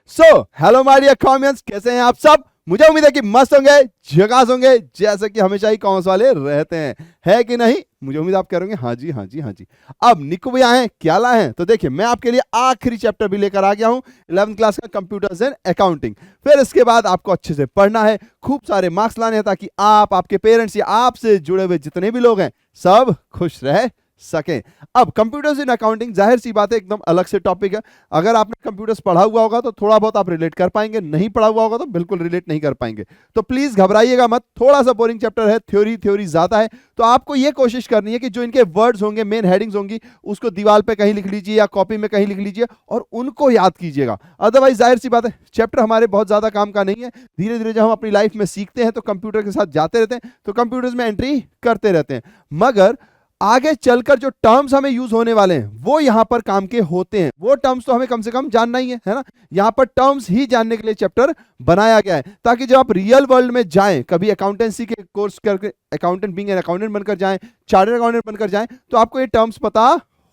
So hello my dear कॉमियंस, कैसे हैं आप सब? मुझे उम्मीद है कि मस्त होंगे, झकास होंगे, जैसे कि हमेशा ही कॉमर्स वाले रहते हैं, है कि नहीं? मुझे उम्मीद आप कह रहे होंगे हाँ जी हाँ जी हाँ जी। अब निक्कू भैया हैं, क्या लाए हैं? तो देखिए, मैं आपके लिए आखिरी चैप्टर भी लेकर आ गया हूं, 11th क्लास का कंप्यूटर्स एंड अकाउंटिंग। फिर इसके बाद आपको अच्छे से पढ़ना है, खूब सारे मार्क्स लाने हैं, ताकि आप, आपके पेरेंट्स या आपसे जुड़े हुए जितने भी लोग हैं सब खुश रह सकें। अब कंप्यूटर्स इन अकाउंटिंग, जाहिर सी बात है, एकदम अलग से टॉपिक है। अगर आपने कंप्यूटर्स पढ़ा हुआ होगा तो थोड़ा बहुत आप रिलेट कर पाएंगे, नहीं पढ़ा हुआ होगा तो बिल्कुल रिलेट नहीं कर पाएंगे। तो प्लीज घबराइएगा मत, थोड़ा सा बोरिंग चैप्टर है, थ्योरी थ्योरी ज्यादा है। तो आपको यह कोशिश करनी है कि जो इनके वर्ड्स होंगे, मेन हेडिंग्स होंगी, उसको दीवार पे कहीं लिख लीजिए या कॉपी में कहीं लिख लीजिए और उनको याद कीजिएगा। अदरवाइज जाहिर सी बात है, चैप्टर हमारे बहुत ज्यादा काम का नहीं है। धीरे धीरे जब हम अपनी लाइफ में सीखते हैं तो कंप्यूटर के साथ जाते रहते हैं, तो कंप्यूटर्स में एंट्री करते रहते हैं, मगर आगे चलकर जो टर्म्स हमें यूज होने वाले हैं वो यहां पर काम के होते हैं। वो टर्म्स तो हमें कम से कम जानना ही है ना? यहां पर टर्म्स ही जानने के लिए चैप्टर बनाया गया है, ताकि जब आप रियल वर्ल्ड में जाएं, कभी अकाउंटेंसी के कोर्स करके अकाउंटेंट बीइंग एन अकाउंटेंट बनकर जाएं, चार्टर्ड अकाउंटेंट बनकर जाएं, तो आपको ये टर्म्स पता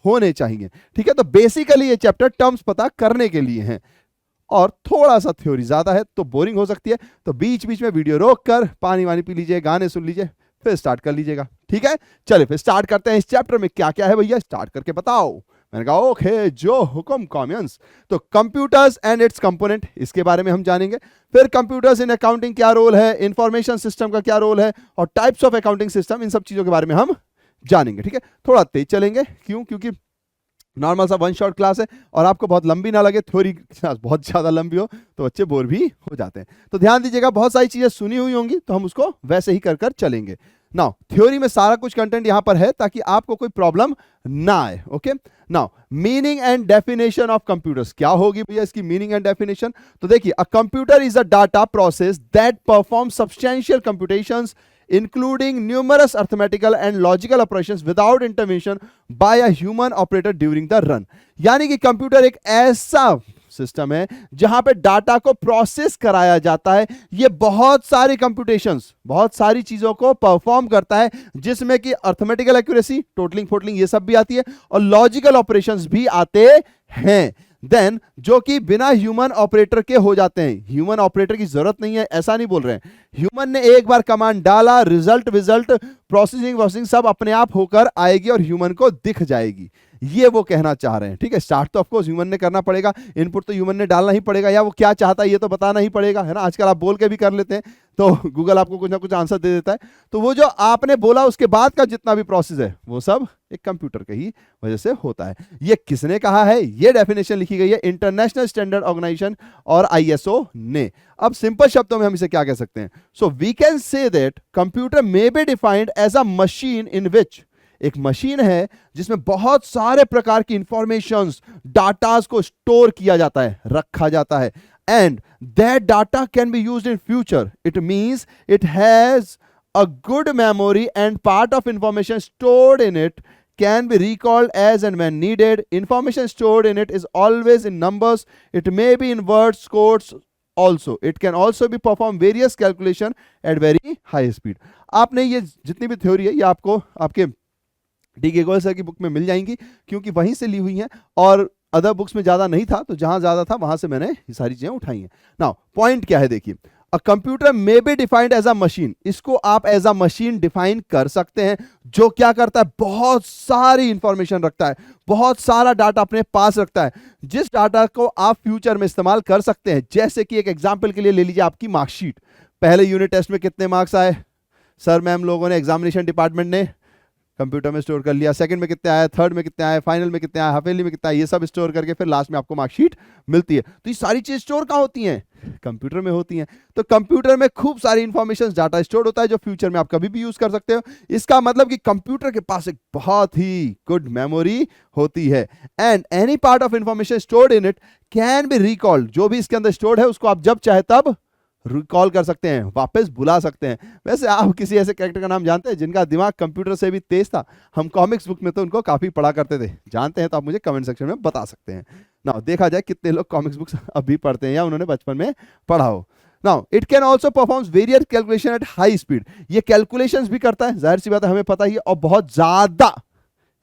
होने चाहिए। ठीक है, तो बेसिकली ये चैप्टर टर्म्स पता करने के लिए है और थोड़ा सा थ्योरी ज्यादा है तो बोरिंग हो सकती है। तो बीच बीच में वीडियो रोक कर पानी वानी पी लीजिए, गाने सुन लीजिए, फिर स्टार्ट कर लीजिएगा। ठीक है, चलिए फिर स्टार्ट करते हैं। इस चैप्टर में क्या क्या है भैया, स्टार्ट करके बताओ। मैंने कहा ओके, जो हुक्म कॉमियंस। तो कंप्यूटर्स एंड इट्स कंपोनेंट, इसके बारे में हम जानेंगे। फिर कंप्यूटर्स इन अकाउंटिंग क्या रोल है, इंफॉर्मेशन सिस्टम का क्या रोल है, और टाइप्स ऑफ अकाउंटिंग सिस्टम, इन सब चीजों के बारे में हम जानेंगे। ठीक है, थोड़ा तेज चलेंगे, क्यों? क्योंकि नॉर्मल सा वन शॉट क्लास है और आपको बहुत लंबी ना लगे, थ्योरी क्लास बहुत ज्यादा लंबी हो तो बच्चे बोर भी हो जाते हैं। तो ध्यान दीजिएगा, बहुत सारी चीजें सुनी हुई होंगी तो हम उसको वैसे ही कर कर चलेंगे। नाउ थ्योरी में सारा कुछ कंटेंट यहां पर है ताकि आपको कोई प्रॉब्लम ना आए। Okay, now meaning and definition of computers, क्या होगी भैया इसकी मीनिंग एंड डेफिनेशन? तो देखिए, a computer is a data process that perform substantial computations including numerous arithmetical and logical operations without intervention by a human operator during the run। यानी कि computer एक ऐसा सिस्टम है जहां पे डाटा को प्रोसेस कराया जाता है। ये बहुत सारी कंप्यूटेशंस, बहुत सारी चीजों को परफॉर्म करता है, जिसमें कि अर्थमेटिकल एक्यूरेसी, टोटलिंग फोटलिंग, ये सब भी आती है, और लॉजिकल ऑपरेशंस भी आते हैं। देन जो कि बिना ह्यूमन ऑपरेटर के हो जाते हैं। ह्यूमन ऑपरेटर की जरूरत नहीं है ऐसा नहीं बोल रहे हैं, ह्यूमन ने एक बार कमांड डाला, रिजल्ट विजल्ट प्रोसेसिंग सब अपने आप होकर आएगी और ह्यूमन को दिख जाएगी, ये वो कहना चाह रहे हैं। ठीक है, स्टार्ट तो ऑफकोर्स ह्यूमन ने करना पड़ेगा, इनपुट तो ह्यूमन ने डालना ही पड़ेगा, या वो क्या चाहता है ये तो बताना ही पड़ेगा, है ना? आजकल आप बोल के भी कर लेते हैं तो गूगल आपको कुछ ना कुछ आंसर दे देता है। तो वो जो आपने बोला उसके बाद का जितना भी प्रोसेस है वो सब एक कंप्यूटर के ही वजह से होता है। ये किसने कहा है? ये डेफिनेशन लिखी गई है इंटरनेशनल स्टैंडर्ड ऑर्गेनाइजेशन और आईएसओ ने। अब सिंपल शब्दों में हम इसे क्या कह सकते हैं? So we can say that computer may be defined as a machine in which, एक मशीन है जिसमें बहुत सारे प्रकार की इंफॉर्मेशंस, डाटास को स्टोर किया जाता है, रखा जाता है, and that data can be used in future. It means it has a good memory and part of information stored in it can be recalled as and when needed. Information stored in it is always in numbers. It may be in words, codes also. It can also be perform various calculation at very high speed. आपने ये जितनी भी theory है ये आपको आपके D Goyal sir की book में मिल जाएंगी, क्योंकि वहीं से ली हुई हैं और अदर बुक्स में ज्यादा नहीं था, तो जहां ज्यादा था वहां से मैंने ये सारी चीजें उठाई हैं। नाउ पॉइंट क्या है, देखिए, a computer may be defined as a machine, इसको आप एज अ मशीन डिफाइन कर सकते हैं, जो क्या करता है, बहुत सारी इंफॉर्मेशन रखता है, बहुत सारा डाटा अपने पास रखता है, जिस डाटा को आप फ्यूचर में इस्तेमाल कर सकते हैं। जैसे कि एक एग्जाम्पल के लिए ले लीजिए आपकी मार्कशीट, पहले यूनिट टेस्ट में कितने मार्क्स आए, सर मैम लोगों ने, एग्जामिनेशन डिपार्टमेंट ने कंप्यूटर में स्टोर कर लिया, सेकंड में कितने आए, थर्ड में कितने आए, फाइनल में कितने आए, हफेली में कितना आए, ये सब स्टोर करके फिर लास्ट में आपको मार्कशीट मिलती है। तो ये सारी चीज स्टोर कहाँ होती हैं? कंप्यूटर में होती हैं। तो कंप्यूटर में खूब सारी इंफॉर्मेशन, डाटा स्टोर होता है जो फ्यूचर में आप कभी भी यूज कर सकते हो। इसका मतलब कि कंप्यूटर के पास एक बहुत ही गुड मेमोरी होती है, and any part of information stored in it can be recalled, जो भी इसके अंदर स्टोर्ड है उसको आप जब चाहे तब रिकॉल कर सकते हैं, वापस बुला सकते हैं। वैसे आप किसी ऐसे कैरेक्टर का नाम जानते हैं जिनका दिमाग कंप्यूटर से भी तेज था? हम कॉमिक्स बुक में तो उनको काफी पढ़ा करते थे, जानते हैं तो आप मुझे कमेंट सेक्शन में बता सकते हैं। ना देखा जाए कितने लोग कॉमिक्स बुक्स अभी पढ़ते हैं या उन्होंने बचपन में पढ़ा हो। Now it can also perform various calculation at high speed, ये कैलकुलेशंस भी करता है, जाहिर सी बात है हमें पता ही है, और बहुत ज्यादा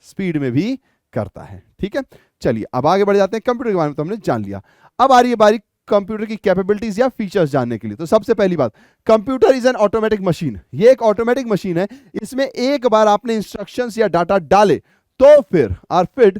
स्पीड में भी करता है। ठीक है, चलिए अब आगे बढ़ जाते हैं। कंप्यूटर के बारे में तो हमने जान लिया, अब आ रही है बारी कंप्यूटर की कैपेबिलिटीज या फीचर्स जानने के लिए। तो सबसे पहली बात, computer is an automatic machine. ये एक ऑटोमेटिक मशीन है, इसमें एक बार आपने इंस्ट्रक्शंस या डाटा डाले तो फिर आर फिड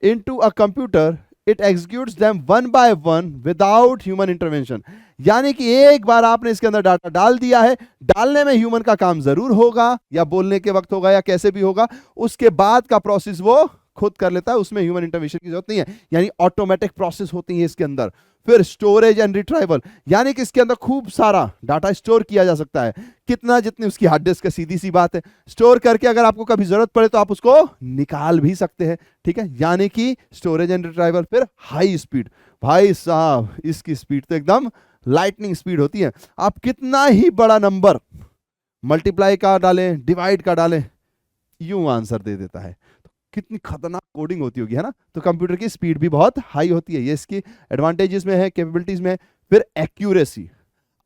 into a computer, it executes them one by one without human intervention. यानी कि एक बार आपने इसके अंदर डाटा डाल दिया है, डालने में ह्यूमन का काम जरूर होगा, या बोलने के वक्त होगा, या कैसे भी होगा, उसके बाद का प्रोसेस वो खुद कर लेता है, उसमें ह्यूमन इंटरवेंशन की जरूरत नहीं है, यानी ऑटोमेटिक प्रोसेस होती है इसके अंदर। फिर स्टोरेज एंड रिट्राइवल, यानी कि इसके अंदर खूब सारा डाटा स्टोर किया जा सकता है, कितना जितनी उसकी हार्ड डिस्क है, सीधी सी बात है। स्टोर करके अगर आपको कभी जरूरत पड़े तो आप उसको निकाल भी सकते हैं, ठीक है, यानी कि स्टोरेज एंड रिट्राइवल। फिर हाई स्पीड, भाई साहब इसकी स्पीड तो एकदम लाइटनिंग स्पीड होती है। आप कितना ही बड़ा नंबर मल्टीप्लाई का डालें, डिवाइड का डालें, यूं आंसर दे देता है। कितनी खतरनाक कोडिंग होती होगी, है ना। तो कंप्यूटर की स्पीड भी बहुत हाई होती है, ये इसकी एडवांटेजेस में है, कैपेबिलिटीज में है। फिर एक्यूरेसी,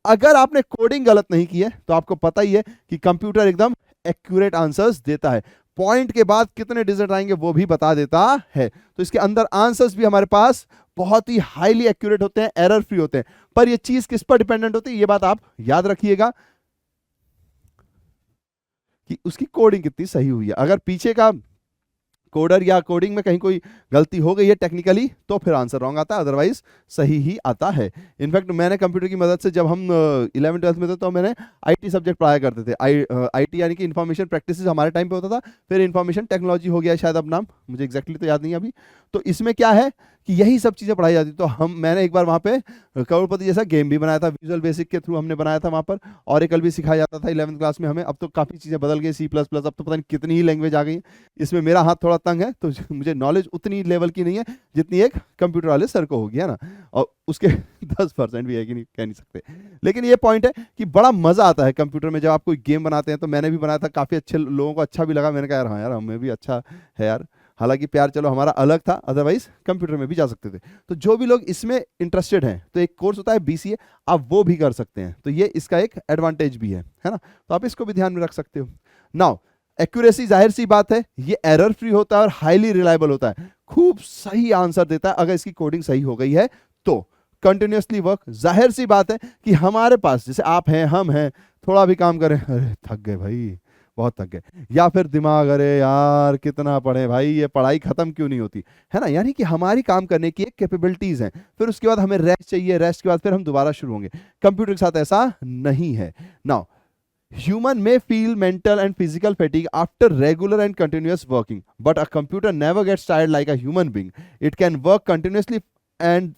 अगर आपने कोडिंग गलत नहीं की है तो आपको पता ही है कि कंप्यूटर एकदम एक्यूरेट आंसर्स देता है, पॉइंट के बाद कितने डिजिट आएंगे वो भी बता देता है। तो इसके अंदर आंसर्स भी हमारे पास बहुत ही हाईली एक्यूरेट होते हैं, एरर फ्री होते हैं। पर ये चीज किस पर डिपेंडेंट होती है, ये बात आप याद रखिएगा कि उसकी कोडिंग कितनी सही हुई है। अगर पीछे का कोडर या कोडिंग में कहीं कोई गलती हो गई है टेक्निकली, तो फिर आंसर रॉन्ग आता है, अदरवाइज सही ही आता है। इनफैक्ट मैंने कंप्यूटर की मदद से, जब हम 11th-12th में थे तो मैंने आईटी सब्जेक्ट पढ़ाया करते थे। आईटी यानी कि इन्फॉर्मेशन प्रैक्टिसेस हमारे टाइम पे होता था, फिर इन्फॉर्मेशन टेक्नोलॉजी हो गया शायद अब नाम, मुझे एग्जैक्टली तो याद नहीं अभी। तो इसमें क्या है कि यही सब चीज़ें पढ़ाई जाती। तो मैंने एक बार वहाँ पे करोड़पति जैसा गेम भी बनाया था, विजुअल बेसिक के थ्रू हमने बनाया था वहाँ पर। ऑरेकल भी सिखाया जाता था 11th क्लास में हमें। अब तो काफ़ी चीज़ें बदल गई, C++, अब तो पता नहीं कितनी ही लैंग्वेज आ गई। इसमें मेरा हाथ थोड़ा तंग है, तो मुझे नॉलेज उतनी लेवल की नहीं है जितनी एक कंप्यूटर वाले सर को होगी, है ना। और उसके 10% भी है कि नहीं, कह नहीं सकते। लेकिन ये पॉइंट है कि बड़ा मज़ा आता है कंप्यूटर में जब आप कोई गेम बनाते हैं। तो मैंने भी बनाया था, काफ़ी अच्छे लोगों को अच्छा भी लगा। मैंने कहा यार हाँ यार हमें भी अच्छा है यार, हालांकि प्यार चलो हमारा अलग था, अदरवाइज कंप्यूटर में भी जा सकते थे। तो जो भी लोग इसमें इंटरेस्टेड हैं, तो एक कोर्स होता है BCA, आप वो भी कर सकते हैं। तो ये इसका एक एडवांटेज भी है ना। तो आप इसको भी ध्यान में रख सकते हो। नाउ एक्यूरेसी, जाहिर सी बात है ये एरर फ्री होता है और हाईली रिलायबल होता है, खूब सही आंसर देता है अगर इसकी कोडिंग सही हो गई है तो। कंटिन्यूसली वर्क, जाहिर सी बात है कि हमारे पास जैसे आप हैं, हम हैं, थोड़ा भी काम करें, अरे थक गए भाई, बहुत थक गए, या फिर दिमाग अरे यार कितना पढ़े भाई, ये पढ़ाई खत्म क्यों नहीं होती, है ना। यानी कि हमारी काम करने की एक कैपेबिलिटीज हैं, फिर उसके बाद हमें रेस्ट चाहिए, रेस्ट के बाद फिर हम दोबारा शुरू होंगे। कंप्यूटर के साथ ऐसा नहीं है। Now human may feel mental and physical fatigue after regular and continuous working, but a computer never gets tired like a human being. It can work continuously and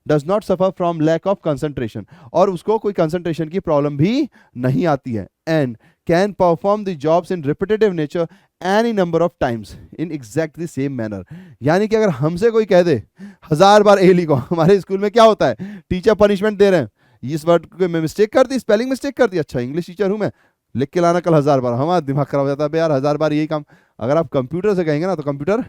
does not suffer from lack of concentration, और उसको कोई concentration की problem भी नहीं आती है, and can perform the jobs in repetitive nature any number of times in exactly same manner. यानी कि अगर हमसे कोई कह दे 1000 बार ए लिखो, हमारे स्कूल में क्या होता है, टीचर पनिशमेंट दे रहे हैं, इस वर्ड को मैं मिस्टेक कर दी, स्पेलिंग मिस्टेक कर दी, अच्छा इंग्लिश टीचर हूं मैं, लिख के लाना कल 1000 बार, हमारा दिमाग खराब हो जाता है यार 1000 बार यही काम। अगर आप कंप्यूटर से कहेंगे ना तो कंप्यूटर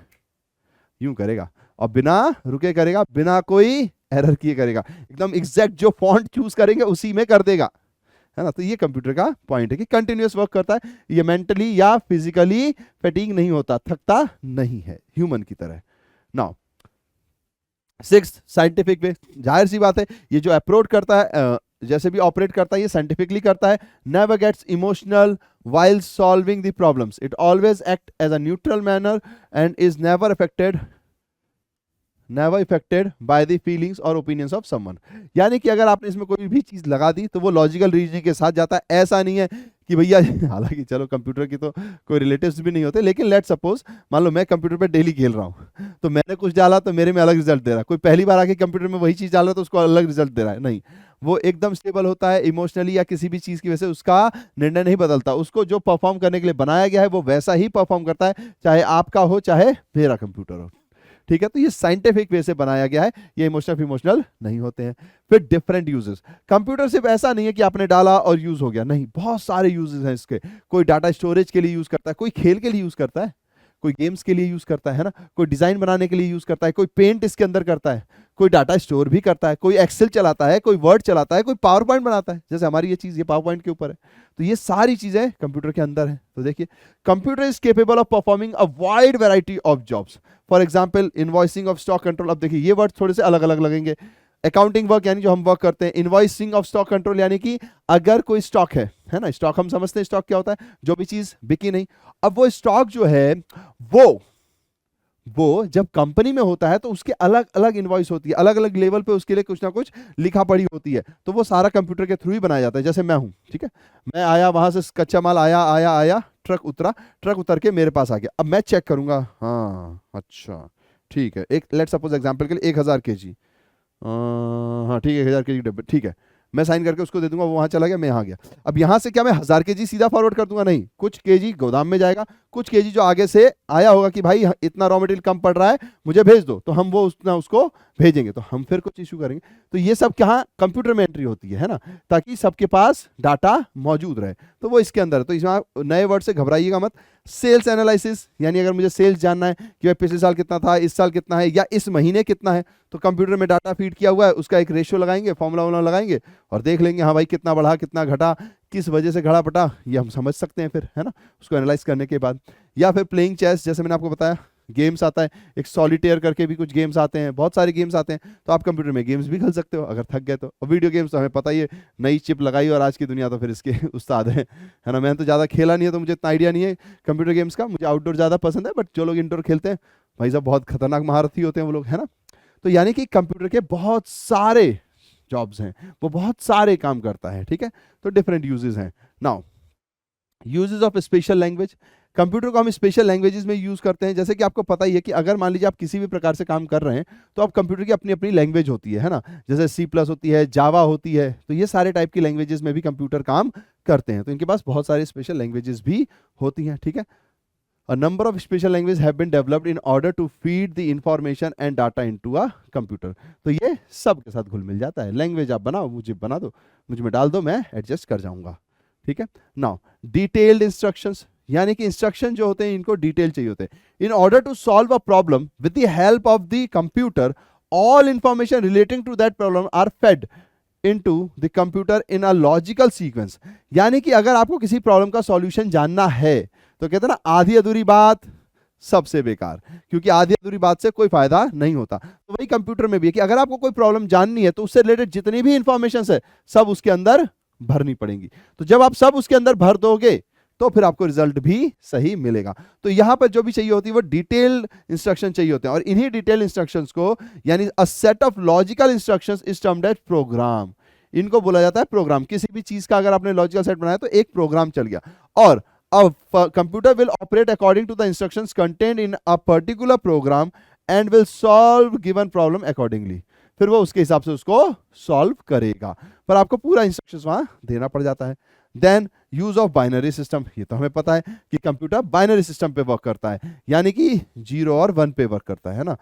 यूं करेगा और बिना रुके करेगा, बिना कोई एरर किए करेगा, एकदम एग्जैक्ट जो फॉन्ट चूज करेंगे उसी में कर देगा, है ना। तो ये कंप्यूटर का पॉइंट है कि कंटिन्यूअस वर्क करता है, ये मेंटली या फिजिकली फैटिग नहीं होता, थकता नहीं है, ह्यूमन की तरह। नाउ 6th साइंटिफिक वे, जाहिर सी बात है ये जो अप्रोच करता है, जैसे भी ऑपरेट करता है ये साइंटिफिकली करता है। Never gets emotional while solving the problems, it always act as a neutral manner and is never affected by the feelings or opinions of someone. यानी कि अगर आपने इसमें कोई भी चीज लगा दी तो वो लॉजिकल रीजनिंग के साथ जाता है। ऐसा नहीं है कि भैया, हालांकि चलो कंप्यूटर की तो कोई रिलेटिव्स भी नहीं होते, लेकिन लेट सपोज मान लो मैं कंप्यूटर पे डेली खेल रहा हूँ, तो मैंने कुछ डाला तो मेरे में अलग रिजल्ट दे रहा है, कोई पहली बार आके कंप्यूटर में वही चीज डाल रहा है तो उसको अलग रिजल्ट दे रहा है, नहीं, वो एकदम स्टेबल होता है। इमोशनली या किसी भी चीज की वजह से उसका निर्णय नहीं बदलता, उसको जो परफॉर्म करने के लिए बनाया गया है वो वैसा ही परफॉर्म करता है, चाहे आपका हो चाहे मेरा कंप्यूटर हो, ठीक है। तो ये साइंटिफिक वे से बनाया गया है, ये इमोशनल नहीं होते हैं। फिर डिफरेंट यूजेस, कंप्यूटर सिर्फ ऐसा नहीं है कि आपने डाला और यूज हो गया, नहीं, बहुत सारे यूजेस हैं इसके। कोई डाटा स्टोरेज के लिए यूज करता है, कोई खेल के लिए यूज करता है, कोई गेम्स के लिए यूज करता है ना, कोई डिजाइन बनाने के लिए यूज करता है, कोई पेंट इसके अंदर करता है, कोई डाटा स्टोर भी करता है, कोई एक्सेल चलाता है, कोई वर्ड चलाता है, कोई पावर पॉइंट बनाता है, जैसे हमारी ये चीज ये पावर पॉइंट के ऊपर है। तो ये सारी चीजें कंप्यूटर के अंदर है। तो देखिए, computer is capable of performing a wide variety of jobs. For example invoicing of stock control. अब देखिए ये वर्ड थोड़े से अलग अलग लगेंगे। अकाउंटिंग वर्क यानी जो हम वर्क करते हैं, इनवॉइसिंग ऑफ स्टॉक कंट्रोल यानी कि अगर कोई स्टॉक है ना, स्टॉक हम समझते हैं स्टॉक क्या होता है, जो भी चीज बिकी नहीं, अब वो स्टॉक जो है वो जब कंपनी में होता है तो उसके अलग अलग इनवॉइस होती है, अलग अलग लेवल पे उसके लिए कुछ ना कुछ लिखा पड़ी होती है, तो वो सारा कंप्यूटर के थ्रू ही बनाया जाता है। जैसे मैं हूं, ठीक है, मैं आया वहां से कच्चा माल आया आया आया, ट्रक उतरा, ट्रक उतर के मेरे पास आ गया। अब मैं चेक करूंगा, हाँ अच्छा ठीक है, एक लेट सपोज एग्जांपल के लिए 1000 केजी, हाँ ठीक है 1000 केजी डब्बे, ठीक है, मैं साइन करके उसको दे दूंगा, वो वहां चला गया, मैं यहाँ गया। अब यहाँ से क्या मैं 1000 केजी सीधा फॉरवर्ड कर दूंगा? नहीं, कुछ केजी गोदाम में जाएगा, कुछ केजी जो आगे से आया होगा कि भाई इतना रॉ मटेरियल कम पड़ रहा है मुझे भेज दो, तो हम वो उतना उसको भेजेंगे, तो हम फिर कुछ इशू करेंगे। तो ये सब क्या कंप्यूटर में एंट्री होती है ना, ताकि सबके पास डाटा मौजूद रहे, तो वो इसके अंदर है। तो इसमें नए वर्ड से घबराइएगा मत। सेल्स एनालिसिस यानी अगर मुझे सेल्स जानना है कि भाई पिछले साल कितना था, इस साल कितना है, या इस महीने कितना है, तो कंप्यूटर में डाटा फीड किया हुआ है, उसका एक रेशियो लगाएंगे, फॉर्मूला लगाएंगे और देख लेंगे हाँ भाई कितना बढ़ा कितना घटा, किस वजह से घड़ा पटा, ये हम समझ सकते हैं फिर, है ना, उसको एनालाइज करने के बाद। या फिर प्लेइंग चेस, जैसे मैंने आपको बताया, गेम्स आता है, एक सॉलिटेयर करके भी कुछ गेम्स आते हैं, बहुत सारे गेम्स आते हैं, तो आप कंप्यूटर में गेम्स भी खेल सकते हो अगर थक गए तो। और वीडियो गेम्स तो हमें पता ही है, नई चिप लगाई और आज की दुनिया तो फिर इसके उस्ताद है ना। मैंने तो ज़्यादा खेला नहीं है तो मुझे इतना आइडिया नहीं है कंप्यूटर गेम्स का, मुझे आउटडोर ज़्यादा पसंद है, बट जो लोग इंडोर खेलते हैं भाई साहब बहुत खतरनाक महारथी होते हैं वो लोग, है ना। तो यानी कि कंप्यूटर के बहुत सारे जॉब्स हैं, वो बहुत सारे काम करता है, ठीक है। तो डिफरेंट यूजेस हैं। Now uses of special language, computer को हम स्पेशल लैंग्वेजेस में यूज करते हैं। जैसे कि आपको पता ही है कि अगर मान लीजिए आप किसी भी प्रकार से काम कर रहे हैं तो आप कंप्यूटर की अपनी अपनी लैंग्वेज होती है ना, जैसे C+ होती है, जावा होती है, तो ये सारे टाइप की लैंग्वेजेस में भी कंप्यूटर काम करते हैं। तो इनके पास बहुत सारे स्पेशल लैंग्वेजेस भी होती हैं, ठीक है। A number of special languages have been developed in order to feed the information and data into a computer। तो ये सब के साथ घुल मिल जाता है। लैंग्वेज आप बनाओ, मुझे बना दो, मुझ में डाल दो, मैं एडजस्ट कर जाऊंगा, ठीक है। नाउ डिटेल्ड इंस्ट्रक्शंस, यानी कि इंस्ट्रक्शन जो होते हैं इनको डिटेल चाहिए होते हैं। In order to solve a problem with the help of the computer, all information relating to that problem are fed into the computer in a logical sequence. यानी कि अगर आपको किसी प्रॉब्लम का सॉल्यूशन जानना है तो कहते हैं ना, आधी अधूरी बात सबसे बेकार, क्योंकि आधी अधूरी बात से कोई फायदा नहीं होता। तो वही कंप्यूटर में भी है कि अगर आपको कोई प्रॉब्लम जाननी है तो उससे रिलेटेड जितनी भी इंफॉर्मेशन है सब उसके अंदर भरनी पड़ेंगी। तो जब आप सब उसके अंदर भर दोगे तो फिर आपको रिजल्ट भी सही मिलेगा। तो यहां पर जो भी चाहिए होती है वो डिटेल्ड इंस्ट्रक्शन चाहिए होते हैं, और इन्हीं डिटेल्ड इंस्ट्रक्शंस को यानी a set of logical instructions is termed as program. इनको बोला जाता है प्रोग्राम। किसी भी चीज का अगर आपने लॉजिकल सेट बनाया तो एक प्रोग्राम चल गया, और a computer will operate according to the instructions contained in a particular program and will solve given problem accordingly। फिर वो उसके हिसाब से उसको सॉल्व करेगा, पर आपको पूरा इंस्ट्रक्शंस वहां देना पड़ जाता है। Then use of binary system, ये तो हमें पता है कि कंप्यूटर बाइनरी सिस्टम पे वर्क करता है, यानी कि 0 और 1 पे वर्क करता है ना।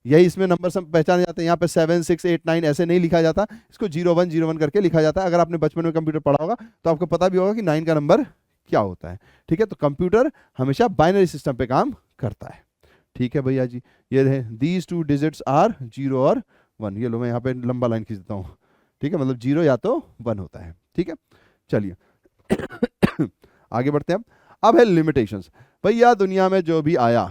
यही इसमें नंबर सब पहचाने जाते हैं। यहाँ पे 7 6 8 9 ऐसे नहीं लिखा जाता, इसको 0 1 करके लिखा जाता है। अगर आपने बचपन में कंप्यूटर पढ़ा होगा तो आपको पता भी होगा कि 9 का नंबर क्या होता है, ठीक है। तो कंप्यूटर हमेशा बाइनरी सिस्टम पे काम करता है, ठीक है भैया जी। ये रहे दीज 2 डिजिट्स आर 0 और 1। ये लो मैं यहाँ पे लंबा लाइन खींच देता हूँ, ठीक है, मतलब 0 या तो 1 होता है, ठीक है। चलिए आगे बढ़ते हैं। अब है लिमिटेशंस। भैया दुनिया में जो भी आया,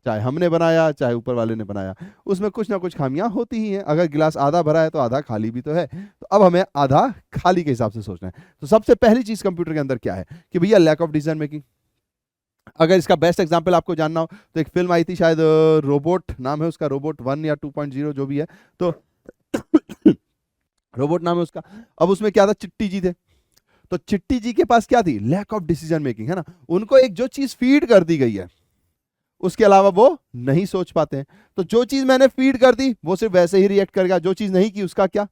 चाहे हमने बनाया चाहे ऊपर वाले ने बनाया, उसमें कुछ ना कुछ खामियां होती ही हैं। अगर गिलास आधा भरा है तो आधा खाली भी तो है, तो अब हमें आधा खाली के हिसाब से सोचना है। तो सबसे पहली चीज कंप्यूटर के अंदर क्या है कि भैया लैक ऑफ डिसीजन मेकिंग। अगर इसका बेस्ट एग्जांपल आपको जानना हो तो एक फिल्म आई थी शायद, रोबोट नाम है उसका, रोबोट 1 या 2.0 जो भी है, तो रोबोट नाम है उसका। अब उसमें क्या था, चिट्टी जी थे, तो चिट्टी जी के पास क्या थी, लैक ऑफ डिसीजन मेकिंग, है ना। उनको एक जो चीज फीड कर दी गई है उसके अलावा वो नहीं सोच पाते हैं। तो जो चीज मैंने फीड कर दी वो सिर्फ वैसे ही रिएक्ट करेगा, जो चीज नहीं की उसका क्या,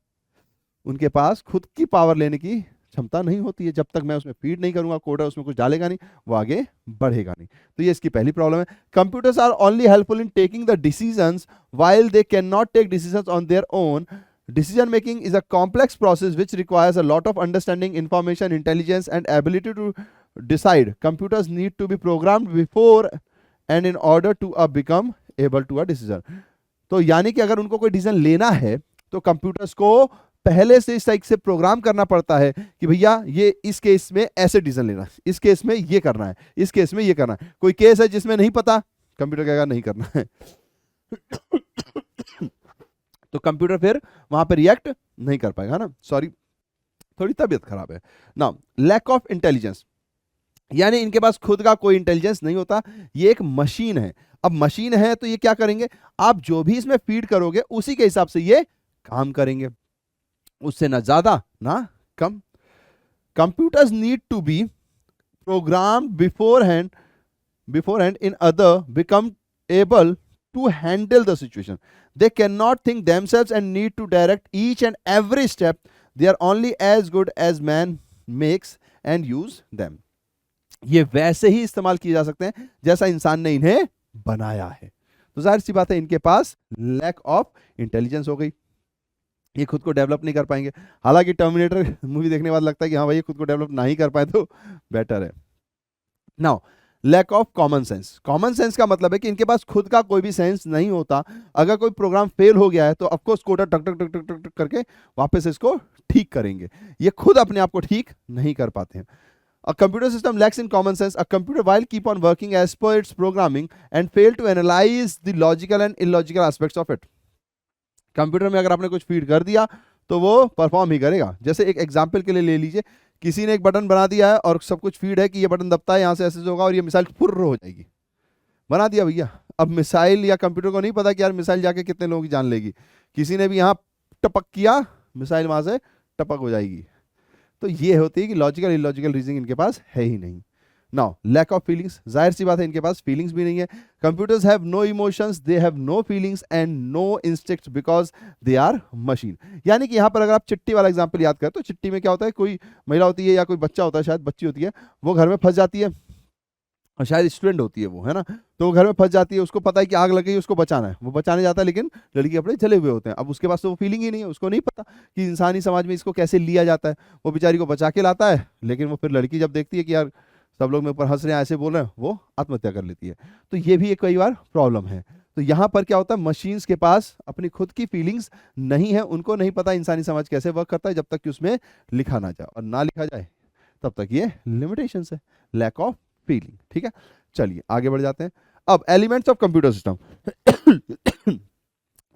उनके पास खुद की पावर लेने की क्षमता नहीं होती है। जब तक मैं उसमें फीड नहीं करूंगा, कोडर उसमें कुछ डालेगा नहीं, वो आगे बढ़ेगा नहीं। तो ये इसकी पहली प्रॉब्लम है। Computers are only helpful in taking the decisions while they can not take decisions on their own. Decision making is a complex process which requires a lot of understanding, information, intelligence, and ability to decide. Computers need to be programmed before and in order to become able to a decision। तो यानी कि अगर उनको कोई decision लेना है तो computers को पहले से इस टाइप से प्रोग्राम करना पड़ता है कि भैया ये इस केस में ऐसे डिसीजन लेना है, इस केस में ये करना है, इस केस में ये करना है। कोई केस है जिसमें नहीं पता, कंप्यूटर कहेगा नहीं करना है तो कंप्यूटर फिर वहां पर रिएक्ट नहीं कर पाएगा ना। सॉरी, थोड़ी तबीयत खराब है ना। लैक ऑफ इंटेलिजेंस, यानी इनके पास खुद का कोई इंटेलिजेंस नहीं होता, ये एक मशीन है। अब मशीन है तो ये क्या करेंगे, आप जो भी इसमें फीड करोगे उसी के हिसाब से ये काम करेंगे, उससे ना ज्यादा ना कम। Computers need to be program beforehand in other become able to handle the situation. They cannot think themselves and need to direct each and every step. They are only as good as man makes and use them. ये वैसे ही इस्तेमाल किए जा सकते हैं जैसा इंसान ने इन्हें बनाया है। तो जाहिर सी बात है इनके पास लैक ऑफ इंटेलिजेंस हो गई, ये खुद को डेवलप नहीं कर पाएंगे। हालांकि टर्मिनेटर मूवी देखने के बाद लगता है कि हाँ भाई ये खुद को डेवलप ना ही कर पाए तो बेटर है। Now lack of common sense, common sense का मतलब है कि इनके पास खुद का कोई भी सेंस नहीं होता। अगर कोई प्रोग्राम फेल हो गया है तो ऑफकोर्स कोडर टक टक टक टक टक टक करके वापस इसको ठीक करेंगे, ये खुद अपने आप को ठीक नहीं कर पाते हैं। A computer system lacks in common sense. A computer while keep on working as per its programming and fail to analyze the logical and illogical aspects of it. Computer में अगर आपने कुछ फीड कर दिया तो वो परफॉर्म ही करेगा। जैसे एक एग्जांपल के लिए ले लीजिए, किसी ने एक बटन बना दिया है और सब कुछ फीड है कि ये बटन दबता है, यहाँ से ऐसे होगा और ये मिसाइल फुर्र हो जाएगी, बना दिया भैया। अब मिसाइल या कंप्यूटर को नहीं पता कि यार मिसाइल जाके कितने लोगों की जान लेगी, किसी ने भी यहाँ टपक किया, मिसाइल वहां से टपक हो जाएगी। तो ये होती है कि लॉजिकल इलॉजिकल रीजनिंग इनके पास है ही नहीं। नाउ लैक ऑफ फीलिंग्स, जाहिर सी बात है इनके पास फीलिंग्स भी नहीं है। Computers have no emotions, they have no feelings and no instincts because they are machine. यानी कि यहाँ पर अगर आप चिट्टी वाला एग्जांपल याद करें तो चिट्टी में क्या होता है, कोई महिला होती है या कोई बच्चा होता है, शायद बच्ची होती है, वो घर में फंस जाती है और शायद स्टूडेंट होती है वो, है ना, तो वो घर में फंस जाती है, उसको पता है कि आग लग गई, उसको बचाना है, वो बचाने जाता है लेकिन लड़की के कपड़े जले हुए होते हैं। अब उसके पास तो वो फीलिंग ही नहीं है, उसको नहीं पता कि इंसानी समाज में इसको कैसे लिया जाता है। वो बेचारी को बचा के लाता है, लेकिन वो फिर लड़की जब देखती है कि यार सब लोग मेरे ऊपर हंस रहे हैं, ऐसे बोल रहे हैं, वो आत्महत्या कर लेती है। तो ये भी एक कई बार प्रॉब्लम है। तो यहाँ पर क्या होता है, मशीन्स के पास अपनी खुद की फीलिंग्स नहीं है, उनको नहीं पता इंसानी समाज कैसे वर्क करता है जब तक कि उसमें लिखा ना जाए, और ना लिखा जाए तब तक ये लिमिटेशंस है, लैक ऑफ फीलिंग। ठीक है, चलिए आगे बढ़ जाते हैं। अब elements of computer system.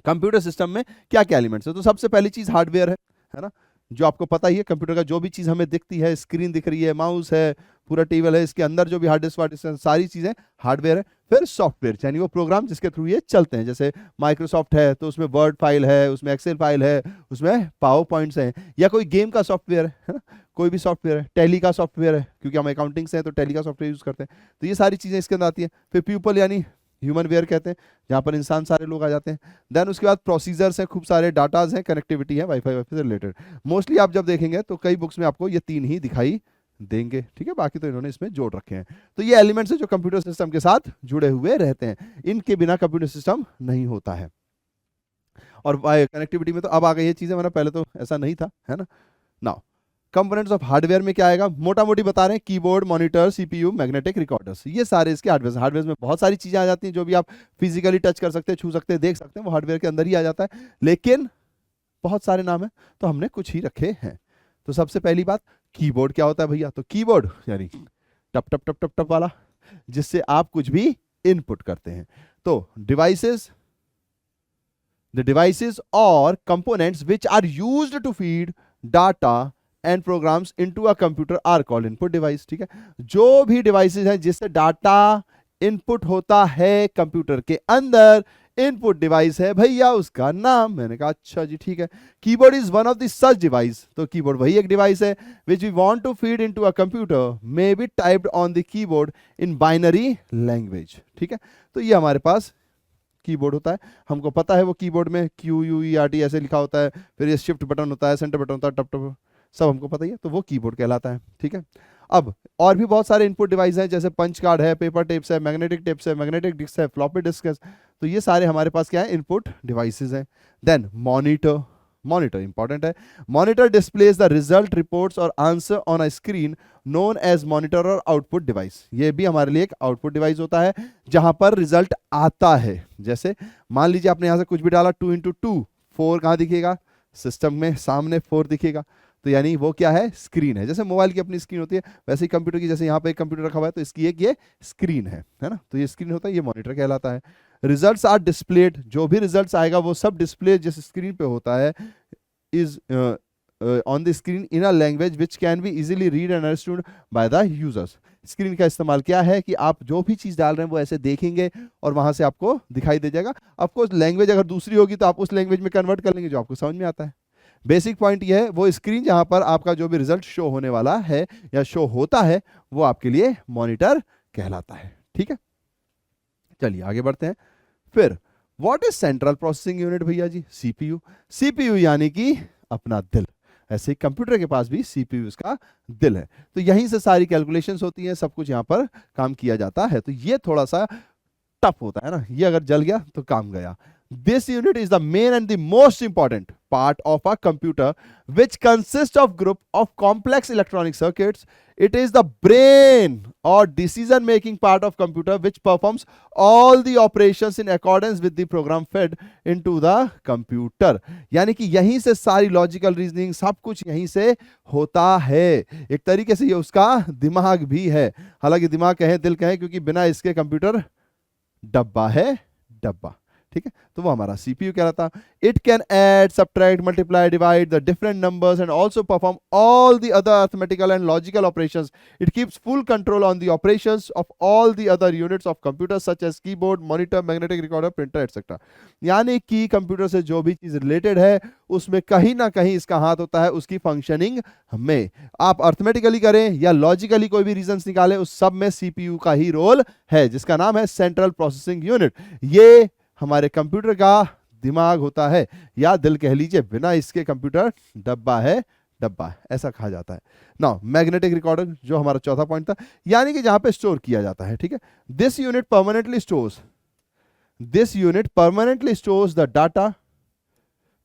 Computer system में क्या क्या एलिमेंट्स है, तो सबसे पहली चीज हार्डवेयर है ना, जो आपको पता ही है। कंप्यूटर का जो भी चीज हमें दिखती है, स्क्रीन दिख रही है, माउस है, पूरा टेबल है, इसके अंदर जो भी हार्ड डिस्क सारी चीजें हार्डवेयर है। फिर सॉफ्टवेयर, यानी वो प्रोग्राम जिसके थ्रू ये चलते हैं। जैसे माइक्रोसॉफ्ट है तो उसमें वर्ड फाइल है, उसमें एक्सेल फाइल है, उसमें पावर पॉइंट्स हैं, या कोई गेम का सॉफ्टवेयर है ना, कोई भी सॉफ्टवेयर है, टैली का सॉफ्टवेयर है, क्योंकि हम अकाउंटिंग से हैं तो टैली का सॉफ्टवेयर यूज करते हैं। तो ये सारी चीजें इसके अंदर आती हैं। फिर पीपल यानी ह्यूमन वेयर कहते हैं, जहाँ पर इंसान सारे लोग आ जाते हैं। देन उसके बाद प्रोसीजर्स हैं, खूब सारे डाटाज हैं, कनेक्टिविटी है वाईफाई से रिलेटेड। मोस्टली आप जब देखेंगे तो कई बुक्स में आपको ये तीन ही दिखाई देंगे। ठीक है, बाकी तो इन्होंने इसमें जोड़ रखे हैं। तो ये एलिमेंट्स है जो कंप्यूटर सिस्टम के साथ जुड़े हुए रहते हैं, इनके बिना कंप्यूटर सिस्टम नहीं होता है। और कनेक्टिविटी में तो अब आ गई ये चीजें, मतलब पहले तो ऐसा नहीं था, है ना। नाउ कंपोनेंट्स ऑफ हार्डवेयर में क्या आएगा, मोटा मोटी बता रहे हैं, keyboard, monitor, CPU, magnetic recorders, ये सारे इसके हार्डवेयर। हार्डवेयर में बहुत सारी चीजें आ जाती हैं, जो भी आप फिजिकली टच कर सकते हैं, छू सकते हैं, देख सकते हैं, वो हार्डवेयर के अंदर ही आ जाता है। लेकिन बहुत सारे नाम है तो हमने कुछ ही रखे हैं। तो सबसे पहली बात, कीबोर्ड क्या होता है भैया, तो कीबोर्ड यानी टप टप टप टप टप वाला, जिससे आप कुछ भी इनपुट करते हैं। तो डिवाइसेस, द डिवाइसेस और components which are used to feed data and programs into a computer are called input device. ठीक है, जो भी डिवाइसेस हैं जिससे डाटा इनपुट होता है कंप्यूटर के अंदर, इनपुट डिवाइस है भैया उसका नाम। मैंने कहा अच्छा जी ठीक है। Keyboard is one of the such device, तो कीबोर्ड वही एक डिवाइस है which we want to feed into a computer may be typed on the keyboard in binary language. ठीक है, तो ये हमारे पास कीबोर्ड होता है, हमको पता है वो कीबोर्ड में QUERT ऐसे लिखा होता है, फिर ये शिफ्ट बटन होता है, सेंटर बटन होता है, टप टप सब हमको पता ही है, तो वो कीबोर्ड कहलाता है। ठीक है, अब और भी बहुत सारे इनपुट डिवाइस हैं, जैसे पंच कार्ड है, पेपर टेप्स है, मैग्नेटिक टेप्स है, मैग्नेटिक डिस्क है, फ्लॉपी डिस्क है। तो ये सारे हमारे पास क्या है, इनपुट डिवाइसेस हैं। देन मॉनिटर, मॉनिटर इंपॉर्टेंट है। Monitor displays the result, reports और answer on a screen known as monitor और आउटपुट डिवाइस। ये भी हमारे लिए एक आउटपुट डिवाइस होता है जहां पर रिजल्ट आता है। जैसे मान लीजिए आपने यहां से कुछ भी डाला, 2 × 2 4 कहां दिखेगा, सिस्टम में सामने 4 दिखेगा, तो यानी वो क्या है, स्क्रीन है। जैसे मोबाइल की अपनी स्क्रीन होती है वैसे ही कंप्यूटर की, जैसे यहाँ पे एक कंप्यूटर रखा हुआ है तो इसकी एक ये स्क्रीन है ना, तो ये स्क्रीन होता है, ये मॉनिटर कहलाता है। रिजल्ट्स आर डिस्प्लेड, जो भी रिजल्ट्स आएगा वो सब डिस्प्ले जिस स्क्रीन पे होता है is on the screen in a language which can be easily read and understood by the users. Screen का इस्तेमाल क्या है कि आप जो भी चीज डाल रहे हैं वो ऐसे देखेंगे और वहां से आपको दिखाई दे जाएगा। ऑफकोर्स लैंग्वेज अगर दूसरी होगी तो आप उस लैंग्वेज में कन्वर्ट कर लेंगे जो आपको समझ में आता है। बेसिक पॉइंट ये है, वो स्क्रीन जहां पर आपका जो भी रिजल्ट शो होने वाला है या शो होता है वो आपके लिए मॉनिटर कहलाता है। ठीक है, चलिए आगे बढ़ते हैं। फिर what is central processing unit भैया जी? सीपीयू। सीपीयू यानी कि अपना दिल। ऐसे कंप्यूटर के पास भी सीपीयू इसका दिल है, तो यहीं से सारी कैलकुलेशंस होती हैं, सब कुछ यहां पर काम किया जाता है। तो ये थोड़ा सा टफ होता है ना, ये अगर जल गया तो काम गया। This unit is the main and the most important part of a computer, which consists of group of complex electronic circuits. It is the brain or decision-making part of computer, which performs all the operations in accordance with the program fed into the computer. यानी कि यहीं से सारी logical reasoning सब कुछ यहीं से होता है। एक तरीके से ये उसका दिमाग भी है, हालांकि दिमाग कहें दिल कहें, क्योंकि बिना इसके कंप्यूटर डब्बा है, डब्बा। ठीक है, तो वो हमारा सीपीयू कहलाता। It can add, subtract, multiply, divide the different numbers and also perform all the other arithmetical and logical operations. It keeps full control on the operations of all the other units of computer such as keyboard, monitor, magnetic recorder, printer etcetera. यानी कि computer से जो भी चीज related है उसमें कहीं ना कहीं इसका हाथ होता है उसकी फंक्शनिंग में। आप अरिथमेटिकली करें या लॉजिकली कोई भी रीजंस निकालें, उस सब में सीपीयू का ही रोल है, जिसका नाम है सेंट्रल प्रोसेसिंग यूनिट। ये हमारे कंप्यूटर का दिमाग होता है, या दिल कह लीजिए, बिना इसके कंप्यूटर डब्बा है, डब्बा, ऐसा कहा जाता है ना। मैग्नेटिक रिकॉर्डर जो हमारा चौथा पॉइंट था, यानी कि जहां पे स्टोर किया जाता है। ठीक है, this unit permanently stores the data.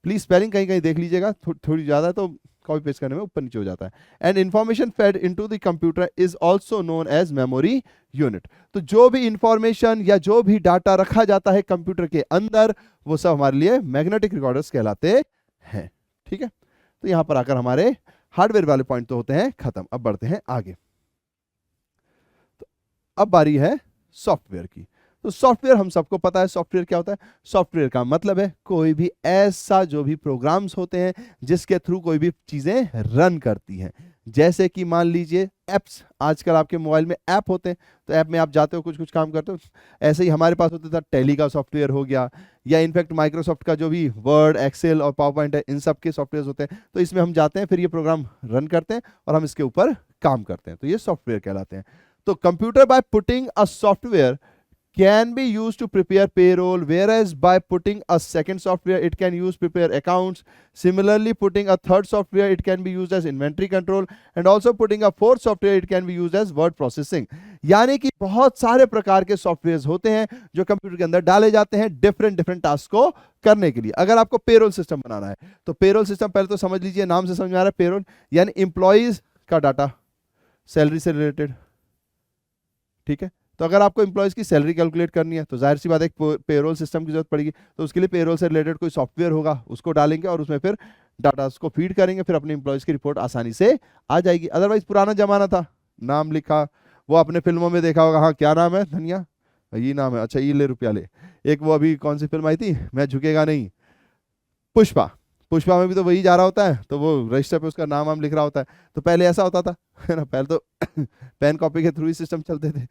Please spelling कहीं कहीं देख लीजिएगा, थोड़ी ज्यादा तो कॉपी पेस्ट करने में ऊपर नीचे हो जाता है। And information fed into the computer is also known as memory unit. तो जो भी इंफॉर्मेशन या जो भी डाटा रखा जाता है कंप्यूटर के अंदर वो सब हमारे लिए मैग्नेटिक रिकॉर्डर्स कहलाते हैं। ठीक है, तो यहां पर आकर हमारे हार्डवेयर वाले पॉइंट तो होते हैं खत्म। अब बढ़ते हैं आगे। तो अब बारी है सॉफ्टवेयर की। तो सॉफ्टवेयर हम सबको पता है सॉफ्टवेयर क्या होता है। सॉफ्टवेयर का मतलब है कोई भी ऐसा जो भी प्रोग्राम्स होते हैं जिसके थ्रू कोई भी चीजें रन करती हैं। जैसे कि मान लीजिए एप्स, आजकल आपके मोबाइल में ऐप होते हैं, तो ऐप में आप जाते हो कुछ कुछ काम करते हो। ऐसे ही हमारे पास होता था टैली का सॉफ्टवेयर हो गया, या इनफैक्ट माइक्रोसॉफ्ट का जो भी वर्ड, एक्सेल और पावर पॉइंट है, इन सब के सॉफ्टवेयर होते हैं। तो इसमें हम जाते हैं, फिर ये प्रोग्राम रन करते हैं और हम इसके ऊपर काम करते हैं, तो ये सॉफ्टवेयर कहलाते हैं। तो computer by putting a software can be used to prepare payroll, whereas by putting a second software it can use prepare accounts. Similarly, putting a third software it can be used as inventory control, and also putting a fourth software it can be used as word processing. यानी कि बहुत सारे प्रकार के softwares होते हैं जो computer के अंदर डाले जाते हैं डिफरेंट टास्क को करने के लिए। अगर आपको पेरोल सिस्टम बनाना है तो पेरोल सिस्टम पहले तो समझ लीजिए, नाम से समझ में आ रहा है पेरोल यानी एम्प्लॉइज का डाटा, सैलरी से रिलेटेड। ठीक है, तो अगर आपको एम्प्लॉयज की सैलरी कैलकुलेट करनी है तो जाहिर सी बात है एक पेरोल सिस्टम की जरूरत पड़ेगी। तो उसके लिए पेरोल से रिलेटेड कोई सॉफ्टवेयर होगा, उसको डालेंगे और उसमें फिर डाटा को फीड करेंगे, फिर अपने एम्प्लॉयज की रिपोर्ट आसानी से आ जाएगी। अदरवाइज पुराना जमाना था, नाम लिखा, वो आपने फिल्मों में देखा होगा, हाँ क्या नाम है धनिया, ये नाम है, अच्छा ये ले रुपया ले। एक वो अभी कौन सी फिल्म आई थी, मैं झुकेगा नहीं, पुष्पा, पुष्पा में भी तो वही जा रहा होता है, तो वो रजिस्टर पे उसका नाम लिख रहा होता है। तो पहले ऐसा होता था है ना, पहले तो पेन कॉपी के थ्रू ही सिस्टम चलते थे,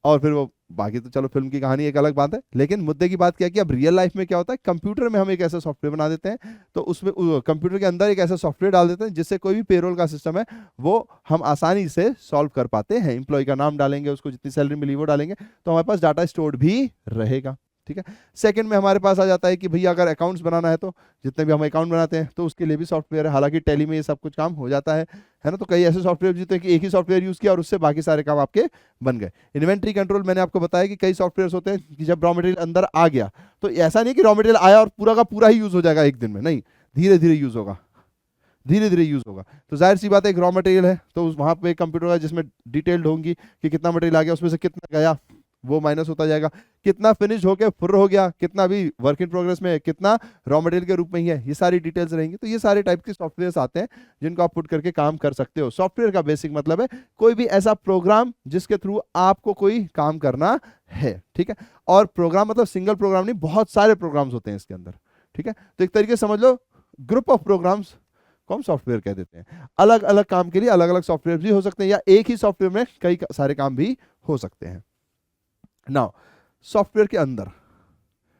और फिर वो बाकी तो चलो फिल्म की कहानी एक अलग बात है। लेकिन मुद्दे की बात क्या है कि अब रियल लाइफ में क्या होता है, कंप्यूटर में हम एक ऐसा सॉफ्टवेयर बना देते हैं, तो उसमें कंप्यूटर के अंदर एक ऐसा सॉफ्टवेयर डाल देते हैं जिससे कोई भी पेरोल का सिस्टम है वो हम आसानी से सॉल्व कर पाते हैं। एम्प्लॉय का नाम डालेंगे, उसको जितनी सैलरी मिली वो डालेंगे, तो हमारे पास डाटा स्टोर्ड भी रहेगा। ठीक है, सेकंड में हमारे पास आ जाता है कि भैया अगर अकाउंट्स बनाना है तो जितने भी हम अकाउंट बनाते हैं तो उसके लिए भी सॉफ्टवेयर है। हालांकि टैली में ये सब कुछ काम हो जाता है ना, तो कई ऐसे सॉफ्टवेयर जीते हैं कि एक ही सॉफ्टवेयर यूज किया और उससे बाकी सारे काम आपके बन गए। इन्वेंट्री कंट्रोल मैंने आपको बताया कि कई सॉफ्टवेयर होते हैं कि जब रॉ मटेरियल अंदर आ गया तो ऐसा नहीं कि रॉ मटेरियल आया और पूरा का पूरा ही यूज हो जाएगा एक दिन में, नहीं, धीरे धीरे यूज होगा, धीरे धीरे यूज होगा। तो जाहिर सी बात है एक रॉ मटेरियल है, तो वहां पे कंप्यूटर होगा जिसमें डिटेल्ड होंगी कि कितना मटेरियल आ गया, उसमें से कितना गया वो माइनस होता जाएगा, कितना फिनिश होके फुर हो गया, कितना भी वर्क इन प्रोग्रेस में है, कितना रॉ मटेरियल के रूप में ही है, ये सारी डिटेल्स रहेंगी। तो ये सारे टाइप के सॉफ्टवेयर्स आते हैं जिनको आप पुट करके काम कर सकते हो। सॉफ्टवेयर का बेसिक मतलब है कोई भी ऐसा प्रोग्राम जिसके थ्रू आपको कोई काम करना है, ठीक है। और प्रोग्राम मतलब सिंगल प्रोग्राम नहीं, बहुत सारे प्रोग्राम्स होते हैं इसके अंदर, ठीक है। तो एक तरीके से समझ लो ग्रुप ऑफ प्रोग्राम्स को हम सॉफ्टवेयर कह देते हैं। अलग अलग काम के लिए अलग अलग सॉफ्टवेयर भी हो सकते हैं, या एक ही सॉफ्टवेयर में कई सारे काम भी हो सकते हैं। नाउ सॉफ्टवेयर के अंदर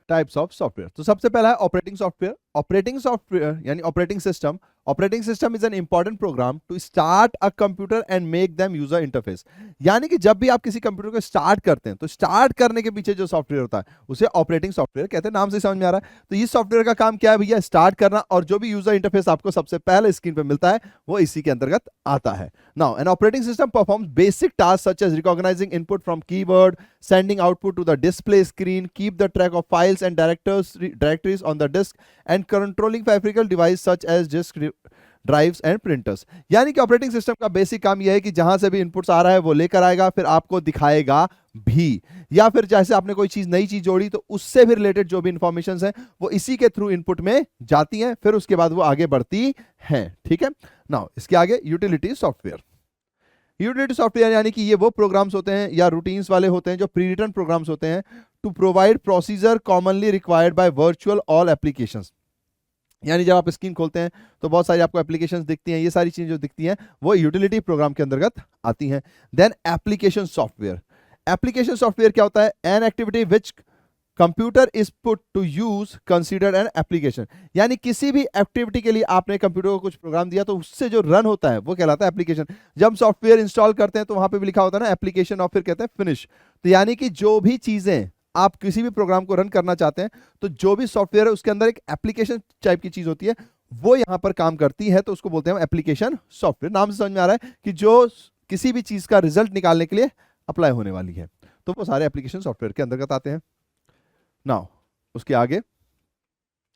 टाइप्स ऑफ सॉफ्टवेयर, तो सबसे पहला है ऑपरेटिंग सॉफ्टवेयर। ऑपरेटिंग सॉफ्टवेयर यानी operating system. Operating system is an important program to start a computer and make them user interface. यानी कि जब भी आप किसी कंप्यूटर को स्टार्ट करते हैं तो स्टार्ट करने के पीछे जो सॉफ्टवेयर होता है उसे ऑपरेटिंग सॉफ्टवेयर कहते हैं। नाम से समझ में आ रहा है। तो इस सॉफ्टवेयर का काम क्या है भैया, स्टार्ट करना, और जो भी यूजर इंटरफेस आपको सबसे पहले स्क्रीन पर मिलता है वो इसी के अंतर्गत आता है। Now an operating system performs basic task such as recognizing input from keyword, sending output to the display screen, keep the track of files and directories on the disk, and controlling peripheral devices such as disk drives and printers. यानी कि operating system का basic काम यह है कि जहां से भी इनपुट्स आ रहा है वो लेकर आएगा, फिर आपको दिखाएगा भी, या फिर जैसे आपने कोई चीज नई चीज जोड़ी तो उससे भी रिलेटेड जो भी इंफॉर्मेशन है वो इसी के थ्रू इनपुट में जाती हैं, फिर उसके बाद वो आगे बढ़ती हैं, ठीक है। नाउ इसके आगे यूटिलिटी सॉफ्टवेयर। यूटिलिटी सॉफ्टवेयर यानी कि ये वो प्रोग्राम्स होते हैं या रूटीन्स वाले होते हैं जो प्री रिटन प्रोग्राम्स होते हैं to provide procedure commonly required by virtual all applications. यानी जब आप स्क्रीन खोलते हैं तो बहुत सारी आपको एप्लीकेशंस दिखती हैं, ये सारी चीजें जो दिखती हैं वो यूटिलिटी प्रोग्राम के अंतर्गत आती हैं। Then application software. Application software क्या होता है, an activity which computer is put to use considered an application. यानी किसी भी एक्टिविटी के लिए आपने कंप्यूटर को कुछ प्रोग्राम दिया तो उससे जो रन होता है वो कहलाता है एप्लीकेशन। जब हम सॉफ्टवेयर इंस्टॉल करते हैं तो वहां पे भी लिखा होता है ना एप्लीकेशन, और फिर कहते हैं फिनिश। तो यानी कि जो भी चीजें आप किसी भी प्रोग्राम को रन करना चाहते हैं तो जो भी सॉफ्टवेयर है उसके अंदर एक एप्लीकेशन टाइप की चीज होती है, वो यहां पर काम करती है, तो उसको बोलते हैं एप्लीकेशन सॉफ्टवेयर। नाम से समझ में आ रहा है कि जो किसी भी चीज का रिजल्ट निकालने के लिए अप्लाई होने वाली है, तो वो सारे एप्लीकेशन सॉफ्टवेयर के अंतर्गत आते हैं। नाउ उसके आगे,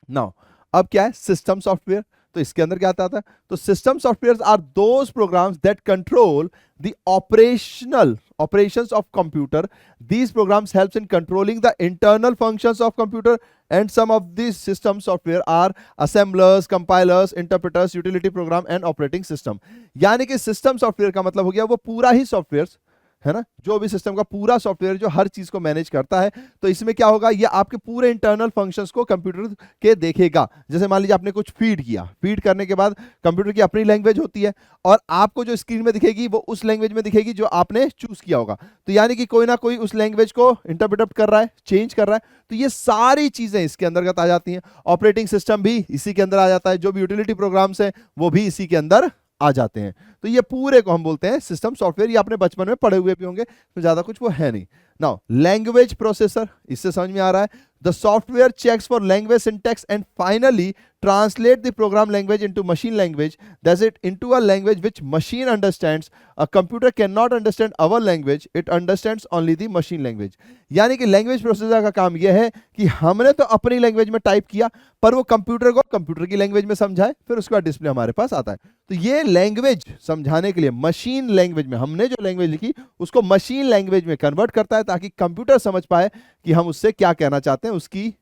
नाउ अब क्या है, सिस्टम सॉफ्टवेयर। तो इसके अंदर क्या आता है, तो system software are those programs that control the operations of computer. These programs helps in controlling the internal functions of computer, and some of these system software are assemblers, compilers, interpreters, utility program and operating system. यानी कि system software का मतलब हो गया वो पूरा ही software है ना, जो भी सिस्टम का पूरा सॉफ्टवेयर जो हर चीज को मैनेज करता है। तो इसमें क्या होगा, ये आपके पूरे इंटरनल फंक्शंस को कंप्यूटर के देखेगा। जैसे मान लीजिए आपने कुछ फीड किया, फीड करने के बाद कंप्यूटर की अपनी लैंग्वेज होती है और आपको जो स्क्रीन में दिखेगी वो उस लैंग्वेज में दिखेगी जो आपने चूज किया होगा। तो यानी कि कोई ना कोई उस लैंग्वेज को इंटरप्रेट कर रहा है, चेंज कर रहा है। तो ये सारी चीजें इसके अंतर्गत आ जाती हैं। ऑपरेटिंग सिस्टम भी इसी के अंदर आ जाता है, जो भी यूटिलिटी प्रोग्राम्स हैं वो भी इसी के अंदर आ जाते हैं। तो ये पूरे को हम बोलते हैं सिस्टम सॉफ्टवेयर। ये आपने बचपन में पढ़े हुए भी होंगे, तो ज्यादा कुछ वो है नहीं। नाउ लैंग्वेज प्रोसेसर, इससे समझ में आ रहा है the software checks for language syntax and finally translate the program language into machine language, that's it, into a language which machine understands. A computer cannot understand our language, it understands only the machine language. यानी कि language processor का काम यह है कि हमने तो अपनी लैंग्वेज में टाइप किया, पर वो कंप्यूटर को कंप्यूटर की लैंग्वेज में समझाए, फिर उसके बाद डिस्प्ले हमारे पास आता है। तो ये लैंग्वेज समझाने के लिए मशीन लैंग्वेज में हमने जो लैंग्वेज लिखी उसको मशीन लैंग्वेज में कन्वर्ट करता है, ताकि कंप्यूटर समझ पाए कि हम उससे क्या कहना चाहते हैं। उसकी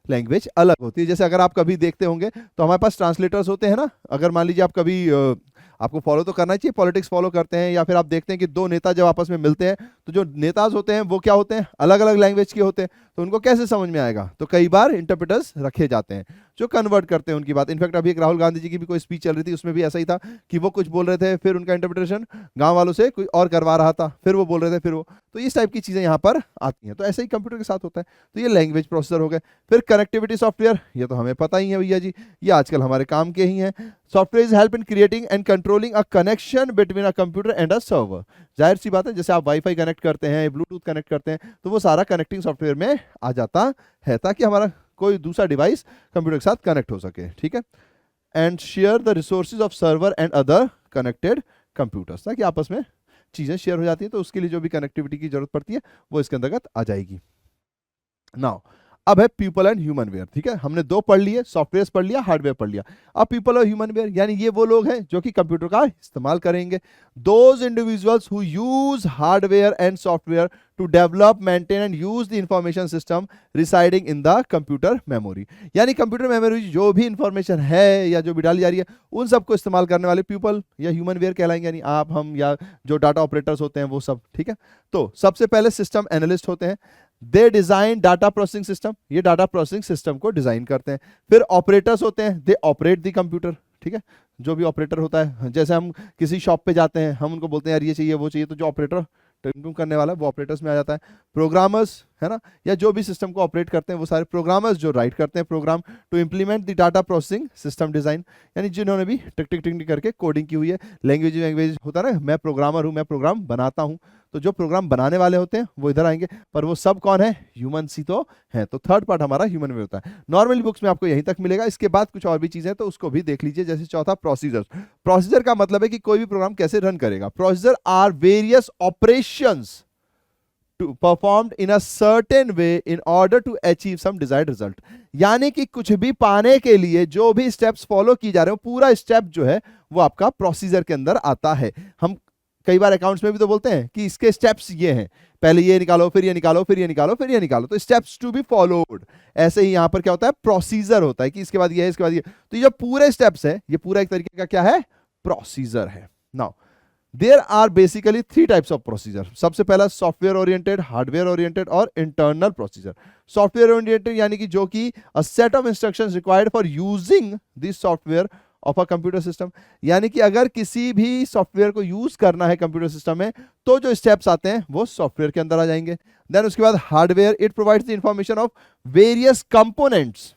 लैंग्वेज अलग होती है। जैसे अगर आप कभी देखते होंगे तो हमारे पास ट्रांसलेटर्स होते हैं ना। अगर मान लीजिए आप कभी आपको फॉलो तो करना चाहिए, पॉलिटिक्स फॉलो करते हैं, या फिर आप देखते हैं कि दो नेता जब आपस में मिलते हैं तो जो नेताज होते हैं वो क्या होते हैं, अलग अलग लैंग्वेज के होते हैं। तो उनको कैसे समझ में आएगा, तो कई बार इंटरप्रेटर्स रखे जाते हैं जो कन्वर्ट करते हैं उनकी बात। इनफैक्ट अभी एक राहुल गांधी जी की भी कोई स्पीच चल रही थी, उसमें भी ऐसा ही था कि वो कुछ बोल रहे थे, फिर उनका इंटरप्रिटेशन गांव वालों से कोई और करवा रहा था, फिर वो बोल रहे थे, फिर वो। तो इस टाइप की चीजें यहाँ पर आती हैं। तो ऐसे ही कंप्यूटर के साथ होता है। तो ये लैंग्वेज प्रोसेसर हो गए। फिर कनेक्टिविटी सॉफ्टवेयर, ये तो हमें पता ही है भैया जी, ये आजकल हमारे काम के ही हैं। Software is help in creating and controlling a connection between a computer and a server. जाहिर सी बात है, जैसे आप वाईफाई कनेक्ट करते हैं, ब्लूटूथ कनेक्ट करते हैं, तो वो सारा कनेक्टिंग सॉफ्टवेयर में आ जाता है, ताकि हमारा कोई दूसरा डिवाइस कंप्यूटर के साथ कनेक्ट हो सके, ठीक है। And share the resources of server and other connected computers, ताकि आपस में चीजें शेयर हो जाती हैं। तो उसके लिए जो भी कनेक्टिविटी की जरूरत पड़ती है वो इसके अंतर्गत आ जाएगी। नाउ अब है पीपल एंड ह्यूमन वेयर, ठीक है, हमने दो पढ़ लिए, सॉफ्टवेयर पढ़ लिया, हार्डवेयर पढ़ लिया। अब पीपल और ह्यूमन वेयर यानी ये वो लोग हैं जो कि कंप्यूटर का इस्तेमाल करेंगे। Those individuals who use hardware and software to develop, maintain and use the information system residing in the computer memory, यानी कंप्यूटर मेमोरी जो भी इंफॉर्मेशन है या जो भी डाली जा रही है उन सबको इस्तेमाल करने वाले पीपल या ह्यूमन वेयर कहलाएंगे, यानी आप, हम या जो डाटा ऑपरेटर्स होते हैं वो सब, ठीक है। तो सबसे पहले सिस्टम एनालिस्ट होते हैं, दे डिजाइन डाटा प्रोसेसिंग सिस्टम, ये डाटा प्रोसेसिंग सिस्टम को डिजाइन करते हैं। फिर ऑपरेटर्स होते हैं, दे ऑपरेट द कंप्यूटर, ठीक है, जो भी ऑपरेटर होता है, जैसे हम किसी शॉप पे जाते हैं, हम उनको बोलते हैं यार ये चाहिए वो चाहिए, तो जो ऑपरेटर ट्यून करने वाला वो ऑपरेटर्स में आ जाता है। प्रोग्रामर्स है ना, या जो भी सिस्टम को ऑपरेट करते हैं वो सारे प्रोग्रामर्स जो राइट करते हैं program to implement the data processing system design, यानी जिन्होंने भी टिक टिक टिक करके कोडिंग की हुई है। लैंग्वेज होता है ना, मैं प्रोग्रामर हूँ, मैं प्रोग्राम बनाता हूँ, तो जो प्रोग्राम बनाने वाले होते हैं वो इधर आएंगे, पर वो सब कौन है, ह्यूमन ही तो है। तो थर्ड पार्ट हमारा ह्यूमन में होता है। नॉर्मली बुक्स में आपको यहीं तक मिलेगा, इसके बाद कुछ और भी चीजें तो उसको भी देख लीजिए। जैसे चौथा प्रोसीजर, प्रोसीजर का मतलब है कि कोई भी प्रोग्राम कैसे रन करेगा। Procedure are various operations performed in a certain way in order to achieve some desired result, यानी कि कुछ भी पाने के लिए जो भी स्टेप्स फॉलो की जा रहे हो, पूरा स्टेप जो है वो आपका प्रोसीजर के अंदर आता है। हम कई बार अकाउंट्स में भी तो बोलते हैं कि इसके स्टेप्स ये हैं, पहले ये निकालो, फिर ये निकालो, फिर ये निकालो, फिर ये निकालो, तो स्टेप्स टू बी फॉलोड। ऐसे ही यहां पर क्या होता है, प्रोसीजर होता है कि इसके बाद ये है, इसके बाद ये, तो ये जो पूरे स्टेप्स है ये पूरा एक तरीके का क्या है, प्रोसीजर है। Now there are basically three types of procedure. सबसे पहला सॉफ्टवेयर ओरिएंटेड, हार्डवेयर ओरिएंटेड और इंटरनल प्रोसीजर। सॉफ्टवेयर ओरिएंटेड यानी कि जो कि a set of instructions required for using this software of a computer system, यानी कि अगर किसी भी सॉफ्टवेयर को यूज करना है कंप्यूटर सिस्टम में तो जो स्टेप्स आते हैं वो सॉफ्टवेयर के अंदर आ जाएंगे। देन उसके बाद hardware, it provides the information of various components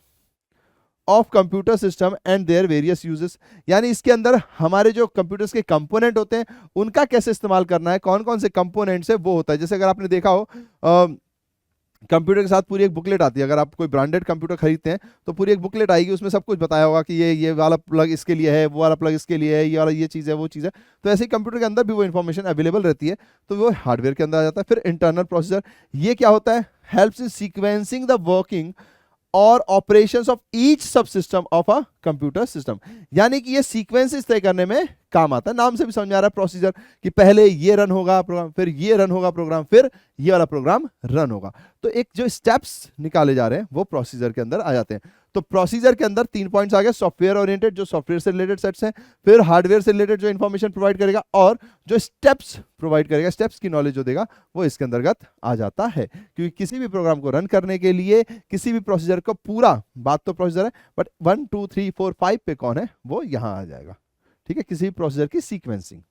of computer system and their various uses, यानी इसके अंदर हमारे जो कंप्यूटर्स के कंपोनेंट होते हैं उनका कैसे इस्तेमाल करना है, कौन कौन से कंपोनेंट्स है वो होता है। जैसे अगर आपने देखा हो कंप्यूटर के साथ पूरी एक बुकलेट आती है, अगर आप कोई ब्रांडेड कंप्यूटर खरीदते हैं तो पूरी एक बुकलेट आएगी, उसमें सब कुछ बताया होगा कि ये वाला प्लग इसके लिए है, वो वाला प्लग इसके लिए है, ये वाला ये चीज़ है, वो चीज़ है। तो ऐसे ही कंप्यूटर के अंदर भी वो इन्फॉर्मेशन अवेलेबल रहती है, तो वो हार्डवेयर के अंदर आ जाता है। फिर इंटरनल प्रोसेसर, ये क्या होता है, helps in sequencing the working और ऑपरेशंस ऑफ ईच सब system of a computer system, यानी कि ये सीक्वेंसेस तय करने में काम आता है। नाम से भी समझ आ रहा है प्रोसीजर कि पहले ये रन होगा प्रोग्राम, फिर ये रन होगा प्रोग्राम, फिर ये वाला प्रोग्राम रन होगा। तो एक जो स्टेप्स निकाले जा रहे हैं वो प्रोसीजर के अंदर आ जाते हैं। तो प्रोसीजर के अंदर 3 पॉइंट्स आ गए, सॉफ्टवेयर ओरिएंटेड जो सॉफ्टवेयर से रिलेटेड सेट्स हैं, फिर हार्डवेयर से रिलेटेड जो इंफॉर्मेशन प्रोवाइड करेगा, और जो स्टेप्स प्रोवाइड करेगा, स्टेप्स की नॉलेज जो देगा वो इसके अंतर्गत आ जाता है। क्योंकि किसी भी प्रोग्राम को रन करने के लिए किसी भी प्रोसीजर को, पूरा बात तो प्रोसीजर है बट 1 2 3 4 5 पे कौन है वो यहां आ जाएगा, ठीक है, किसी भी प्रोसीजर की सीक्वेंसिंग।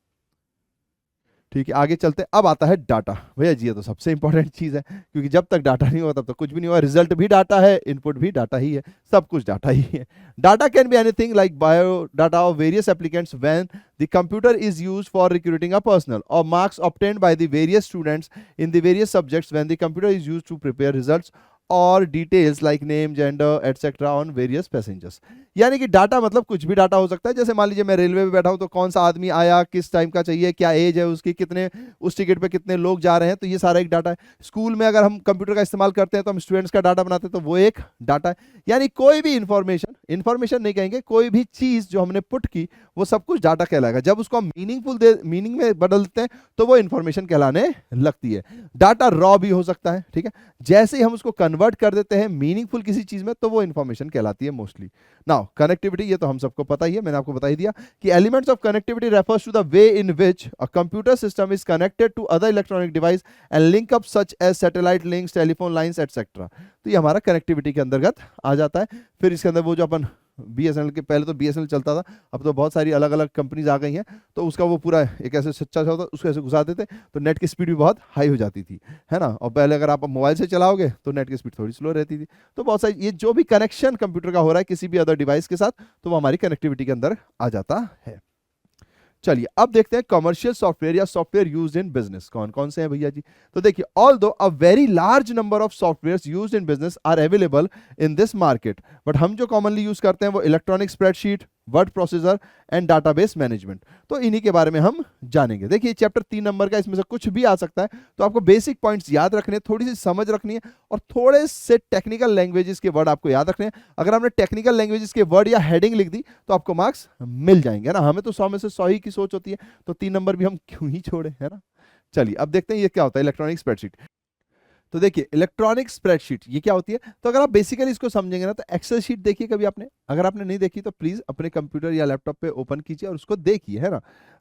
ठीक है, आगे चलते हैं। अब आता है डाटा। भैया जी ये तो सबसे इंपॉर्टेंट चीज है, क्योंकि जब तक डाटा नहीं होगा तब तक कुछ भी नहीं होगा। रिजल्ट भी डाटा है, इनपुट भी डाटा ही है, सब कुछ डाटा ही है। Data can be anything like bio data of various applicants when the computer is used for recruiting a personal, और marks obtained by the various students in the various subjects when the computer is used to prepare results, और details like name, gender etcetera on various passengers. यानी कि data मतलब कुछ भी data हो सकता है। जैसे मान लीजिए मैं रेलवे में बैठा हूं तो कौन सा आदमी आया, किस टाइम का चाहिए, क्या एज है उसकी, कितने उस टिकट पे कितने लोग जा रहे हैं, तो ये सारा एक डाटा है। स्कूल में अगर हम कंप्यूटर का इस्तेमाल करते हैं तो हम स्टूडेंट्स का डाटा बनाते हैं, तो वो एक डाटा है। यानी कोई भी इंफॉर्मेशन नहीं कहेंगे, कोई भी चीज जो हमने पुट की वो सब कुछ डाटा कहलाएगा। जब उसको हम मीनिंग में बदलते हैं तो वो इंफॉर्मेशन कहलाने लगती है। डाटा रॉ भी हो सकता है, ठीक है, जैसे ही हम उसको कन्वर्ट कर देते हैं मीनिंगफुल किसी चीज में तो वो इंफॉर्मेशन कहलाती है मोस्टली। नाउ कनेक्टिविटी, ये तो हम सबको पता ही है, मैंने आपको बता ही दिया कि elements of connectivity refers to the way in which a computer system is connected to other electronic device and link up such as satellite links, telephone lines etcetera. तो ये हमारा कनेक्टिविटी के अंतर्गत आ जाता है। फिर इसके अंदर वो जो अपन बीएसएनएल के, पहले तो बीएसएनएल चलता था, अब तो बहुत सारी अलग अलग कंपनीज आ गई हैं, तो उसका वो पूरा एक ऐसे सच्चा सा होता, उसको ऐसे घुसा देते तो नेट की स्पीड भी बहुत हाई हो जाती थी, है ना। और पहले अगर आप मोबाइल से चलाओगे तो नेट की स्पीड थोड़ी स्लो रहती थी। तो बहुत सारी, ये जो भी कनेक्शन कंप्यूटर का हो रहा है किसी भी अदर डिवाइस के साथ, तो वो हमारी कनेक्टिविटी के अंदर आ जाता है। चलिए अब देखते हैं कमर्शियल सॉफ्टवेयर या सॉफ्टवेयर यूज्ड इन बिजनेस कौन कौन से हैं भैया जी। तो देखिए, although a very large number of softwares used in business are available in this market, but हम जो कॉमनली यूज करते हैं वो electronic spreadsheet, word processor and database management. तो इन्हीं के बारे में हम जानेंगे। देखिए चैप्टर 3 नंबर का, इसमें से कुछ भी आ सकता है, तो आपको बेसिक पॉइंट्स याद रखने, थोड़ी सी समझ रखनी है और थोड़े से टेक्निकल लैंग्वेजेस के वर्ड आपको याद रखने हैं। अगर आपने टेक्निकल लैंग्वेजेस के वर्ड या हेडिंग लिख दी तो आपको मार्क्स मिल जाएंगे, है ना। हमें तो 100 में से 100 ही की सोच होती है, तो 3 नंबर भी हम क्यों ही छोड़े, है ना। चलिए अब देखते हैं ये क्या होता है इलेक्ट्रॉनिक स्प्रेडशीट। तो देखिए इलेक्ट्रॉनिक स्प्रेडशीट ये क्या होती है। तो अगर आप बेसिकली इसको समझेंगे ना, तो एक्सेल शीट देखिए कभी आपने, अगर आपने नहीं देखी तो प्लीज अपने कंप्यूटर या लैपटॉप पे ओपन कीजिए और उसको देखिए, है ना,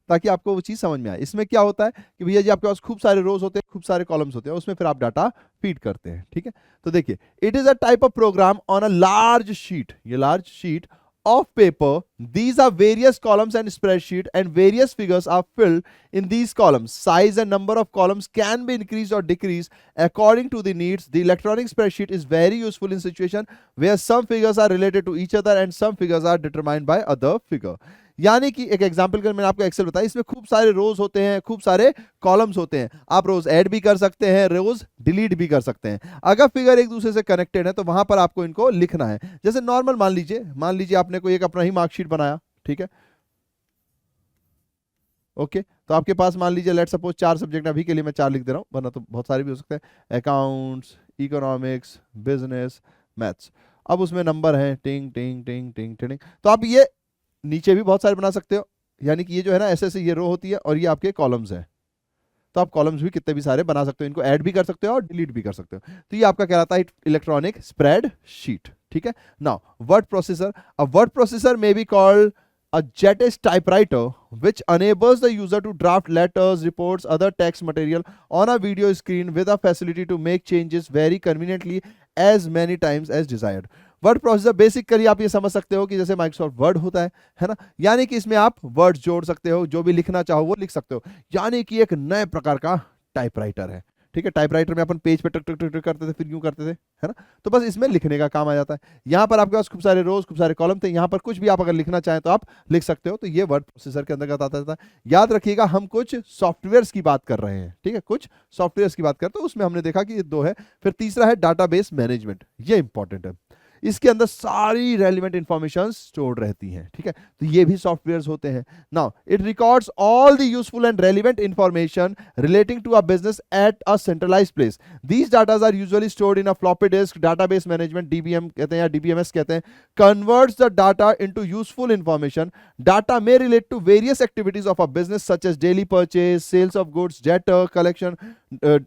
ताकि आपको वो चीज समझ में आए। इसमें क्या होता है कि भैया जी आपके पास खूब सारे रोज होते हैं, खूब सारे कॉलम्स होते हैं, उसमें फिर आप डाटा फीड करते हैं, ठीक है। तो देखिए it is a type of program on a large sheet, ये large sheet of paper. These are various columns and spreadsheet, and various figures are filled in these columns. Size and number of columns can be increased or decreased according to the needs. The electronic spreadsheet is very useful in situation where some figures are related to each other and some figures are determined by other figure. यानी कि एक example कर मैंने आपको Excel बताया, इसमें खूब सारे रोज होते हैं, खूब सारे कॉलम्स होते हैं, आप रोज ऐड भी कर सकते हैं, रोज डिलीट भी कर सकते हैं। अगर फिगर एक दूसरे से कनेक्टेड है तो वहां पर आपको इनको लिखना है। जैसे नॉर्मल मान लीजिए आपने कोई एक अपना ही मार्कशीट बनाया, ठीक है, ओके। तो आपके पास मान लीजिए लेट सपोज 4 सब्जेक्ट, अभी के लिए मैं 4 लिख दे रहा हूं, वरना तो बहुत सारे भी हो सकते हैं, अकाउंट्स, इकोनॉमिक्स, बिजनेस, मैथ्स। अब उसमें नंबर है टिंग टिंग टिंग टिंग टिंग। तो आप ये नीचे भी बहुत सारे बना सकते हो, यानी कि ये जो है ना ऐसे ऐसे ये रो होती है और ये आपके कॉलम्स हैं। तो आप कॉलम्स भी कितने भी सारे बना सकते हो, इनको ऐड भी कर सकते हो और डिलीट भी कर सकते हो। तो ये आपका कहलाता है इलेक्ट्रॉनिक स्प्रेड शीट, ठीक है। Now word processor, a word processor may be called a JETIS typewriter which enables the user to draft letters, reports, other text material on a video screen with a facility to make changes very conveniently as many times as desired. Word processor basically आप ये समझ सकते हो कि जैसे Microsoft word होता है ना, यानी कि इसमें आप वर्ड जोड़ सकते हो, जो भी लिखना चाहो वो लिख सकते हो, यानी कि एक नए प्रकार का टाइपराइटर है, ठीक है। टाइपराइटर में अपन पेज पे टक टक टक टक करते थे, फिर यूं करते थे, है ना। तो बस इसमें लिखने का काम आ जाता है। यहाँ पर आपके पास खूब सारे रोज, खूब सारे कॉलम थे, यहाँ पर कुछ भी आप अगर लिखना चाहें तो आप लिख सकते हो। तो ये वर्ड प्रोसेसर के अंतर्गत आता है। याद रखिएगा हम कुछ सॉफ्टवेयर्स की बात कर रहे हैं, ठीक है, कुछ सॉफ्टवेयर्स की बात करते हैं, तो उसमें हमने देखा कि ये 2 है। फिर तीसरा है डाटाबेस मैनेजमेंट, ये इंपॉर्टेंट है, इसके अंदर सारी रेलिवेंट इंफॉर्मेशन स्टोर रहती हैं, ठीक है। तो ये भी सॉफ्टवेयर्स होते हैं। Now it records all the useful and relevant information relating to a business at a centralized place. These datas are usually stored in a floppy disk. Database management DBM कहते हैं या डीबीएमएस कहते हैं, converts the data into useful information. Data may relate to various activities of a business such as daily purchase, sales of goods, debtor collection,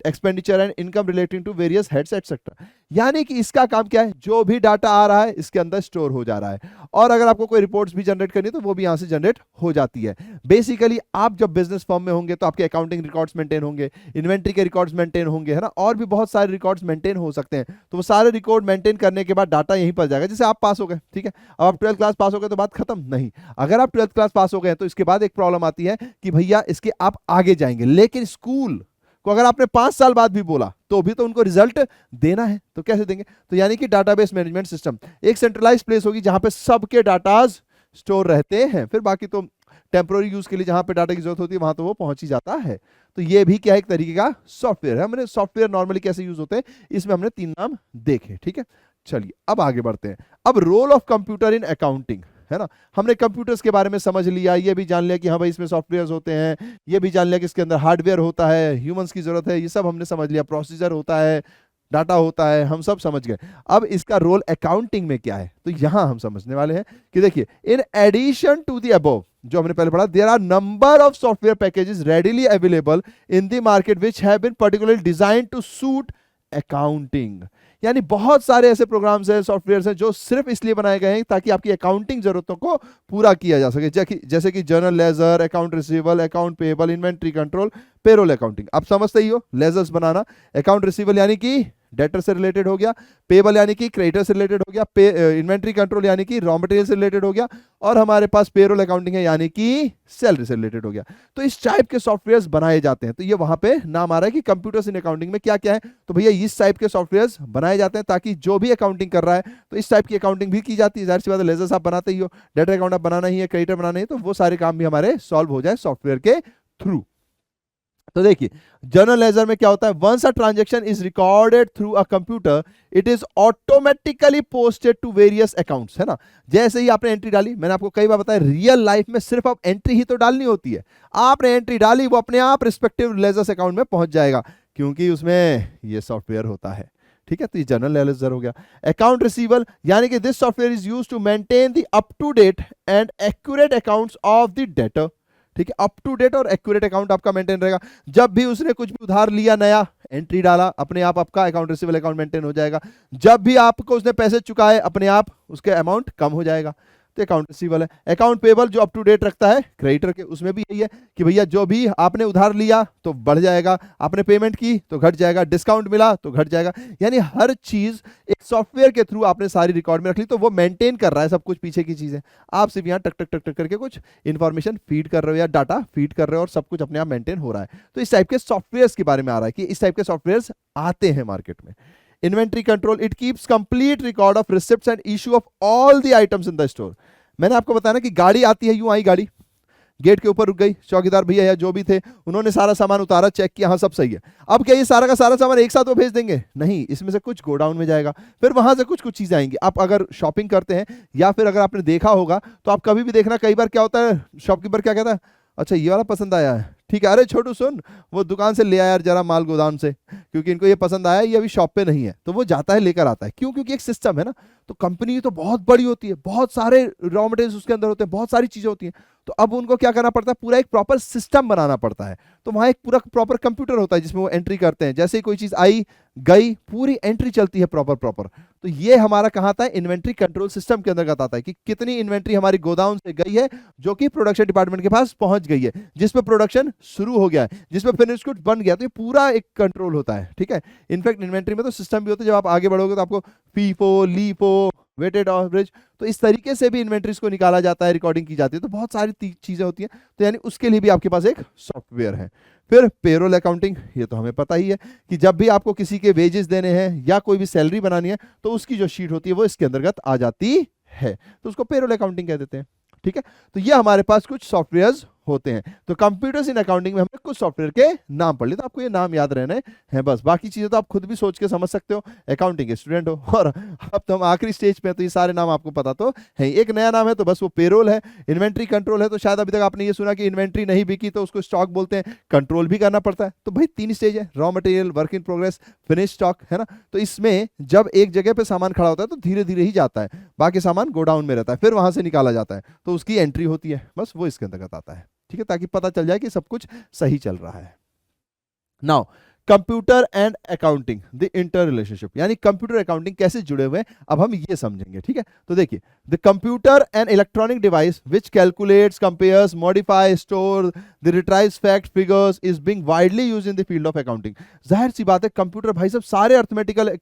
expenditure and income relating to various heads etc. यानी कि इसका काम क्या है, जो भी data आ रहा है इसके अंदर स्टोर हो जा रहा है, और अगर आपको कोई रिपोर्ट्स भी जनरेट करनी है तो वो भी यहां से जनरेट हो जाती है। बेसिकली आप जब बिजनेस फर्म में होंगे तो आपके अकाउंटिंग रिकॉर्ड्स मेंटेन होंगे, इन्वेंट्री के रिकॉर्ड्स मेंटेन होंगे, है ना, और भी बहुत सारे रिकॉर्ड्स मेंटेन हो सकते हैं। तो वो सारे रिकॉर्ड मेंटेन करने के बाद डाटा यहीं पर जाएगा। जैसे आप पास हो गए, ठीक है, अब आप 12th क्लास पास हो गए तो बात खत्म नहीं। अगर आप 12th क्लास पास हो गए तो इसके बाद एक प्रॉब्लम आती है कि भैया इसके आप आगे जाएंगे, लेकिन स्कूल को अगर आपने 5 साल बाद भी बोला तो भी तो उनको रिजल्ट देना है, तो कैसे देंगे। तो यानी कि डाटाबेस मैनेजमेंट सिस्टम एक सेंट्रलाइज प्लेस होगी जहां पे सबके डाटाज स्टोर रहते हैं, फिर बाकी तो टेम्पोररी यूज के लिए जहां पे डाटा की जरूरत होती है वहां तो वो पहुंच ही जाता है। तो ये भी क्या है, एक तरीके का सॉफ्टवेयर है। हमने सॉफ्टवेयर नॉर्मली कैसे यूज होते हैं इसमें हमने 3 नाम देखे, ठीक है। चलिए अब आगे बढ़ते हैं। अब role of computer in accounting, है ना, हमने कंप्यूटर्स के बारे में समझ लिया, ये भी जान लिया कि हाँ भाई इसमें सॉफ्टवेयर्स होते हैं, ये भी जान लिया कि इसके अंदर हार्डवेयर होता है, ह्यूमंस की जरूरत है, ये सब हमने समझ लिया, प्रोसीजर होता है, डाटा होता है, हम सब समझ गए। अब इसका रोल अकाउंटिंग में क्या है, तो यहां हम समझने वाले हैं कि देखिए in addition to the above जो हमने पहले पढ़ा, there are number of software packages readily available in the market which have been particularly designed to suit accounting. यानी बहुत सारे ऐसे प्रोग्राम्स हैं, सॉफ्टवेयर्स हैं जो सिर्फ इसलिए बनाए गए हैं ताकि आपकी अकाउंटिंग जरूरतों को पूरा किया जा सके, जैसे कि journal ledger, account receivable, account payable, inventory control, payroll accounting. आप समझते ही हो, लेजर्स बनाना, अकाउंट रिसीवेबल यानी कि डेटर से रिलेटेड हो गया, पेएबल यानी कि क्रेडिटर से रिलेटेड हो गया, इन्वेंट्री कंट्रोल यानी कि रॉ मटेरियल से रिलेटेड हो गया, और हमारे पास पेरोल अकाउंटिंग है यानी कि सैलरी से रिलेटेड हो गया। तो इस टाइप के सॉफ्टवेयर्स बनाए जाते हैं। तो ये वहां पे नाम आ रहा है कि कंप्यूटर्स इन अकाउंटिंग में क्या क्या है, तो भैया इस टाइप के सॉफ्टवेयर्स बनाए जाते हैं ताकि जो भी अकाउंटिंग कर रहा है तो इस टाइप की अकाउंटिंग भी की जाती है। जाहिर सी बात है, लेजर्स आप बनाते ही हो, डेटर अकाउंट आप बनाना ही है, क्रेडिटर बनाना ही है, तो वो सारे काम भी हमारे सॉल्व हो जाए सॉफ्टवेयर के थ्रू। तो देखिए जर्नल लेजर में क्या होता है, once a transaction is recorded through a computer it is automatically posted to various accounts, है ना। जैसे ही आपने एंट्री डाली, मैंने आपको कई बार बताया रियल लाइफ में सिर्फ आप एंट्री ही तो डालनी होती है, आपने एंट्री डाली वो अपने आप रिस्पेक्टिव लेजर्स अकाउंट में पहुंच जाएगा, क्योंकि उसमें ये सॉफ्टवेयर होता है, ठीक है। तो ये जनरल लेजर हो गया। अकाउंट रिसीवल यानी कि this software is used to maintain the up to date and accurate accounts of the debtor, ठीक है। अप टू डेट और एक्यूरेट अकाउंट आपका मेंटेन रहेगा। जब भी उसने कुछ भी उधार लिया नया, एंट्री डाला, अपने आप आपका अकाउंट रिसीवेबल अकाउंट मेंटेन हो जाएगा। जब भी आपको उसने पैसे चुकाए, अपने आप उसके अमाउंट कम हो जाएगा। तो अकाउंट रिसीवेबल है। अकाउंट पेबल जो अप टू डेट रखता है क्रेडिटर के, उसमें भी यही है कि भैया जो भी आपने उधार लिया तो बढ़ जाएगा, आपने पेमेंट की तो घट जाएगा, डिस्काउंट मिला तो घट जाएगा। यानी हर चीज एक सॉफ्टवेयर के थ्रू आपने सारी रिकॉर्ड में रख ली, तो वो मेंटेन कर रहा है सब कुछ पीछे की चीजें। आप सिर्फ यहाँ टक टक टक टक करके कुछ इंफॉर्मेशन फीड कर रहे हो या डाटा फीड कर रहे हो और सब कुछ अपने आप मेंटेन हो रहा है। तो इस टाइप के सॉफ्टवेयर के बारे में आ रहा है कि इस टाइप के सॉफ्टवेयर आते हैं मार्केट में। Inventory control, it keeps complete record of receipts and issue of all the items in the store. मैंने आपको बताया ना कि गाड़ी आती है, यूं आई गाड़ी, गेट के ऊपर रुक गई, चौकीदार भैया या जो भी थे उन्होंने सारा सामान उतारा, चेक किया, हाँ सब सही है। अब क्या ये सारा का सारा सामान एक साथ वो भेज देंगे? नहीं, इसमें से कुछ गोडाउन में जाएगा, फिर वहां से कुछ कुछ चीजें आएंगी। आप अगर शॉपिंग करते हैं या फिर अगर आपने देखा होगा तो आप कभी भी देखना, कई बार क्या होता है शॉपकीपर क्या कहता है, अच्छा ये वाला पसंद आया है, ठीक है, अरे छोटू सुन वो दुकान से ले आया यार जरा माल गोदाम से, क्योंकि इनको ये पसंद आया, ये अभी शॉप पे नहीं है। तो वो जाता है लेकर आता है, क्यों? क्योंकि एक सिस्टम है ना। तो कंपनी तो बहुत बड़ी होती है, बहुत सारे रॉ मटेरियल्स उसके अंदर होते हैं, बहुत सारी चीजें होती हैं। तो अब उनको क्या करना पड़ता है, पूरा एक प्रॉपर सिस्टम बनाना पड़ता है। तो वहां एक पूरा प्रॉपर कंप्यूटर होता है जिसमें वो एंट्री करते हैं, जैसे ही कोई चीज आई गई पूरी एंट्री चलती है प्रॉपर प्रॉपर। तो ये हमारा कहाँ आता है, इन्वेंट्री कंट्रोल सिस्टम के अंदर आता है कि कितनी इन्वेंट्री हमारी गोदाम से गई है जो कि प्रोडक्शन डिपार्टमेंट के पास पहुंच गई है, जिसमें प्रोडक्शन शुरू हो गया है, जिसमें फिनिश गुड बन गया। तो ये पूरा एक कंट्रोल होता है, ठीक है। इनफैक्ट इन्वेंट्री में तो सिस्टम भी होता है, जब आप आगे बढ़ोगे तो आपको फीफो, लीफो, वेटेड एवरेज, तो इस तरीके से भी इन्वेंट्रीज को निकाला जाता है, रिकॉर्डिंग की जाती है। तो बहुत सारी चीजें होती हैं, तो यानी उसके लिए भी आपके पास एक सॉफ्टवेयर है। फिर पेरोल अकाउंटिंग, ये तो हमें पता ही है कि जब भी आपको किसी के वेजेस देने हैं या कोई भी सैलरी बनानी है तो उसकी जो शीट होती है वो इसके अंतर्गत आ जाती है, तो उसको पेरोल अकाउंटिंग कह देते हैं, ठीक है। तो ये हमारे पास कुछ सॉफ्टवेयर्स होते हैं। तो कंप्यूटर्स इन अकाउंटिंग में हमने कुछ सॉफ्टवेयर के नाम पढ़ लिए, तो आपको ये नाम याद रहने हैं बस, बाकी चीजें तो आप खुद भी सोच के समझ सकते हो, अकाउंटिंग के स्टूडेंट हो। और अब तो हम आखिरी स्टेज पे हैं, तो ये सारे नाम आपको पता तो है। एक नया नाम है तो बस वो पेरोल है। इन्वेंट्री कंट्रोल है, तो शायद अभी तक आपने ये सुना कि इन्वेंट्री नहीं बिकी तो उसको स्टॉक बोलते हैं, कंट्रोल भी करना पड़ता है। तो भाई 3 स्टेज है, raw material, work in progress, finish stock, है ना। तो इसमें जब एक जगह पे सामान खड़ा होता है तो धीरे धीरे ही जाता है, बाकी सामान गोडाउन में रहता है, फिर वहां से निकाला जाता है, तो उसकी एंट्री होती है, बस वो इसके अंतर्गत आता है, ठीक है, ताकि पता चल जाए कि सब कुछ सही चल रहा है। Now computer and accounting, the inter relationship, यानी कंप्यूटर अकाउंटिंग कैसे जुड़े हुए हैं, अब हम ये समझेंगे, ठीक है। तो देखिए, the computer and electronic device which calculates, compares, modify, store, the रिट्राइव्स fact, figures is being widely used in the field of accounting. जाहिर सी बात है कंप्यूटर भाई सब सारे अर्थमेटिकल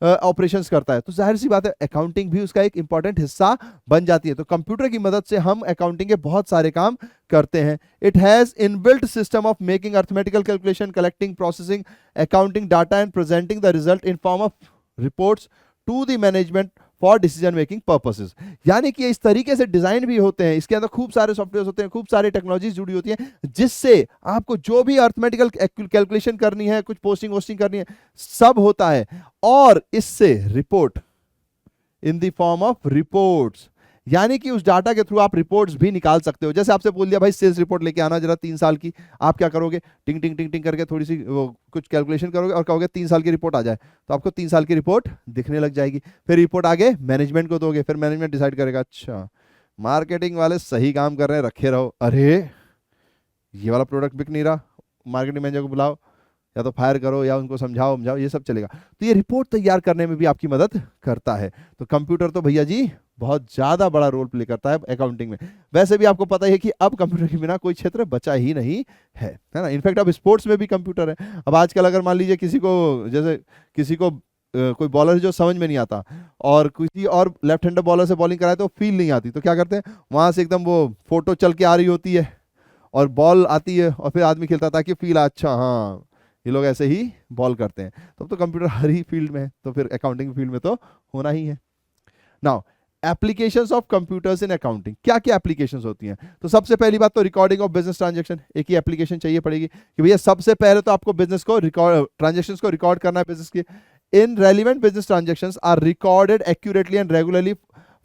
ऑपरेशंस करता है, तो जाहिर सी बात है अकाउंटिंग भी उसका एक इंपॉर्टेंट हिस्सा बन जाती है। तो कंप्यूटर की मदद से हम अकाउंटिंग के बहुत सारे काम करते हैं। It has inbuilt system of making arithmetical calculation, collecting, processing accounting data and presenting the result in form of reports to the management for decision making purposes. यानी कि इस तरीके से डिजाइन भी होते हैं, इसके अंदर खूब सारे सॉफ्टवेयर होते हैं, खूब सारी टेक्नोलॉजी जुड़ी होती है, जिससे आपको जो भी अर्थमेटिकल कैलकुलेशन करनी है, कुछ पोस्टिंग वोस्टिंग करनी है, सब होता है। और इससे report in the form of reports, यानी कि उस डाटा के थ्रू आप रिपोर्ट्स भी निकाल सकते हो। जैसे आपसे बोल दिया भाई सेल्स रिपोर्ट लेके आना जरा 3 साल की, आप क्या करोगे, टिंग टिंग टिंग टिंग करके थोड़ी सी कुछ कैलकुलेशन करोगे और कहोगे 3 साल की रिपोर्ट आ जाए, तो आपको 3 साल की रिपोर्ट दिखने लग जाएगी। फिर रिपोर्ट आगे मैनेजमेंट को दोगे, फिर मैनेजमेंट डिसाइड करेगा, अच्छा मार्केटिंग वाले सही काम कर रहे हैं, रखे रहो, अरे ये वाला प्रोडक्ट बिक नहीं रहा, मार्केटिंग मैनेजर को बुलाओ, या तो फायर करो या उनको समझाओ, ये सब चलेगा। तो ये रिपोर्ट तैयार करने में भी आपकी मदद करता है। तो कंप्यूटर तो भैया जी बहुत ज्यादा बड़ा रोल प्ले करता है अकाउंटिंग में। वैसे भी आपको पता ही है कि अब कंप्यूटर के बिना कोई क्षेत्र बचा ही नहीं है ना। इनफैक्ट अब स्पोर्ट्स में भी कंप्यूटर है। अब आजकल अगर मान लीजिए किसी को कोई बॉलर जो समझ में नहीं आता और किसी और लेफ्ट हैंडर बॉलर से बॉलिंग कराए तो फील नहीं आती, तो क्या करते हैं, वहां से एकदम वो फोटो चल के आ रही होती है और बॉल आती है और फिर आदमी खेलता ताकि फील, अच्छा हाँ ये लोग ऐसे ही बॉल करते हैं। तब तो कंप्यूटर हर ही फील्ड में है, तो फिर अकाउंटिंग फील्ड में तो होना ही है। Now applications of computers in accounting, क्या क्या एप्लीकेशंस होती हैं? तो सबसे पहली बात तो रिकॉर्डिंग ऑफ बिजनेस ट्रांजैक्शन, एक ही एप्लीकेशन चाहिए पड़ेगी कि भैया सबसे पहले तो आपको बिजनेस को रिकॉर्ड, ट्रांजैक्शंस को रिकॉर्ड करना है बिजनेस के। In relevant business transactions are recorded accurately and regularly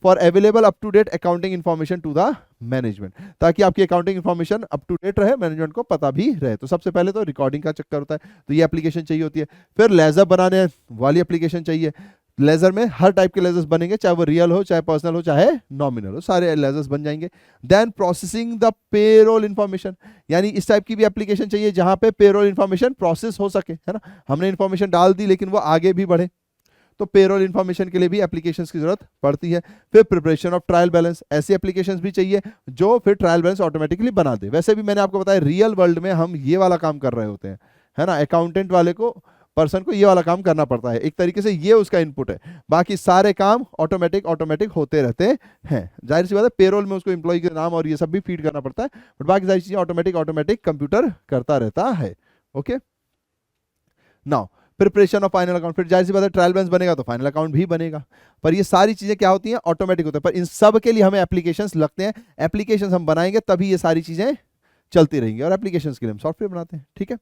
for available up to date accounting information to the management, ताकि आपकी accounting information up to date रहे, मैनेजमेंट को पता भी रहे। तो सबसे पहले तो रिकॉर्डिंग का चक्कर होता है, तो ये एप्लीकेशन चाहिए होती है। फिर लेजर बनाने वाली एप्लीकेशन चाहिए। लेजर में हर टाइप के लेजर्स बनेंगे, चाहे वो रियल हो, चाहे पर्सनल हो, चाहे नॉमिनल हो, सारे लेजर्स बन जाएंगे। Then processing the payroll information, यानी इस टाइप की भी एप्लीकेशन चाहिए जहां पे पेरोल इन्फॉर्मेशन प्रोसेस हो सके, है ना। हमने इन्फॉर्मेशन डाल दी लेकिन वो आगे भी बढ़े, तो पेरोल इन्फॉर्मेशन के लिए भी एप्लीकेशंस की जरूरत पड़ती है। फिर प्रिपरेशन ऑफ ट्रायल बैलेंस, ऐसी एप्लीकेशंस भी चाहिए जो फिर ट्रायल बैलेंस ऑटोमेटिकली बना दे। वैसे भी मैंने आपको बताया रियल वर्ल्ड में हम ये वाला काम कर रहे होते हैं, है ना। अकाउंटेंट वाले को, पर्सन को ये वाला काम करना पड़ता है, एक तरीके से ये उसका इनपुट है, बाकी सारे काम ऑटोमेटिक होते रहते हैं। जाहिर सी बात है पेरोल में उसको एम्प्लॉय के नाम और ये सब भी फीड करना पड़ता है, बट बाकी सारी चीजें ऑटोमेटिक कंप्यूटर करता रहता है। Okay, now preparation of final account, फिर जाहिर सी बात है ट्रायल बैलेंस बनेगा तो फाइनल अकाउंट भी बनेगा, पर ये सारी चीजें क्या होती हैं, ऑटोमेटिक होते हैं। पर इन सब के लिए हमें एप्लीकेशंस लगते हैं, एप्लीकेशंस हम बनाएंगे तभी ये सारी चीजें चलती रहेंगी, और एप्लीकेशंस के लिए हम सॉफ्टवेयर बनाते हैं, ठीक है,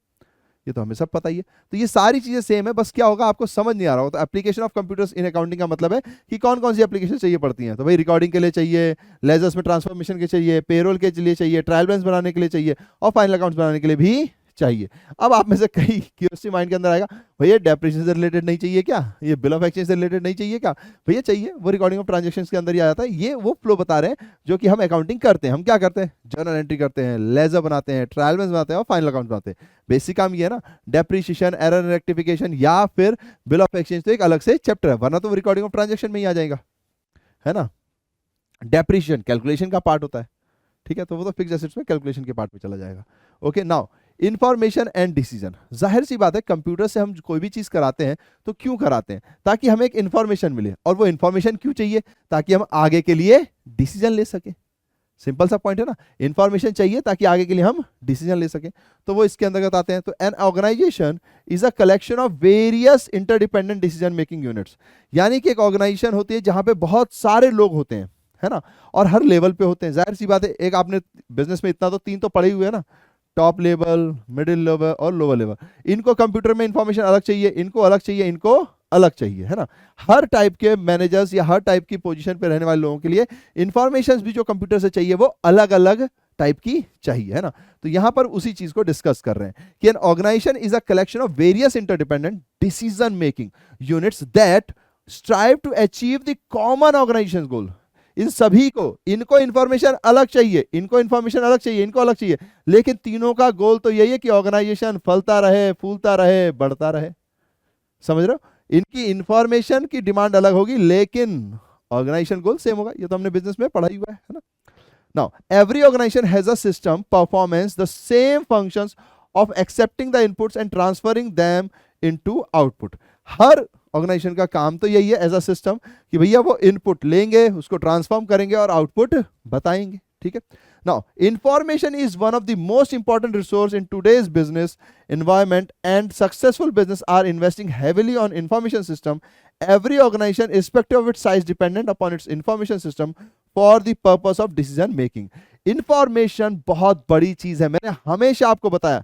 ये तो हमें सब पता ही है। तो ये सारी चीजें सेम है, बस क्या होगा आपको समझ नहीं आ रहा हो। तो application of computers in accounting का मतलब है कि कौन कौन सी एप्लीकेशन चाहिए पड़ती हैं। तो भाई रिकॉर्डिंग के लिए चाहिए, लेजर्स में ट्रांसफॉर्मेशन के चाहिए, पेरोल के लिए चाहिए, ट्रायल बैलेंस बनाने के लिए चाहिए, और फाइनल अकाउंट्स बनाने के लिए भी चाहिए। अब आप में से कई क्यूरियोसिटी माइंड के अंदर आएगा, भैया डेप्रिसिएशन से रिलेटेड नहीं चाहिए क्या, ये बिल ऑफ एक्सचेंज से रिलेटेड नहीं चाहिए क्या? भैया चाहिए, वो रिकॉर्डिंग ऑफ ट्रांजैक्शंस के अंदर ही आ जाता है। ये वो फ्लो बता रहे हैं जो कि हम अकाउंटिंग करते हैं। हम क्या करते हैं, जर्नल एंट्री करते हैं, लेजर बनाते हैं, ट्रायल बैलेंस बनाते हैं और फाइनल अकाउंट बनाते हैं। बेसिक काम ये है ना। डेप्रिसिएशन, एरर रेक्टिफिकेशन या फिर बिल ऑफ एक्सचेंज तो एक अलग से चैप्टर है, वरना तो रिकॉर्डिंग ऑफ ट्रांजैक्शन में ही आ जाएगा, है ना। डेप्रिसिएशन कैलकुलेशन का पार्ट होता है, ठीक है, तो वो तो फिक्स्ड एसेट्स में कैलकुलेशन के पार्ट में चला जाएगा। Okay, now information and decision, जाहिर सी बात है कंप्यूटर से हम कोई भी चीज कराते हैं तो क्यों कराते हैं, ताकि हमें एक इंफॉर्मेशन मिले, और वो इंफॉर्मेशन क्यों चाहिए, ताकि हम आगे के लिए डिसीजन ले सके। सिंपल सा पॉइंट है ना, इंफॉर्मेशन चाहिए ताकि आगे के लिए हम डिसीजन ले सके, तो वो इसके अंतर्गत आते हैं। तो an organisation is a collection of various interdependent decision making units, यानी कि एक ऑर्गेनाइजेशन होती है जहां पे बहुत सारे लोग होते हैं, है ना, और हर लेवल पे होते हैं। जाहिर सी बात है, एक आपने बिजनेस में इतना तो तीन तो पढ़े हुए हैं ना, टॉप लेवल, मिडिल लेवल और लोअर लेवल। इनको कंप्यूटर में इंफॉर्मेशन अलग चाहिए, इनको अलग चाहिए, इनको अलग चाहिए, है ना। हर टाइप के मैनेजर्स या हर टाइप की पोजीशन पे रहने वाले लोगों के लिए इंफॉर्मेशन भी जो कंप्यूटर से चाहिए वो अलग अलग टाइप की चाहिए, है ना। तो यहां पर उसी चीज को डिस्कस कर रहे हैं कि an organisation is a collection of various interdependent decision making units that strive to achieve the common organisation goal. इन सभी को, इनको इंफॉर्मेशन अलग चाहिए, इनको इंफॉर्मेशन अलग चाहिए, इनको अलग चाहिए, लेकिन तीनों का गोल तो यही है कि ऑर्गेनाइजेशन फलता रहे, फूलता रहे, बढ़ता रहे। समझ रहे हो, इनकी इंफॉर्मेशन की डिमांड अलग होगी लेकिन ऑर्गेनाइजेशन गोल सेम होगा। ये तो हमने बिजनेस में पढ़ा ही हुआ है ना। Now every organisation has a system performance the same functions of accepting the inputs and transferring them into output. हर ऑर्गेनाइजेशन का काम तो यही है एज अ सिस्टम कि भैया वो इनपुट लेंगे, उसको ट्रांसफॉर्म करेंगे और आउटपुट बताएंगे, ठीक है। Now information is one of the most important resource in today's business environment and successful business are investing heavily on information system. Every organisation irrespective of its size dependent upon its information system for the purpose of decision making। Information बहुत बड़ी चीज है, मैंने हमेशा आपको बताया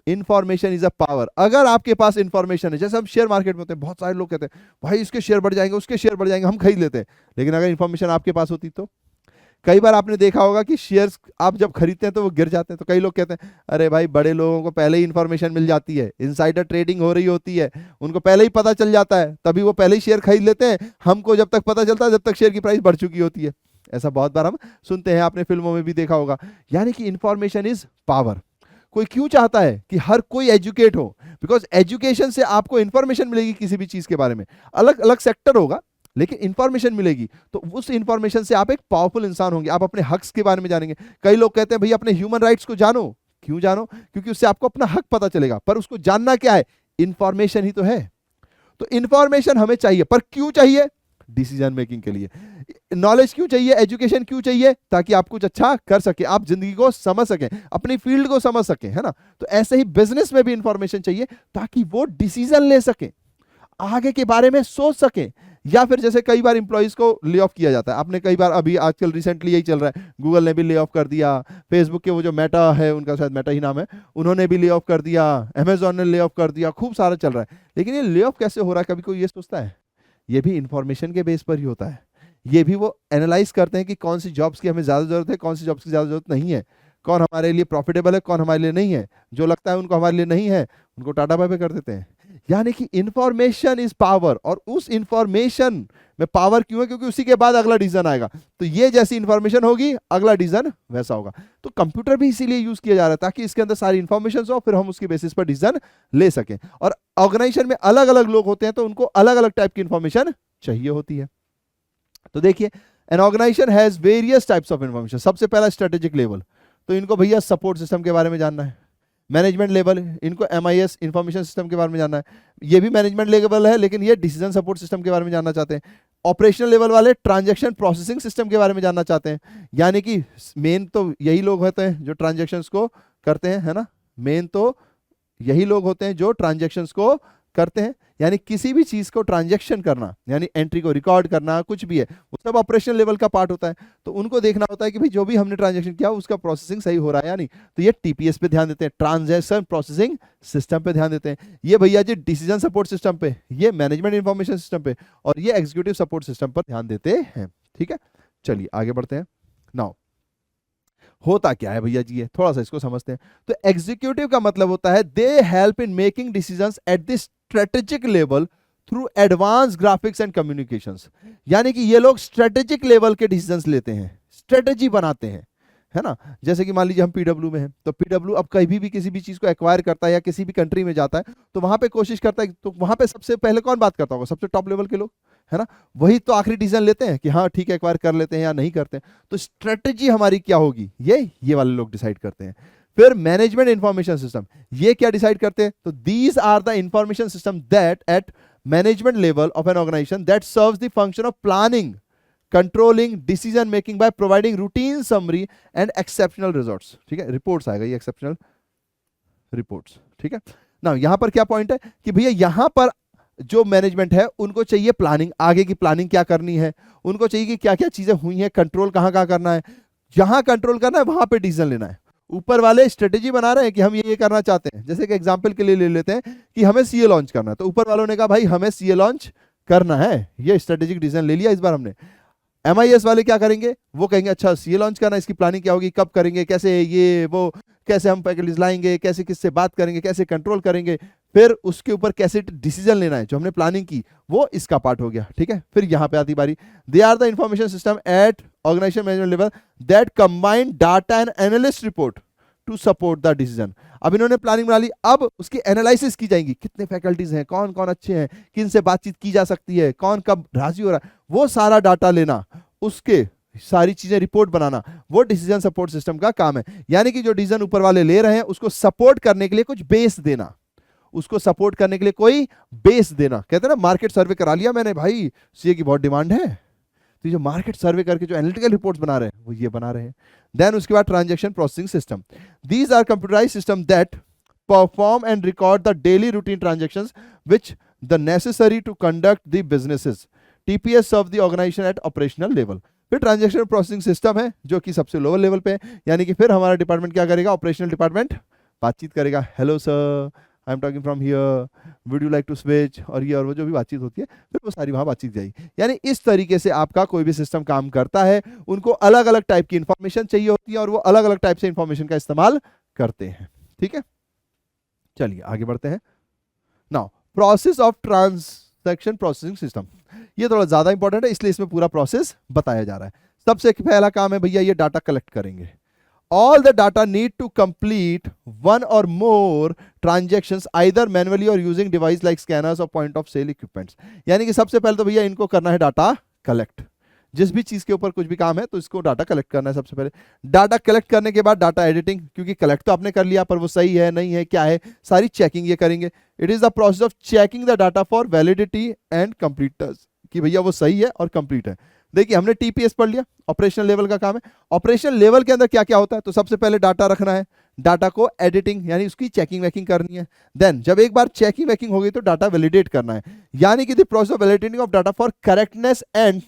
information is a power. अगर आपके पास इंफॉर्मेशन है, जैसे हम शेयर मार्केट में होते हैं, बहुत सारे लोग कहते हैं भाई इसके शेयर बढ़ जाएंगे, उसके शेयर बढ़ जाएंगे, हम खरीद लेते हैं, लेकिन अगर इंफॉर्मेशन आपके पास होती तो। कई बार आपने देखा होगा कि शेयर्स आप जब खरीदते हैं तो वो गिर जाते हैं, तो कई लोग कहते हैं अरे भाई बड़े लोगों को पहले ही इंफॉर्मेशन मिल जाती है, इनसाइडर ट्रेडिंग हो रही होती है, उनको पहले ही पता चल जाता है, तभी वो पहले ही शेयर खरीद लेते हैं। हमको जब तक पता चलता है जब तक शेयर की प्राइस बढ़ चुकी होती है। ऐसा बहुत बार हम सुनते हैं, आपने फिल्मों में भी देखा होगा। यानी कि इंफॉर्मेशन इज पावर। कोई क्यों चाहता है कि हर कोई एजुकेट हो, बिकॉज एजुकेशन से आपको इंफॉर्मेशन मिलेगी किसी भी चीज के बारे में। अलग अलग सेक्टर होगा लेकिन इंफॉर्मेशन मिलेगी, तो उस इंफॉर्मेशन से आप एक पावरफुल इंसान होंगे, आप अपने हक्स के बारे में जानेंगे। कई लोग कहते हैं भैया अपने ह्यूमन राइट्स को जानो। क्यों जानो? क्योंकि उससे आपको अपना हक पता चलेगा। पर उसको जानना क्या है? इंफॉर्मेशन ही तो है। तो इंफॉर्मेशन हमें चाहिए, पर क्यों चाहिए? डिसीजन मेकिंग के लिए। नॉलेज क्यों चाहिए? एजुकेशन क्यों चाहिए? ताकि आप कुछ अच्छा कर सके, आप जिंदगी को समझ सकें, अपनी फील्ड को समझ सकें, है ना। तो ऐसे ही बिजनेस में भी इंफॉर्मेशन चाहिए ताकि वो डिसीजन ले सके, आगे के बारे में सोच सके। या फिर जैसे कई बार इंप्लॉइज को ले ऑफ किया जाता है, आपने कई बार अभी आजकल रिसेंटली यही चल रहा है, गूगल ने भी ले ऑफ कर दिया, फेसबुक के वो जो मेटा है उनका शायद मेटा ही नाम है, उन्होंने भी ले ऑफ कर दिया, अमेजॉन ने ले ऑफ कर दिया, खूब सारा चल रहा है। लेकिन ये ले ऑफ कैसे हो रहा है, कभी कोई ये सोचता है? ये भी इंफॉर्मेशन के बेस पर ही होता है। ये भी वो एनालाइज करते हैं कि कौन सी जॉब्स की हमें ज़्यादा ज़रूरत है, कौन सी जॉब्स की ज़्यादा ज़रूरत नहीं है, कौन हमारे लिए प्रॉफिटेबल है, कौन हमारे लिए नहीं है। जो लगता है उनको हमारे लिए नहीं है, उनको टाटा बाय बाय कर देते हैं। यानी कि इंफॉर्मेशन इज पावर, और उस इंफॉर्मेशन में पावर क्यों है? क्योंकि उसी के बाद अगला डिसीजन आएगा। तो ये जैसी इंफॉर्मेशन होगी, अगला डिसीजन वैसा होगा। तो कंप्यूटर भी इसीलिए यूज किया जा रहा है ताकि इसके अंदर सारी इंफॉर्मेशन हो, फिर हम उसके बेसिस पर डिसीजन ले सकें। और ऑर्गेनाइजेशन में अलग अलग लोग होते हैं, तो उनको अलग अलग टाइप की इंफॉर्मेशन चाहिए होती है। तो देखिए, an organisation has various types of information. सबसे पहला स्ट्रेटेजिक लेवल, तो इनको भैया सपोर्ट सिस्टम के बारे में जानना है। मैनेजमेंट लेवल, इनको MIS इंफॉर्मेशन सिस्टम के बारे में जानना है। ये भी मैनेजमेंट लेवल है, लेकिन ये डिसीजन सपोर्ट सिस्टम के बारे में जानना चाहते हैं। ऑपरेशनल लेवल वाले ट्रांजैक्शन प्रोसेसिंग सिस्टम के बारे में जानना चाहते हैं। यानी कि मेन तो यही लोग होते हैं जो ट्रांजैक्शंस को करते हैं, है ना। मेन तो यही लोग होते हैं जो ट्रांजैक्शंस को करते हैं। यानी किसी भी चीज को ट्रांजैक्शन करना, यानी एंट्री को रिकॉर्ड करना, कुछ भी है, वो सब ऑपरेशनल लेवल का पार्ट होता है। तो उनको देखना होता है कि भाई जो भी हमने ट्रांजैक्शन किया उसका प्रोसेसिंग सही हो रहा है या नहीं। तो ये TPS पे ध्यान देते हैं, ट्रांजैक्शन प्रोसेसिंग सिस्टम पे ध्यान देते हैं। ये भैया जी डिसीजन सपोर्ट सिस्टम पे, ये मैनेजमेंट इंफॉर्मेशन सिस्टम पे, और ये एग्जीक्यूटिव सपोर्ट सिस्टम पर ध्यान देते हैं। ठीक है, चलिए आगे बढ़ते हैं। नाउ होता क्या है भैया जी, ये थोड़ा सा इसको समझते हैं। तो एग्जीक्यूटिव का मतलब होता है they help in making decisions at the strategic level through advance graphics and communications. यानी कि ये लोग स्ट्रेटेजिक लेवल के डिसीजंस लेते हैं, स्ट्रेटेजी बनाते हैं, है ना। जैसे कि मान लीजिए हम PW में हैं, तो PW अब कहीं भी किसी भी चीज को एक्वायर करता है या किसी भी कंट्री में जाता है, तो वहां पे कोशिश करता है, तो वहां पे सबसे पहले कौन बात करता होगा? सबसे टॉप लेवल के लोग, है ना। वही तो आखिरी डिसीजन लेते हैं कि हाँ ठीक है एक्वायर कर लेते हैं या नहीं करते हैं। तो स्ट्रेटेजी हमारी क्या होगी, ये वाले लोग डिसाइड करते हैं। फिर मैनेजमेंट इंफॉर्मेशन सिस्टम, ये क्या डिसाइड करते हैं? तो these are the information system that at management level of an organisation that serves the function of planning, controlling, decision making by providing routine summary and exceptional results. ठीक है, reports आएगा ये, exceptional reports. ठीक है ना। यहां पर क्या पॉइंट है कि भैया यहां पर जो मैनेजमेंट है उनको चाहिए प्लानिंग, आगे की प्लानिंग क्या करनी है, उनको चाहिए कि क्या क्या चीजें हुई हैं, कंट्रोल कहां कहां करना है, जहां कंट्रोल करना है वहां पे डिसीजन लेना है। ऊपर वाले स्ट्रेटेजी बना रहे हैं कि हम ये करना चाहते हैं। जैसे कि एग्जांपल के लिए ले लेते हैं कि हमें CA लॉन्च करना है, तो ऊपर वालों ने कहा भाई हमें CA लॉन्च करना है, ये स्ट्रेटेजिक डिसीजन ले लिया इस बार हमने। MIS वाले क्या करेंगे? वो कहेंगे अच्छा CA लॉन्च करना, इसकी प्लानिंग क्या होगी, कब करेंगे, कैसे, ये वो, कैसे हम पैकेज लाएंगे, कैसे किससे बात करेंगे, कैसे कंट्रोल करेंगे, फिर उसके ऊपर कैसे डिसीजन लेना है, जो हमने प्लानिंग की वो इसका पार्ट हो गया। ठीक है, फिर यहां पे आती बारी, they are the information system at organisation management level that combine data and analyst report to support the decision. अब इन्होंने प्लानिंग बना ली, अब उसकी एनालिसिस की जाएगी, कितने फैकल्टीज हैं, कौन कौन अच्छे हैं, किन से बातचीत की जा सकती है, कौन कब राजी हो रहा है, वो सारा डाटा लेना, उसके सारी चीजें रिपोर्ट बनाना, वो डिसीजन सपोर्ट सिस्टम का काम है। यानी कि जो डिसीजन ऊपर वाले ले रहे हैं उसको सपोर्ट करने के लिए कुछ बेस देना, उसको सपोर्ट करने के लिए कोई बेस देना। कहते हैं ना मार्केट सर्वे करा लिया मैंने, भाई CA की बहुत डिमांड है, तो जो मार्केट सर्वे करके जो एनालिटिकल रिपोर्ट्स बना रहे हैं वो ये बना रहे हैं। देन उसके बाद transaction processing system, these are computerised system that perform and record the daily routine transactions which the necessary to conduct the businesses. TPS serve the organisation at operational level. फिर ट्रांजैक्शन प्रोसेसिंग सिस्टम है जो कि सबसे lower level पे है, यानी कि फिर हमारा डिपार्टमेंट क्या करेगा, ऑपरेशनल डिपार्टमेंट बातचीत करेगा, hello sir I am talking from here, would you like to switch, और ये और वो जो भी बातचीत होती है फिर वो सारी वहां बातचीत जाएगी। यानी इस तरीके से आपका कोई भी सिस्टम काम करता है, उनको अलग अलग टाइप की इंफॉर्मेशन चाहिए होती है और वो अलग अलग टाइप से इंफॉर्मेशन का इस्तेमाल करते हैं। ठीक है, चलिए आगे बढ़ते हैं। Now process of transaction processing system, ये थोड़ा ज्यादा इंपॉर्टेंट है इसलिए इसमें पूरा प्रोसेस बताया जा रहा है। सबसे पहला काम है भैया ये डाटा कलेक्ट करेंगे। All the data need to complete one or more transactions either manually or using device like scanners or point of sale equipments। यानी कि सबसे पहले तो भैया इनको करना है डाटा कलेक्ट। जिस भी चीज के ऊपर कुछ भी काम है तो इसको डाटा कलेक्ट करना है सबसे पहले। डाटा कलेक्ट करने के बाद डाटा एडिटिंग, क्योंकि कलेक्ट तो आपने कर लिया पर वो सही है नहीं है क्या है, सारी चेकिंग ये करेंगे। It is the process of checking the data for validity and completeness, कि भैया वो सही है और कंप्लीट है। देखिए हमने TPS पढ़ लिया, ऑपरेशनल लेवल का काम है। ऑपरेशनल लेवल के अंदर क्या क्या होता है, तो सबसे पहले डाटा रखना है, डाटा को एडिटिंग यानी उसकी चेकिंग वेकिंग करनी है। देन जब एक बार चेकिंग वेकिंग हो गई तो डाटा वैलिडेट करना है, यानी कि the process of validating of data for correctness and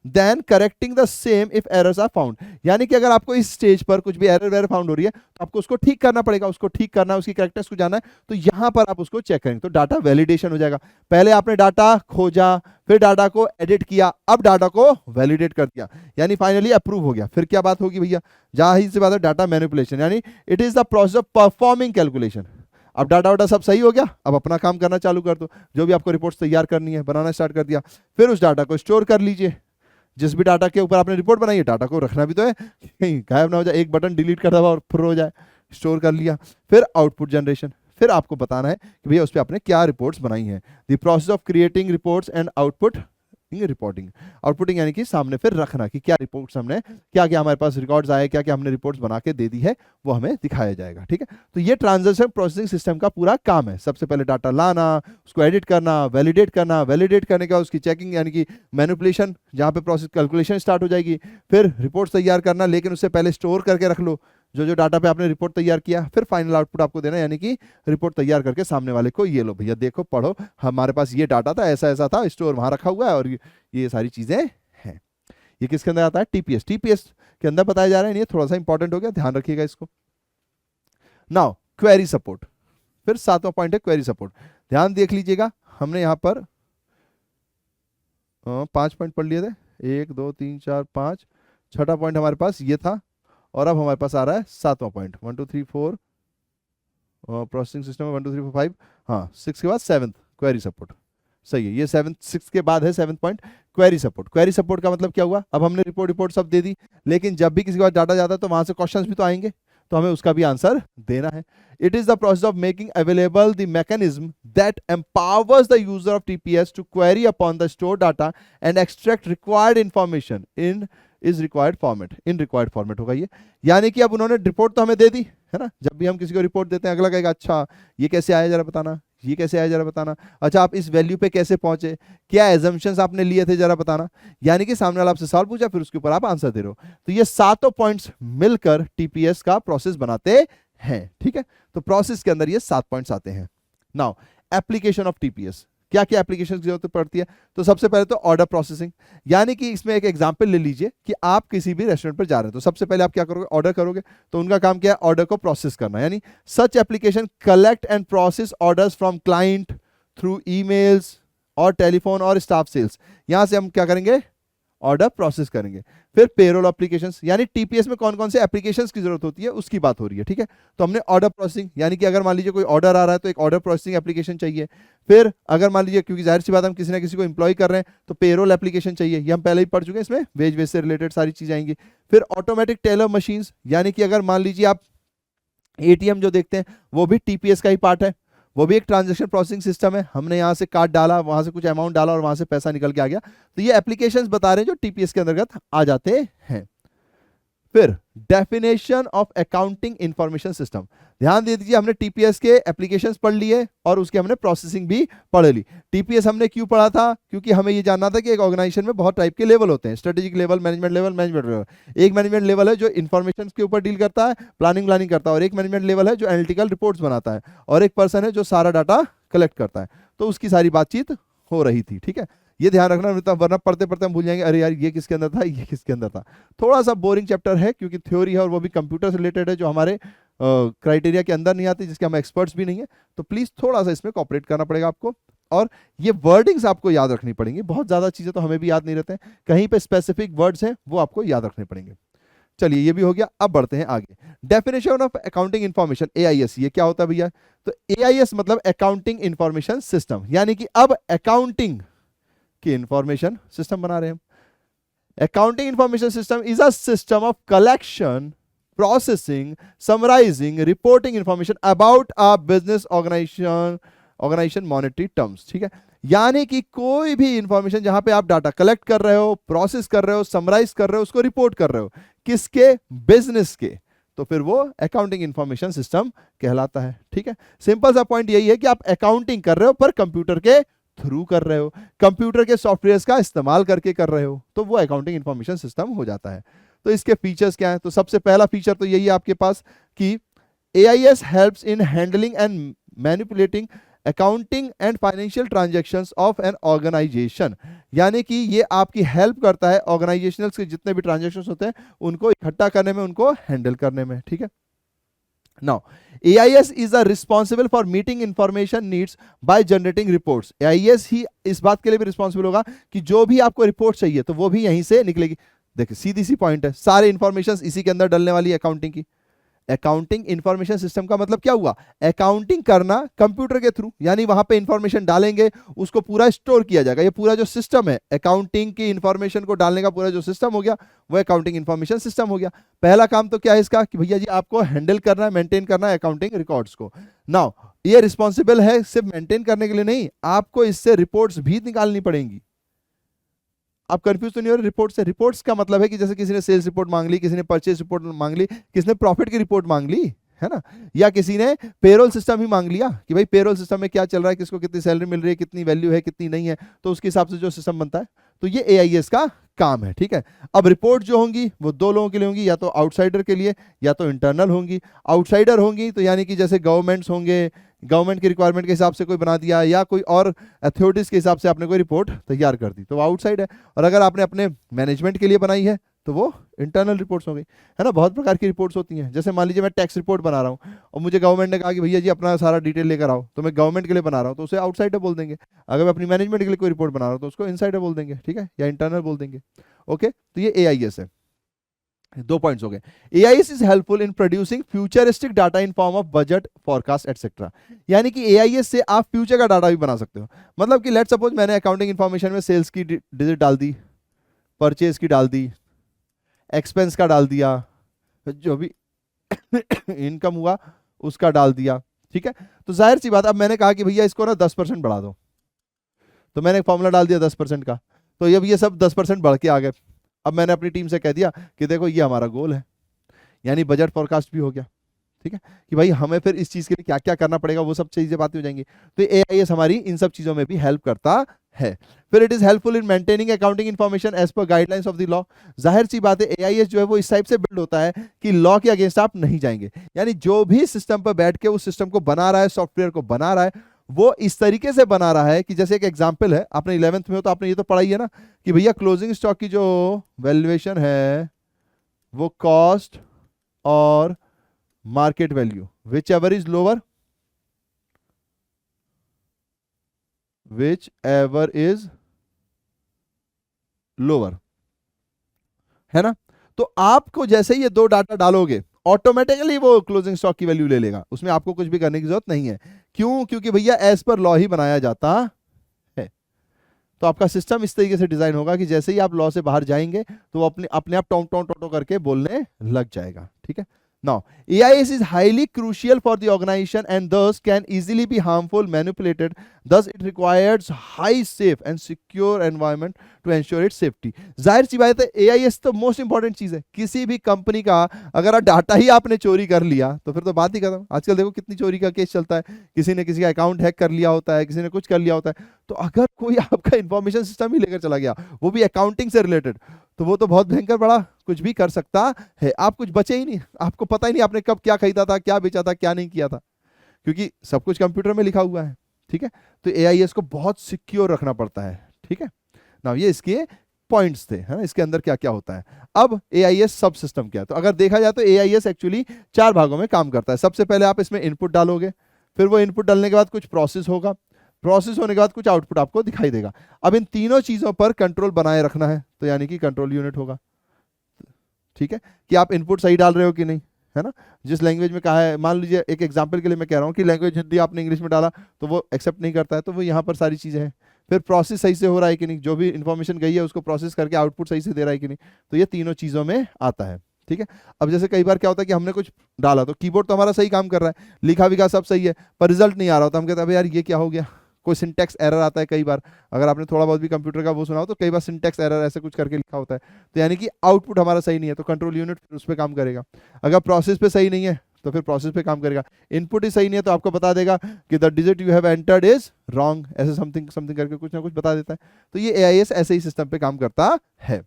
then correcting the same if errors are found. यानी कि अगर आपको इस स्टेज पर कुछ भी एरर वेरर फाउंड हो रही है तो आपको उसको ठीक करना पड़ेगा, उसको ठीक करना है, उसकी करेक्टनेस को जाना है, तो यहां पर आप उसको चेक करेंगे तो डाटा वैलिडेशन हो जाएगा। पहले आपने डाटा खोजा, फिर डाटा को एडिट किया, अब डाटा को वैलिडेट कर दिया, यानी फाइनली अप्रूव हो गया। फिर क्या बात होगी भैया, जाहिर सी बात है डाटा मैनिपुलेशन, यानी it is the process of performing calculation. अब डाटा वाटा सब सही हो गया, अब अपना काम करना चालू कर दो, जो भी आपको रिपोर्ट्स तैयार करनी है बनाना स्टार्ट कर दिया। फिर उस डाटा को स्टोर कर लीजिए, जिस भी डाटा के ऊपर आपने रिपोर्ट बनाई है डाटा को रखना भी तो है, कहीं गायब ना हो जाए, एक बटन डिलीट कर दबा और फिर हो जाए। स्टोर कर लिया, फिर आउटपुट जनरेशन, फिर आपको बताना है कि भैया उस पर आपने क्या रिपोर्ट्स बनाई हैं। The process of creating reports and output reporting. Outputting यानी कि सामने फिर रखना कि क्या रिपोर्ट्स हमने, क्या क्या हमारे पास रिकॉर्ड्स आए, क्या क्या हमने रिपोर्ट्स बना के दे दी है, वो हमें दिखाया जाएगा। ठीक है, तो ये ट्रांजैक्शन प्रोसेसिंग सिस्टम का पूरा काम है। सबसे पहले डाटा लाना, उसको एडिट करना, वैलिडेट करना, वैलिडेट करने के बाद उसकी चेकिंग यानी कि मैनिपुलेशन, जहाँ पे प्रोसेस कैलकुलेशन स्टार्ट हो जाएगी, फिर रिपोर्ट्स तैयार करना, लेकिन उससे पहले स्टोर करके रख लो जो जो डाटा पे आपने रिपोर्ट तैयार किया, फिर फाइनल आउटपुट आपको देना, यानी कि रिपोर्ट तैयार करके सामने वाले को ये लो भैया देखो पढ़ो, हमारे पास ये डाटा था, ऐसा ऐसा था, स्टोर वहां रखा हुआ है और ये सारी चीजें हैं। ये किसके अंदर आता है, टीपीएस। टीपीएस के अंदर बताया जा रहा है, ये थोड़ा सा इंपॉर्टेंट हो गया, ध्यान रखिएगा इसको। नाउ क्वेरी सपोर्ट, फिर 7वां पॉइंट है क्वेरी सपोर्ट। ध्यान देख लीजिएगा, हमने यहाँ पर 5 पॉइंट पढ़ लिए थे, 1 2 3 4 5, छठा पॉइंट हमारे पास ये था, और अब हमारे पास आ रहा है 7वां पॉइंट। 1 2 3 4 प्रोसेसिंग सिस्टम में 1 2 3 4 5, हाँ 6 के बाद 7th क्वेरी सपोर्ट। सही है, ये 6 के बाद है 7th point query support. Query support का मतलब क्या हुआ, अब हमने रिपोर्ट सब दे दी, लेकिन जब भी किसी के पास डाटा जाता है तो वहां से क्वेश्चंस भी तो आएंगे, तो हमें उसका भी आंसर देना है। It is the process of making available the mechanism that empowers the user of TPS to query upon the store data and extract required information in is required format. In required format होगा ये, यानी कि अब उन्होंने report तो हमें दे दी है ना, जब भी हम किसी को रिपोर्ट देते हैं अगला कहेगा अच्छा ये कैसे आया जरा बताना, ये कैसे आया जरा बताना, अच्छा आप इस वैल्यू पे कैसे पहुंचे, क्या एजम्पशंस आपने लिए थे जरा बताना, यानी कि सामने वाला आपसे सवाल पूछा फिर उसके ऊपर आप आंसर दे रहे हो। तो ये 7 पॉइंट्स मिलकर टीपीएस का प्रोसेस बनाते हैं। ठीक है, तो प्रोसेस के अंदर ये 7 पॉइंट्स आते हैं। नाउ एप्लीकेशन ऑफ टीपीएस, क्या क्या एप्लीकेशन की जरूरत पड़ती है, तो सबसे पहले तो ऑर्डर प्रोसेसिंग, यानी कि इसमें एक एग्जांपल ले लीजिए कि आप किसी भी रेस्टोरेंट पर जा रहे हैं, तो सबसे पहले आप क्या करोगे, ऑर्डर करोगे, तो उनका काम क्या है, ऑर्डर को प्रोसेस करना, यानी such application collect and process orders from client through emails और टेलीफोन और स्टाफ सेल्स। यहां से हम क्या करेंगे, ऑर्डर प्रोसेस करेंगे। फिर पेरोल एप्लीकेशंस, यानी टीपीएस में कौन कौन से एप्लीकेशंस की जरूरत होती है उसकी बात हो रही है। ठीक है, तो हमने ऑर्डर प्रोसेसिंग, यानी कि अगर मान लीजिए कोई ऑर्डर आ रहा है तो एक ऑर्डर प्रोसेसिंग एप्लीकेशन चाहिए। फिर अगर मान लीजिए, क्योंकि जाहिर सी बात हम किसी ना किसी को एम्प्लॉय कर रहे हैं तो पेरोल एप्लीकेशन चाहिए, ये हम पहले ही पढ़ चुके हैं, इसमें वेज से रिलेटेड सारी चीजें आएंगी। फिर ऑटोमेटिक टेलर मशीन्स, यानी कि अगर मान लीजिए आप एटीएम जो देखते हैं वो भी टीपीएस का ही पार्ट है, वो भी एक ट्रांजैक्शन प्रोसेसिंग सिस्टम है, हमने यहाँ से कार्ड डाला, वहां से कुछ अमाउंट डाला और वहां से पैसा निकल के आ गया, तो ये एप्लीकेशंस बता रहे हैं जो टीपीएस के अंतर्गत आ जाते हैं। फिर definition of accounting information system, ध्यान दे दीजिए, हमने टीपीएस के एप्लीकेशंस पढ़ लिए और उसके हमने प्रोसेसिंग भी पढ़ ली। टीपीएस हमने क्यों पढ़ा था, क्योंकि हमें ये जानना था कि एक ऑर्गेनाइजेशन में बहुत टाइप के लेवल होते हैं, strategic level, management level, management level. एक मैनेजमेंट लेवल है जो इन्फॉर्मेशन के ऊपर डील करता है, प्लानिंग करता है, और एक मैनेजमेंट लेवल है जो एनालिटिकल रिपोर्ट्स बनाता है, और एक पर्सन है जो सारा डाटा कलेक्ट करता है। तो उसकी सारी बातचीत हो रही थी। ठीक है, ये ध्यान रखना, वरना पढ़ते पढ़ते हम भूल जाएंगे, अरे यार ये किसके अंदर था, ये किसके अंदर था। थोड़ा सा बोरिंग चैप्टर है क्योंकि थ्योरी है और वो भी कंप्यूटर से रिलेटेड है, जो हमारे क्राइटेरिया के अंदर नहीं आती, जिसके हम एक्सपर्ट्स भी नहीं है, तो प्लीज थोड़ा सा इसमें कॉपरेट करना पड़ेगा आपको, और ये वर्डिंग्स आपको याद रखनी पड़ेंगी। बहुत ज्यादा चीजें तो हमें भी याद नहीं रहते हैं, कहीं पे स्पेसिफिक वर्ड्स हैं वो आपको याद रखने पड़ेंगे। चलिए ये भी हो गया, अब बढ़ते हैं आगे। Definition of accounting information, AIS, ये क्या होता है भैया, तो एआईएस मतलब अकाउंटिंग इंफॉर्मेशन सिस्टम, यानी कि अब अकाउंटिंग की इंफॉर्मेशन सिस्टम बना रहे हैं हम। Accounting information system is a system of collection, processing, summarising, reporting information about a business organisation monetary terms. ठीक है, यानी कि कोई भी इंफॉर्मेशन जहां पे आप डाटा कलेक्ट कर रहे हो, प्रोसेस कर रहे हो, समराइज कर रहे हो, उसको रिपोर्ट कर रहे हो, किसके, बिजनेस के, तो फिर वो अकाउंटिंग इंफॉर्मेशन सिस्टम कहलाता है। ठीक है, सिंपल सा पॉइंट यही है कि आप अकाउंटिंग कर रहे हो पर कंप्यूटर के थ्रू कर रहे हो, कंप्यूटर के सॉफ्टवेयर का इस्तेमाल करके कर रहे हो, तो वो अकाउंटिंग इंफॉर्मेशन सिस्टम हो जाता है। तो इसके फीचर्स क्या हैं, तो सबसे पहला फीचर तो यही है आपके पास कि AIS helps in handling and manipulating accounting and financial transactions of an organization। यानी कि ये आपकी हेल्प करता है ऑर्गेनाइजेशनल्स के जितने भी ट्रांजेक्शंस होते हैं उनको इकट्ठा करने में, उनको हैंडल करने में, ठीक है। Now, AIS is responsible for meeting information needs by generating reports। AIS ही इस बात के लिए भी रिस्पॉन्सिबल होगा कि जो भी आपको रिपोर्ट चाहिए तो वो भी यहीं से निकलेगी। देखिए सीधी सी पॉइंट है, सारे इंफॉर्मेशन इसी के अंदर डलने वाली है अकाउंटिंग की। अकाउंटिंग इंफॉर्मेशन सिस्टम का मतलब क्या हुआ, अकाउंटिंग करना कंप्यूटर के थ्रू, यानी वहां पे इंफॉर्मेशन डालेंगे उसको पूरा स्टोर किया जाएगा। ये पूरा जो सिस्टम है अकाउंटिंग की इंफॉर्मेशन को डालने का पूरा जो सिस्टम हो गया वो अकाउंटिंग इंफॉर्मेशन सिस्टम हो गया। पहला काम तो क्या है इसका कि भैया जी आपको हैंडल करना है, मेंटेन करना है अकाउंटिंग रिकॉर्ड्स को। नाउ ये रिस्पॉन्सिबल है सिर्फ मेंटेन करने के लिए नहीं, आपको इससे रिपोर्ट्स भी निकालनी पड़ेंगी। आप कंफ्यूज तो नहीं हो रहे रिपोर्ट से? रिपोर्ट्स का मतलब है कि जैसे किसी ने सेल्स रिपोर्ट मांग ली, किसी ने परचेज रिपोर्ट मांग ली, किसी ने प्रॉफिट की रिपोर्ट मांग ली, है ना, या किसी ने पेरोल सिस्टम ही मांग लिया कि भाई पेरोल सिस्टम में क्या चल रहा है, किसको कितनी सैलरी मिल रही है, कितनी वैल्यू है, कितनी नहीं है, तो उसके हिसाब से जो सिस्टम बनता है, तो ये AIS का काम है, ठीक है। अब रिपोर्ट जो होंगी वो दो लोगों के लिए होंगी, या तो आउटसाइडर के लिए या तो इंटरनल होंगी। आउटसाइडर होंगी तो यानी कि जैसे गवर्नमेंट्स होंगे, गवर्नमेंट की रिक्वायरमेंट के हिसाब से कोई बना दिया, या कोई और अथॉरिटीज के हिसाब से आपने कोई रिपोर्ट तैयार कर दी तो वो आउटसाइड है। और अगर आपने अपने मैनेजमेंट के लिए बनाई है तो वो इंटरनल रिपोर्ट्स हो गई, है ना। बहुत प्रकार की रिपोर्ट्स होती हैं, जैसे मान लीजिए मैं टैक्स रिपोर्ट बना रहा हूँ और मुझे गवर्नमेंट ने कहा कि भैया जी अपना सारा डिटेल लेकर आओ, तो मैं गवर्नमेंट के लिए बना रहा हूँ तो उसे आउटसाइडर बोल देंगे। अगर मैं अपनी मैनेजमेंट के लिए कोई रिपोर्ट बना रहा हूँ तो उसको इनसाइडर बोल देंगे, ठीक है, या इंटरनल बोल देंगे। ओके, तो ये AIS है। दो पॉइंट्स हो गए। AIS is helpful in producing futuristic data in form of budget, forecast etcetera. यानी कि AIS से आप फ्यूचर का डाटा भी बना सकते हो। मतलब कि लेट सपोज मैंने अकाउंटिंग इन्फॉर्मेशन में सेल्स की डिजिट डाल दी, परचेज की डाल दी, एक्सपेंस का डाल दिया, जो भी इनकम हुआ उसका डाल दिया, ठीक है। तो जाहिर सी बात, अब मैंने कहा कि भैया इसको ना 10% बढ़ा दो, तो मैंने एक फॉर्मूला डाल दिया 10% का, तो अब ये सब 10% बढ़ के आ गए। अब मैंने अपनी टीम से कह दिया कि देखो ये हमारा गोल है, यानी बजट फोरकास्ट भी हो गया, ठीक है, कि भाई हमें फिर इस चीज के लिए क्या क्या करना पड़ेगा वो सब चीजें बातें हो जाएंगी। तो AIS हमारी इन सब चीजों में भी हेल्प करता है। फिर it is helpful in maintaining accounting information as per guidelines of the law. जाहिर सी बात है AIS जो है वो इस टाइप से बिल्ड होता है कि लॉ के अगेंस्ट आप नहीं जाएंगे, यानी जो भी सिस्टम पर बैठ के उस सिस्टम को बना रहा है, सॉफ्टवेयर को बना रहा है, वो इस तरीके से बना रहा है कि जैसे एक एग्जांपल है, आपने 11th में हो तो आपने ये तो पढ़ा ही है ना कि भैया क्लोजिंग स्टॉक की जो वैल्यूएशन है वो कॉस्ट और market value which ever is lower, which ever is lower, है ना। तो आपको जैसे ही ये दो डाटा डालोगे ऑटोमेटिकली वो क्लोजिंग स्टॉक की वैल्यू ले लेगा, उसमें आपको कुछ भी करने की जरूरत नहीं है। क्यों? क्योंकि भैया एज पर लॉ ही बनाया जाता है। तो आपका सिस्टम इस तरीके से डिजाइन होगा कि जैसे ही आप लॉ से बाहर जाएंगे तो वो अपने आप टों टों टों करके बोलने लग जाएगा, ठीक है। Now, AIS is highly crucial for the organization and thus can easily be harmful, manipulated. Thus, it requires high safe and secure environment to ensure its safety. जाहिर सी बात है AIS तो मोस्ट इंपॉर्टेंट चीज है। किसी भी कंपनी का अगर डाटा ही आपने चोरी कर लिया तो फिर तो बात ही खत्म। आजकल देखो कितनी चोरी का केस चलता है, किसी ने किसी का अकाउंट हैक कर लिया होता है, किसी ने कुछ कर लिया होता है। तो अगर कोई आपका इंफॉर्मेशन सिस्टम ही लेकर चला गया, वो भी अकाउंटिंग से रिलेटेड, तो वो तो बहुत भयंकर बड़ा कुछ भी कर सकता है। आप कुछ बचे ही नहीं, आपको पता ही नहीं आपने कब क्या खरीदा था, क्या बेचा था, क्या नहीं किया था, क्योंकि सब कुछ कंप्यूटर में लिखा हुआ है, ठीक है। तो AIS को बहुत सिक्योर रखना पड़ता है, ठीक है ना। ये इसके पॉइंट्स थे, है ना, इसके अंदर क्या क्या होता है। अब AIS सब सिस्टम क्या है, तो अगर देखा जाए तो AIS एक्चुअली 4 भागों में काम करता है। सबसे पहले आप इसमें इनपुट डालोगे, फिर वो इनपुट डालने के बाद कुछ प्रोसेस होगा, प्रोसेस होने के बाद कुछ आउटपुट आपको दिखाई देगा। अब इन तीनों चीजों पर कंट्रोल बनाए रखना है, तो यानी कि कंट्रोल यूनिट होगा, ठीक है, कि आप इनपुट सही डाल रहे हो कि नहीं, है ना। जिस लैंग्वेज में कहा है, मान लीजिए एक एग्जांपल के लिए मैं कह रहा हूँ कि लैंग्वेज हिंदी आपने इंग्लिश में डाला तो वो एक्सेप्ट नहीं करता है, तो वो यहाँ पर सारी चीजें हैं। फिर प्रोसेस सही से हो रहा है कि नहीं, जो भी इन्फॉर्मेशन गई है उसको प्रोसेस करके आउटपुट सही से दे रहा है कि नहीं, तो ये तीनों चीजों में आता है, ठीक है। अब जैसे कई बार क्या होता है कि हमने कुछ डाला तो कीबोर्ड तो हमारा सही काम कर रहा है, लिखा विखा सब सही है, पर रिजल्ट नहीं आ रहा होता, हम कहते हैं यार ये क्या हो गया, कोई सिंटैक्स एरर आता है। कई बार अगर आपने थोड़ा बहुत भी कंप्यूटर का वो सुना हो तो कई बार सिंटैक्स एरर ऐसे कुछ करके लिखा होता है, तो यानी कि आउटपुट हमारा सही नहीं है, तो कंट्रोल यूनिट उस पर काम करेगा। अगर प्रोसेस पे सही नहीं है तो फिर प्रोसेस पे काम करेगा। इनपुट ही सही नहीं है तो आपको बता देगा कि the digit you have entered is wrong, ऐसे समथिंग समथिंग करके कुछ ना कुछ बता देता है। तो ये AIS ऐसे ही सिस्टम पे काम करता है।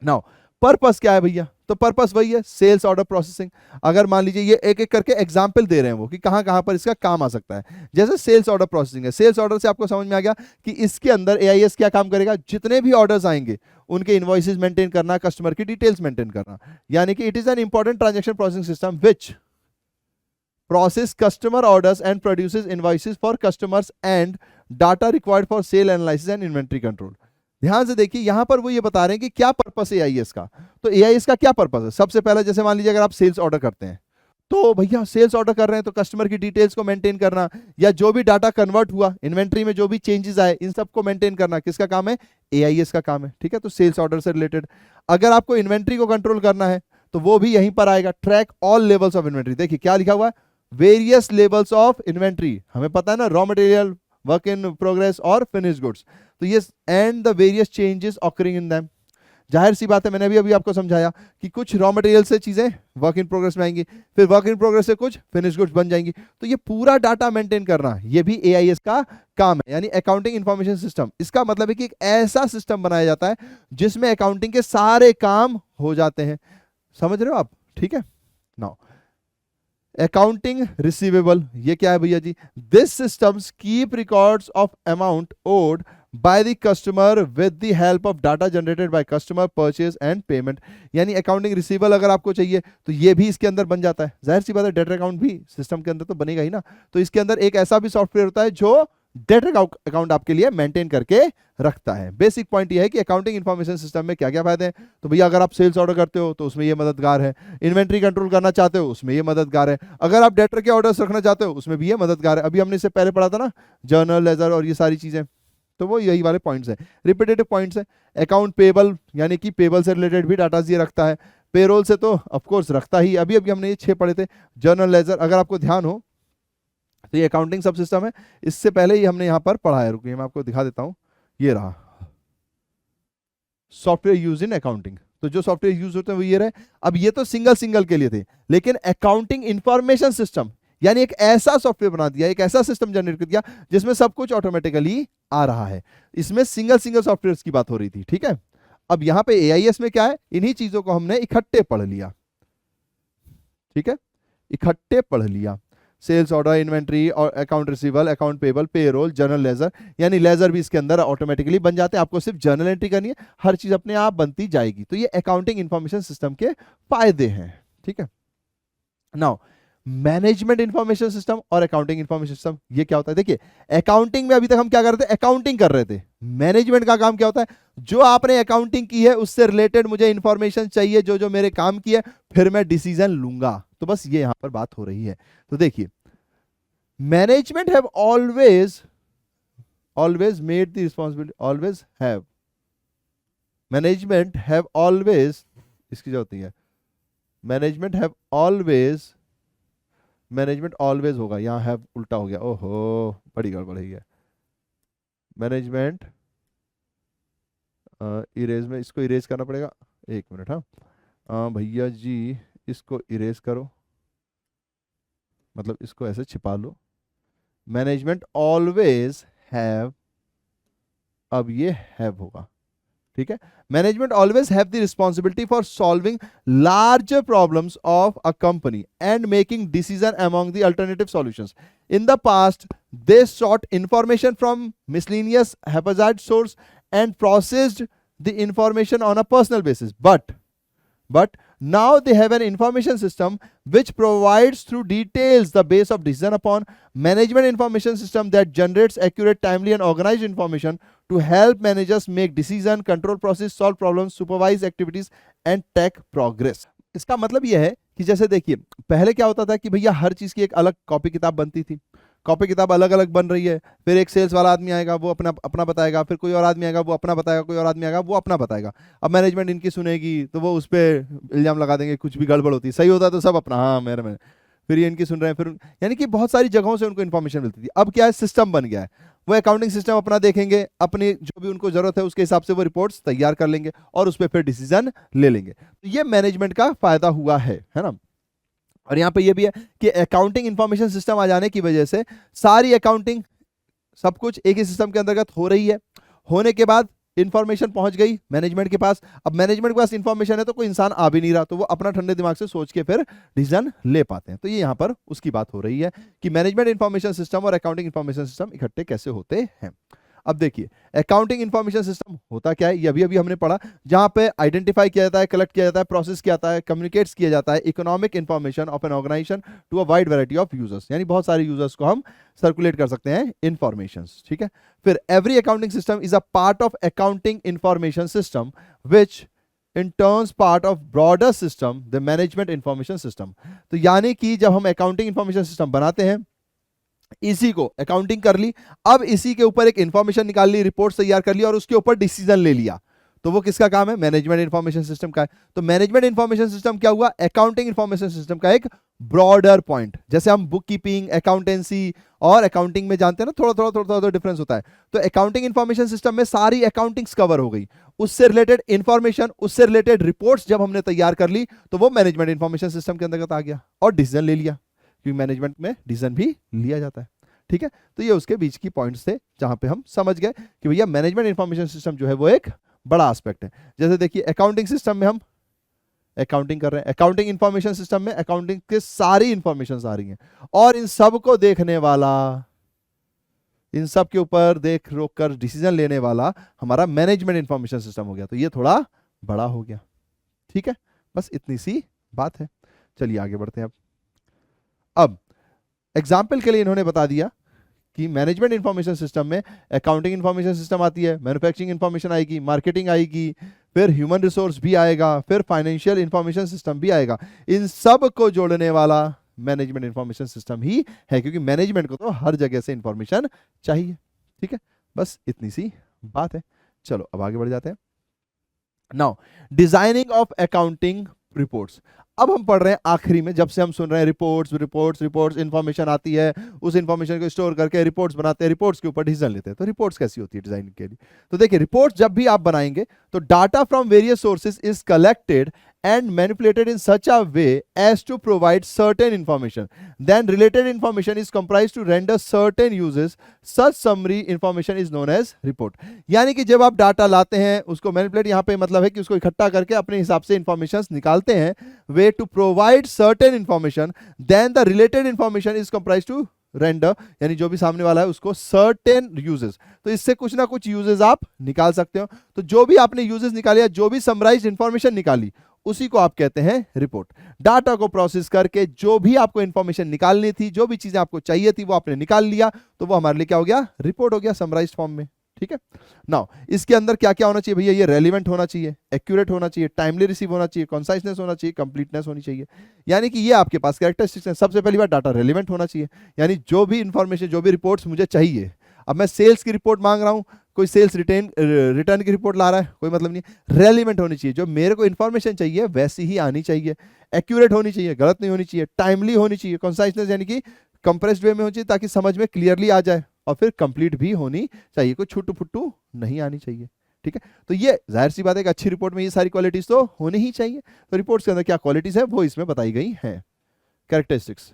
नाउ पर्पस क्या है भैया? तो पर्पस वही है, सेल्स ऑर्डर प्रोसेसिंग। अगर मान लीजिए ये एक एक करके एग्जाम्पल दे रहे हैं वो कि कहां कहां पर इसका काम आ सकता है। जैसे सेल्स ऑर्डर प्रोसेसिंग है, सेल्स ऑर्डर से आपको समझ में आ गया कि इसके अंदर एआईएस क्या काम करेगा, जितने भी ऑर्डर्स आएंगे उनके इनवॉइसेस मेंटेन करना, कस्टमर की डिटेल्स मेंटेन करना। यानी कि it is an important transaction processing system which process customer orders and produces invoices for customers and data required for sale analysis and inventory control। ध्यान से देखिए, यहां पर वो ये बता रहे हैं कि क्या पर्पस है एआईएस का। तो एआईएस का क्या पर्पस है? सबसे पहला, जैसे मान लीजिए अगर आप सेल्स ऑर्डर करते हैं, तो भैया सेल्स ऑर्डर कर रहे हैं तो कस्टमर की डिटेल्स को मेंटेन करना, या जो भी डाटा कन्वर्ट हुआ इन्वेंट्री में, जो भी चेंजेस आए, इन सबको मेंटेन करना किसका काम है? एआईएस का काम है। ठीक है, तो सेल्स ऑर्डर से रिलेटेड। अगर आपको इन्वेंट्री को कंट्रोल करना है तो वो भी यहीं पर आएगा, track all levels of inventory. देखिए क्या लिखा हुआ है, वेरियस लेवल्स ऑफ इन्वेंट्री। हमें पता है ना, raw material, work in progress और फिनिश गुड्स। तो ये and the various changes occurring in them. जाहिर सी बात है, मैंने अभी आपको समझाया कि कुछ रॉ मटेरियल से चीजें वर्क इन प्रोग्रेस में आएंगी, फिर वर्क इन प्रोग्रेस से कुछ फिनिश गुड्स बन जाएंगी। तो ये पूरा डाटा मेंटेन करना, ये भी एआईएस का काम है, यानी अकाउंटिंग इंफॉर्मेशन सिस्टम। इसका मतलब है कि एक ऐसा सिस्टम बनाया जाता है जिसमें अकाउंटिंग के सारे काम हो जाते हैं। समझ रहे हो आप? ठीक है। नाउ अकाउंटिंग रिसीवेबल, ये क्या है भैया जी? This systems keep records of amount owed by the customer with the help of data generated by customer purchase and payment. यानी अकाउंटिंग रिसीवेबल अगर आपको चाहिए तो ये भी इसके अंदर बन जाता है। जाहिर सी बात है, डेटर अकाउंट भी सिस्टम के अंदर तो बनेगा ही ना। तो इसके अंदर एक ऐसा भी सॉफ्टवेयर होता है जो डेटर अकाउंट आपके लिए मेंटेन करके रखता है। बेसिक पॉइंट ये है कि अकाउंटिंग इंफॉर्मेशन सिस्टम में क्या क्या फायदे हैं। तो भैया अगर आप सेल्स ऑर्डर करते हो तो उसमें ये मददगार है, इन्वेंट्री कंट्रोल करना चाहते हो उसमें ये मददगार है, अगर आप डेटर के ऑर्डर्स रखना चाहते हो उसमें भी ये मददगार है। अभी हमने इससे पहले पढ़ा था ना, जर्नल, लेजर और ये सारी चीजें, तो वो यही वाले पॉइंट्स हैं, रिपीटेटिव पॉइंट्स हैं। अकाउंट पेबल, यानी कि पेबल से रिलेटेड भी डाटा ये रखता है, पेरोल से तो ऑफकोर्स रखता ही। अभी अभी हमने ये 6 पढ़े थे। जर्नल, लेजर, अगर आपको ध्यान हो तो ये अकाउंटिंग सब सिस्टम है। इससे पहले ही हमने यहां पर पढ़ा है, रुकिए मैं आपको दिखा देता हूं। ये रहा सॉफ्टवेयर यूज इन अकाउंटिंग। तो जो सॉफ्टवेयर यूज होते हैं वो ये रहे। अब ये तो सिंगल के लिए थे, लेकिन अकाउंटिंग इंफॉर्मेशन सिस्टम यानी एक ऐसा सॉफ्टवेयर बना दिया, एक ऐसा सिस्टम जनरेट कर दिया जिसमें सब कुछ ऑटोमेटिकली आ रहा है। इसमें सिंगल सॉफ्टवेयर की बात हो रही थी। ठीक है, अब यहां पे एआईएस में क्या है, इन्हीं चीजों को हमने इकट्ठे पढ़ लिया। ठीक है, इकट्ठे पढ़ लिया। सेल्स ऑर्डर, इन्वेंट्री और account receivable, account payable, payroll, journal, ledger, यानी लेजर भी इसके अंदर ऑटोमेटिकली बन जाते हैं। आपको सिर्फ जर्नल एंट्री करनी है, हर चीज अपने आप बनती जाएगी। तो ये अकाउंटिंग इंफॉर्मेशन सिस्टम के फायदे हैं। ठीक है, नाउ मैनेजमेंट इंफॉर्मेशन सिस्टम और अकाउंटिंग इंफॉर्मेशन सिस्टम, ये क्या होता है? देखिए अकाउंटिंग में अभी तक हम क्या कर रहे थे? अकाउंटिंग कर रहे थे। मैनेजमेंट का काम क्या होता है? जो आपने अकाउंटिंग की है उससे रिलेटेड मुझे इंफॉर्मेशन चाहिए, जो जो मेरे काम की है, फिर मैं डिसीजन लूंगा। तो बस ये यहां पर बात हो रही है। तो देखिए, management have always made the responsibility, always have, management have always, इसकी जो होती है management have always, management always होगा, यहां हैव उल्टा हो गया, ओहो बड़ी गड़बड़ है। मैनेजमेंट इरेज में, इसको इरेज करना पड़ेगा, 1 मिनट। हाँ भैया जी, इसको इरेज करो, मतलब इसको ऐसे छिपा लो। मैनेजमेंट ऑलवेज हैव, अब ये हैव होगा। ठीक है, management always have the responsibility for solving larger problems of a company and making decision among the alternative solutions. In the past they sought information from miscellaneous haphazard source and processed the information on a personal basis, but now they have an information system which provides through details the base of decision upon. Management information system that generates accurate, timely and organized information to help managers make decision, control process, solve problems, supervise activities and track progress. इसका मतलब यह है कि जैसे देखिए, पहले क्या होता था कि भैया हर चीज की एक अलग कॉपी किताब बनती थी, कॉपी किताब अलग अलग बन रही है, फिर एक सेल्स वाला आदमी आएगा वो अपना अपना बताएगा, फिर कोई और आदमी आएगा वो अपना बताएगा, कोई और आदमी आएगा वो अपना बताएगा। अब मैनेजमेंट इनकी सुनेगी तो वो उस पर इल्जाम लगा देंगे, कुछ भी गड़बड़ होती है, सही होता तो सब अपना, हाँ मेरे, फिर ये इनकी सुन रहे हैं, फिर यानी कि बहुत सारी जगहों से उनको इन्फॉर्मेशन मिलती थी। अब क्या है, सिस्टम बन गया है, वो अकाउंटिंग सिस्टम अपना देखेंगे, अपनी जो भी उनको जरूरत है उसके हिसाब से वो रिपोर्ट्स तैयार कर लेंगे और उस पर फिर डिसीजन ले लेंगे। तो ये मैनेजमेंट का फायदा हुआ है ना। और यहाँ पे ये भी है कि अकाउंटिंग इंफॉर्मेशन सिस्टम आ जाने की वजह से सारी अकाउंटिंग सब कुछ एक ही सिस्टम के अंतर्गत हो रही है। होने के बाद इंफॉर्मेशन पहुंच गई मैनेजमेंट के पास। अब मैनेजमेंट के पास इंफॉर्मेशन है तो कोई इंसान आ भी नहीं रहा, तो वो अपना ठंडे दिमाग से सोच के फिर डिसीजन ले पाते हैं। तो ये यहाँ पर उसकी बात हो रही है कि मैनेजमेंट इंफॉर्मेशन सिस्टम और अकाउंटिंग इंफॉर्मेशन सिस्टम इकट्ठे कैसे होते हैं। अब देखिए अकाउंटिंग इंफॉर्मेशन सिस्टम होता क्या है, ये अभी अभी हमने पढ़ा, जहां पे आइडेंटिफाई किया जाता है, कलेक्ट किया जाता है, प्रोसेस किया जाता है, कम्युनिकेट्स किया जाता है economic information of an organisation to a wide variety of users, यानी बहुत सारे यूजर्स को हम सर्कुलेट कर सकते हैं इंफॉर्मेशन। ठीक है, फिर every accounting system is a part of accounting information system which in terms part of broader system the management information system. तो यानी कि जब हम अकाउंटिंग इंफॉर्मेशन सिस्टम बनाते हैं, इसी को अकाउंटिंग कर ली, अब इसी के ऊपर एक इंफॉर्मेशन निकाल ली, रिपोर्ट तैयार कर ली और उसके ऊपर डिसीजन ले लिया, तो वो किसका काम है, मैनेजमेंट इंफॉर्मेशन सिस्टम का है। तो मैनेजमेंट इंफॉर्मेशन सिस्टम क्या हुआ, अकाउंटिंग इंफॉर्मेशन सिस्टम का एक ब्रॉडर पॉइंट। जैसे हम बुक कीपिंग, अकाउंटेंसी और अकाउंटिंग में जानते हैं ना, थोड़ा डिफरेंस होता है। तो अकाउंटिंग इंफॉर्मेशन सिस्टम में सारी अकाउंटिंग्स कवर हो गई, उससे रिलेटेड इंफॉर्मेशन, उससे रिलेटेड रिपोर्ट्स जब हमने तैयार कर ली तो वो मैनेजमेंट इंफॉर्मेशन सिस्टम के अंतर्गत आ गया और डिसीजन ले लिया, क्योंकि मैनेजमेंट में डिसीजन भी लिया जाता है। ठीक है, तो ये उसके बीच की पॉइंट्स थे जहां पे हम समझ गए कि भैया मैनेजमेंट इंफॉर्मेशन सिस्टम जो है वो एक बड़ा एस्पेक्ट है। जैसे देखिए अकाउंटिंग सिस्टम में हम अकाउंटिंग कर रहे हैं, अकाउंटिंग इंफॉर्मेशन सिस्टम में अकाउंटिंग के सारी इंफॉर्मेशन आ रही हैं और इन सब को देखने वाला, इन सब के ऊपर देख रोक कर डिसीजन लेने वाला हमारा मैनेजमेंट इंफॉर्मेशन सिस्टम हो गया। तो ये थोड़ा बड़ा हो गया। ठीक है, बस इतनी सी बात है। चलिए आगे बढ़ते हैं। अब एग्जाम्पल के लिए इन्होंने बता दिया कि मैनेजमेंट इंफॉर्मेशन सिस्टम में अकाउंटिंग इंफॉर्मेशन सिस्टम आती है, मैन्युफैक्चरिंग इंफॉर्मेशन आएगी, मार्केटिंग आएगी, फिर ह्यूमन रिसोर्स भी आएगा, फिर फाइनेंशियल इंफॉर्मेशन सिस्टम भी आएगा। इन सब को जोड़ने वाला मैनेजमेंट इंफॉर्मेशन सिस्टम ही है, क्योंकि मैनेजमेंट को तो हर जगह से इंफॉर्मेशन चाहिए। ठीक है, बस इतनी सी बात है। चलो अब आगे बढ़ जाते हैं। Now designing of accounting reports. अब हम पढ़ रहे हैं आखिरी में, जब से हम सुन रहे हैं रिपोर्ट्स इंफॉर्मेशन आती है, उस इंफॉर्मेशन को स्टोर करके रिपोर्ट्स बनाते हैं, रिपोर्ट्स के ऊपर डिसीजन लेते हैं। तो रिपोर्ट्स कैसी होती है डिजाइनिंग के लिए, तो देखिए रिपोर्ट्स जब भी आप बनाएंगे तो data from various sources is collected and manipulated in such a way as to provide certain information. Then related information is comprised to render certain uses. Such summary information is known as report. यानी कि जब आप data लाते हैं, उसको manipulate यहाँ पे मतलब है कि उसको इकट्ठा करके अपने हिसाब से इंफॉर्मेशन निकालते हैं, way to provide certain information, then the related information is comprise to render, यानी जो भी सामने वाला है उसको सर्टेन यूजेस। तो इससे कुछ ना कुछ यूजेस आप निकाल सकते हो। तो जो भी आपने यूजेस निकाले, जो भी समराइज्ड इंफॉर्मेशन निकाली, उसी को आप कहते हैं रिपोर्ट। डाटा को प्रोसेस करके जो भी आपको इंफॉर्मेशन निकालनी थी, जो भी चीजें आपको चाहिए थी, वो आपने निकाल लिया, तो वो हमारे लिए क्या हो गया, रिपोर्ट हो गया समराइज्ड फॉर्म में। ठीक है, नाउ इसके अंदर क्या क्या होना चाहिए भैया, ये रेलिवेंट होना चाहिए, एक्यूरेट होना चाहिए, टाइमली रिसीव होना चाहिए, कॉन्साइसनेस होना चाहिए, कंप्लीटनेस होनी चाहिए। यानी कि ये आपके पास कैरेक्टरिस्टिक्स हैं। सबसे पहली बात, डाटा रेलिवेंट होना चाहिए, यानी जो भी इंफॉर्मेशन, जो भी रिपोर्ट्स मुझे चाहिए, अब मैं सेल्स की रिपोर्ट मांग रहा हूं, कोई सेल्स रिटर्न की रिपोर्ट ला रहा है, कोई मतलब नहीं, रेलिवेंट होनी चाहिए, जो मेरे को इंफॉर्मेशन चाहिए वैसी ही आनी चाहिए, एक्यूरेट होनी चाहिए, गलत नहीं होनी चाहिए, टाइमली होनी चाहिए, कॉन्साइसनेस यानी कि कंप्रेस्ड वे में होनी चाहिए ताकि समझ में क्लियरली आ जाए, और फिर कंप्लीट भी होनी चाहिए, कोई छुट्टू फुट्टू नहीं आनी चाहिए। ठीक है, तो ये जाहिर सी बात है कि अच्छी रिपोर्ट में ये सारी क्वालिटीज तो होनी ही चाहिए। तो रिपोर्ट्स के अंदर क्या क्वालिटीज है वो इसमें बताई गई हैं, characteristics.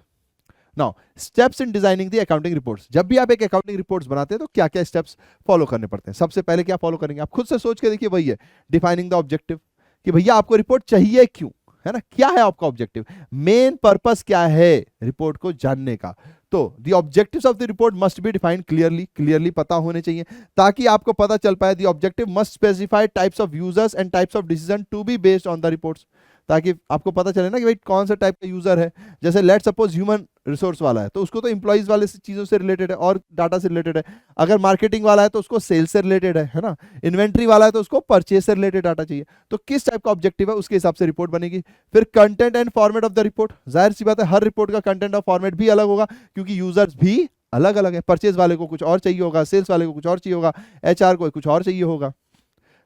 Now steps in designing the accounting reports. जब भी आप एक अकाउंटिंग रिपोर्ट्स बनाते हैं तो क्या क्या स्टेप्स फॉलो करने पड़ते हैं। सबसे पहले क्या फॉलो करेंगे, आप खुद से सोच के देखिए, वही है डिफाइनिंग द ऑब्जेक्टिव, कि भैया आपको रिपोर्ट चाहिए क्यों, है ना, क्या है आपका ऑब्जेक्टिव, मेन पर्पस क्या है रिपोर्ट को जानने का। तो the objectives of the report must be defined clearly पता होने चाहिए, ताकि आपको पता चल पाए। The objective must specify types of users and types of decision to be based on the reports, ताकि आपको पता चले ना कि भाई कौन सा टाइप का यूजर है। जैसे लेट सपोज ह्यूमन रिसोर्स वाला है तो उसको तो इंप्लॉइज वाले चीजों से रिलेटेड है और डाटा से रिलेटेड है। अगर मार्केटिंग वाला है तो उसको सेल्स से रिलेटेड है ना। इन्वेंट्री वाला है तो उसको परचेज से रिलेटेड डाटा चाहिए। तो किस टाइप का ऑब्जेक्टिव है उसके हिसाब से रिपोर्ट बनेगी। फिर content and format of the report, जाहिर सी बात है हर रिपोर्ट का कंटेंट और फॉर्मेट भी अलग होगा, क्योंकि यूजर्स भी अलग अलग है। परचेज वाले को कुछ और चाहिए होगा, सेल्स वाले को कुछ और चाहिए होगा, एचआर को कुछ और चाहिए होगा।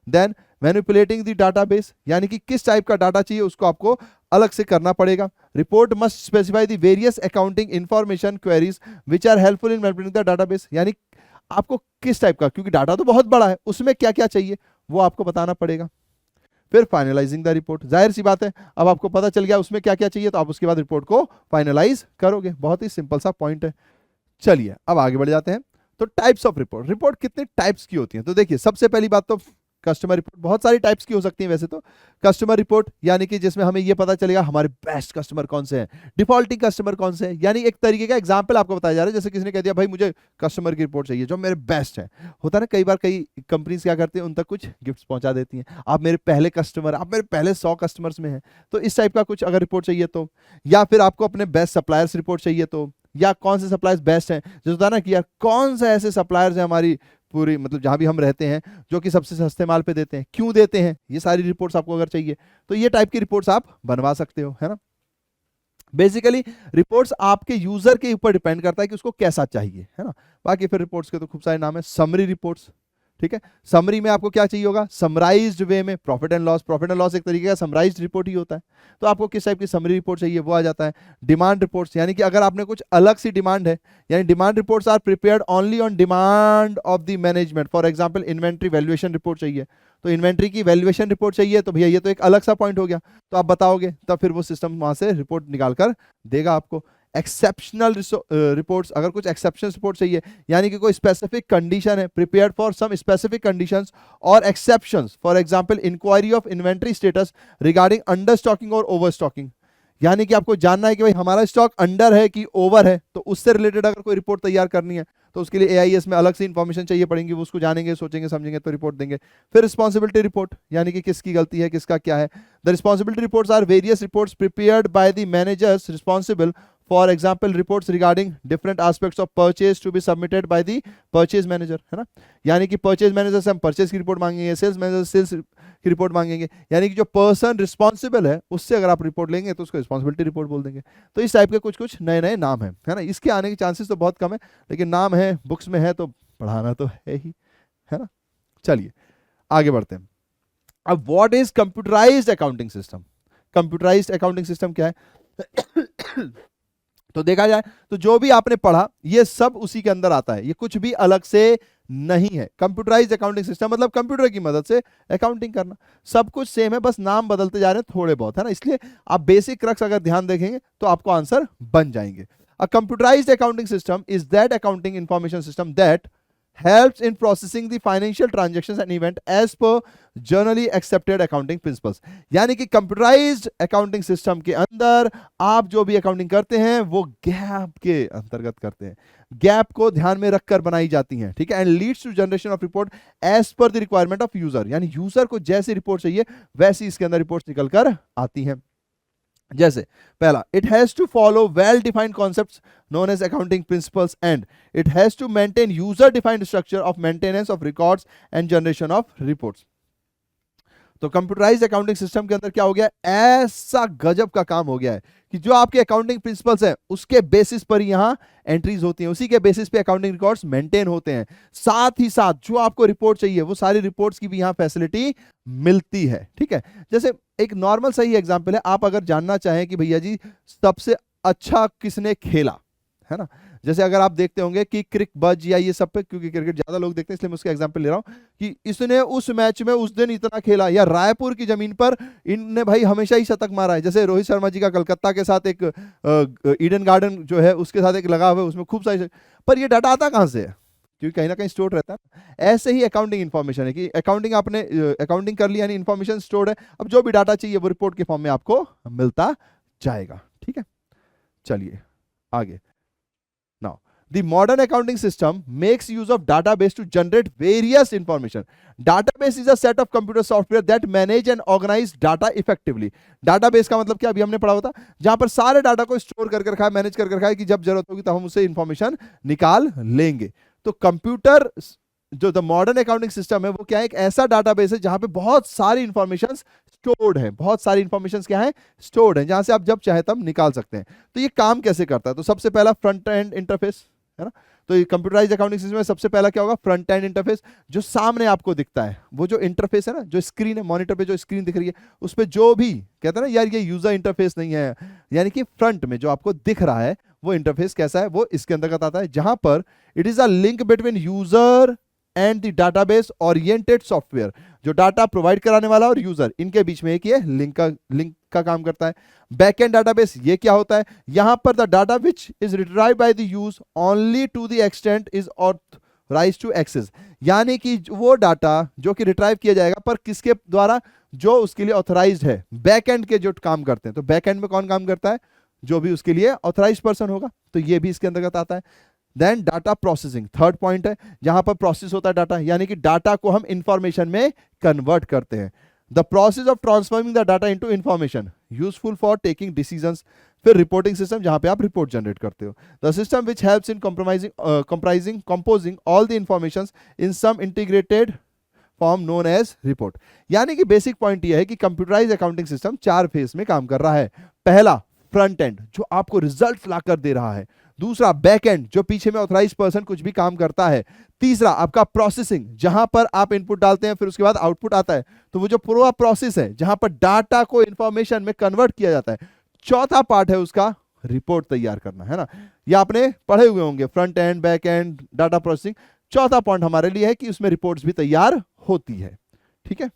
देन मैनिपुलेटिंग द डाटाबेस, यानी कि किस टाइप का डाटा चाहिए उसको आपको अलग से करना पड़ेगा। Report must specify the various accounting information queries which are helpful in manipulating the database, यानी आपको किस टाइप का, क्योंकि डाटा तो बहुत बड़ा है, उसमें क्या क्या चाहिए वो आपको बताना पड़ेगा। फिर फाइनलाइजिंग द रिपोर्ट, जाहिर सी बात है अब आपको पता चल गया उसमें क्या क्या चाहिए, तो आप उसके बाद रिपोर्ट को फाइनलाइज करोगे। बहुत ही सिंपल सा पॉइंट है। चलिए अब आगे बढ़ जाते हैं। तो टाइप्स ऑफ रिपोर्ट, रिपोर्ट कितने टाइप्स की होती हैं। तो देखिए सबसे पहली बात तो कस्टमर रिपोर्ट बहुत सारी टाइप्स की हो सकती है वैसे तो। कस्टमर रिपोर्ट यानी कि जिसमें हमें ये पता चलेगा हमारे बेस्ट कस्टमर कौन से हैं, डिफॉल्टिंग कस्टमर कौन से हैं, यानी एक तरीके का एग्जांपल आपको बताया जा रहा है। जैसे किसी ने कह दिया भाई मुझे कस्टमर की रिपोर्ट चाहिए जो मेरे बेस्ट है, होता है ना कई बार कई कंपनीज क्या करती हैं उन तक कुछ गिफ्ट्स पहुंचा देती हैं, आप मेरे पहले कस्टमर, आप मेरे पहले 100 कस्टमर्स में हैं, तो इस टाइप का कुछ अगर रिपोर्ट चाहिए तो, या फिर आपको अपने बेस्ट सप्लायर्स रिपोर्ट चाहिए तो, या कौन से सप्लायर्स बेस्ट हैं, जैसे होता है ना कि यार कौन से ऐसे सप्लायर्स हैं हमारी पूरी मतलब जहां भी हम रहते हैं जो कि सबसे सस्ते माल पे देते हैं, क्यों देते हैं, ये सारी रिपोर्ट्स आपको अगर चाहिए तो ये टाइप की रिपोर्ट्स आप बनवा सकते हो, है ना। बेसिकली रिपोर्ट्स आपके यूजर के ऊपर डिपेंड करता है कि उसको कैसा चाहिए, है ना। बाकी फिर रिपोर्ट्स के तो खूब सारे नाम है। समरी रिपोर्ट्स, ठीक है, समरी में आपको क्या चाहिए होगा, समराइज्ड वे में profit and loss, profit and loss एक तरीके का समराइज्ड रिपोर्ट ही होता है, तो आपको किस टाइप की समरी रिपोर्ट चाहिए वो आ जाता है। डिमांड रिपोर्ट्स यानी कि अगर आपने कुछ अलग सी डिमांड है, यानी demand reports are prepared only on demand of the management, for example inventory valuation report चाहिए, तो इन्वेंट्री की वैल्यूएशन रिपोर्ट चाहिए, तो भैया ये तो एक अलग सा पॉइंट हो गया, तो आप बताओगे तब फिर वो सिस्टम वहां से रिपोर्ट निकाल कर देगा आपको। एक्सेप्शनल रिपोर्ट्स, अगर कुछ एक्सेप्शन रिपोर्ट चाहिए यानी कि कोई स्पेसिफिक कंडीशन है, prepared for some specific conditions और exceptions, for example inquiry of inventory status regarding under stocking और ओवर स्टॉकिंग, यानी कि आपको जानना है कि भाई हमारा स्टॉक अंडर है कि ओवर है, तो उससे रिलेटेड अगर कोई रिपोर्ट तैयार करनी है तो उसके लिए एआईएस में अलग से इंफॉर्मेशन चाहिए पड़ेंगी, वो उसको जानेंगे सोचेंगे समझेंगे तो रिपोर्ट देंगे। फिर रिस्पॉन्सिबिलिटी रिपोर्ट यानी कि किसकी गलती है किसका क्या है। The responsibility reports are various reports prepared by the managers responsible, for example reports regarding different aspects of purchase to be submitted by the purchase manager, है ना। यानी कि परचेज मैनेजर से हम परचेज की रिपोर्ट मांगेंगे, सेल्स मैनेजर सेल्स की report मांगेंगे, यानी कि जो पर्सन रिस्पॉन्सिबल है उससे अगर आप रिपोर्ट लेंगे तो उसको रिस्पॉन्सिबिलिटी रिपोर्ट बोल देंगे। तो इस टाइप के कुछ कुछ नए नए नाम है ना। इसके आने के चांसेस तो बहुत कम है, लेकिन नाम है, बुक्स में है तो पढ़ाना तो है ही, है ना। चलिए आगे बढ़ते हैं। अब what is computerised accounting system. Computerised accounting system क्या है तो देखा जाए तो जो भी आपने पढ़ा ये सब उसी के अंदर आता है, ये कुछ भी अलग से नहीं है। कंप्यूटराइज्ड अकाउंटिंग सिस्टम मतलब कंप्यूटर की मदद से अकाउंटिंग करना, सब कुछ सेम है, बस नाम बदलते जा रहे हैं थोड़े बहुत, है ना। इसलिए आप बेसिक क्रक्स अगर ध्यान देखेंगे तो आपको आंसर बन जाएंगे। A computerized accounting system is that accounting information system that helps in processing the financial transactions and event as per generally accepted accounting principles। यानी कि कंप्यूटराइज्ड अकाउंटिंग सिस्टम के अंदर आप जो भी अकाउंटिंग करते हैं वो गैप के अंतर्गत करते हैं, गैप को ध्यान में रखकर बनाई जाती हैं, ठीक है। And leads to generation of report as per the requirement of user, यानी यूजर को जैसी रिपोर्ट चाहिए वैसी इसके अंदर रिपोर्ट्स निकल कर आती हैं। जैसे पहला, it has to follow well defined concepts known as accounting principles and it has to maintain user defined structure of maintenance of records and generation of reports। तो कंप्यूटराइज्ड अकाउंटिंग सिस्टम के अंदर क्या हो गया, ऐसा गजब का काम हो गया है कि जो आपके अकाउंटिंग प्रिंसिपल्स हैं उसके बेसिस पर यहां एंट्रीज होती हैं, उसी के बेसिस पे अकाउंटिंग रिकॉर्ड्स मेंटेन होते हैं। साथ ही साथ जो आपको रिपोर्ट चाहिए वो सारी रिपोर्ट्स की भी यहां फैसिलिटी मिलती है, ठीक है। जैसे एक नॉर्मल सही एग्जांपल है, आप अगर जानना चाहें कि भैया जी सबसे अच्छा किसने खेला, है ना। जैसे अगर आप देखते होंगे कि क्रिक बज या ये सब पे, क्योंकि क्रिकेट ज्यादा लोग देखते हैं इसलिए मैं उसका एग्जांपल ले रहा हूं कि इसने उस मैच में उस दिन इतना खेला, या रायपुर की जमीन पर इनने भाई हमेशा ही शतक मारा है। जैसे रोहित शर्मा जी का कलकत्ता के साथ एक ईडन गार्डन जो है उसके साथ एक लगा हुआ है, उसमें खूब सारी, पर ये डाटा आता कहां से है, क्योंकि कहीं ना कहीं स्टोर रहता है। ऐसे ही अकाउंटिंग इन्फॉर्मेशन है कि अकाउंटिंग आपने अकाउंटिंग कर लिया यानी इन्फॉर्मेशन स्टोर है, अब जो भी डाटा चाहिए वो रिपोर्ट के फॉर्म में आपको मिलता जाएगा, ठीक है। चलिए आगे। Now, the modern accounting system makes use of database to generate various information. Database is a set of computer software that manage and organize data effectively. Database का मतलब क्या, अभी हमने पढ़ा होता, जहां पर सारे डाटा को स्टोर कर रखा है, मैनेज कर रखा है कि जब जरूरत होगी तो हम उससे इंफॉर्मेशन निकाल लेंगे। तो कंप्यूटर जो द मॉडर्न अकाउंटिंग सिस्टम है वो क्या है, एक ऐसा डाटाबेस है जहां पे बहुत सारी इंफॉर्मेशन स्टोर्ड है, बहुत सारी इंफॉर्मेशन क्या है, स्टोर्ड है, जहां से आप जब चाहे तब निकाल सकते हैं। तो ये काम कैसे करता है, तो सबसे पहला फ्रंट एंड इंटरफेस, है ना। तो ये कंप्यूटराइज्ड अकाउंटिंग सिस्टम में सबसे पहला क्या होगा, फ्रंट एंड इंटरफेस, जो सामने आपको दिखता है, वो जो इंटरफेस है ना, जो स्क्रीन है, मॉनिटर पे जो स्क्रीन दिख रही है उस पे जो भी कहते हैं ना यार ये यूजर इंटरफेस नहीं है, यानी कि फ्रंट में जो आपको दिख रहा है वो इंटरफेस कैसा है, वो इसके अंतर्गत आता है, जहां पर it is a link between user and the database oriented software, जो डाटा प्रोवाइड कराने वाला और यूजर, इनके बीच में एक ये लिंक का काम करता है। बैकएंड डाटाबेस ये क्या होता है, यहां पर the data which is retrieved by the use only to the extent is rise to access, यानी कि वो डाटा जो कि रिट्राइव किया जाएगा पर किसके द्वारा, जो उसके लिए ऑथराइज्ड है, बैक एंड के जो काम करते हैं। तो बैक एंड में कौन काम करता है, जो भी उसके लिए ऑथराइज्ड पर्सन होगा, तो ये भी इसके अंतर्गत आता है। Then data processing, third point है, जहां पर प्रोसेस होता है डाटा, यानी कि डाटा को हम इंफॉर्मेशन में कन्वर्ट करते हैं। The process of transforming the data into information useful for taking decisions. फिर रिपोर्टिंग सिस्टम, जहां पे आप रिपोर्ट जनरेट करते हो। The system which helps in composing all the information in some integrated form known as report. यानी कि basic point यह है कि कंप्यूटराइज अकाउंटिंग सिस्टम 4 फेज में काम कर रहा है। पहला फ्रंट एंड, जो आपको रिजल्ट लाकर दे रहा है। दूसरा बैक एंड, जो पीछे में ऑथराइज पर्सन कुछ भी काम करता है। तीसरा आपका प्रोसेसिंग, जहां पर आप इनपुट डालते हैं फिर उसके बाद आउटपुट आता है, तो वो जो पूरा प्रोसेस है जहां पर डाटा को इंफॉर्मेशन में कन्वर्ट किया जाता है। चौथा पार्ट है उसका रिपोर्ट तैयार करना, है ना, ये आपने पढ़े हुए होंगे, front end, back and, data processing. चौथा पॉइंट हमारे लिए है कि उसमें रिपोर्ट्स भी तैयार होती है। ठीक है,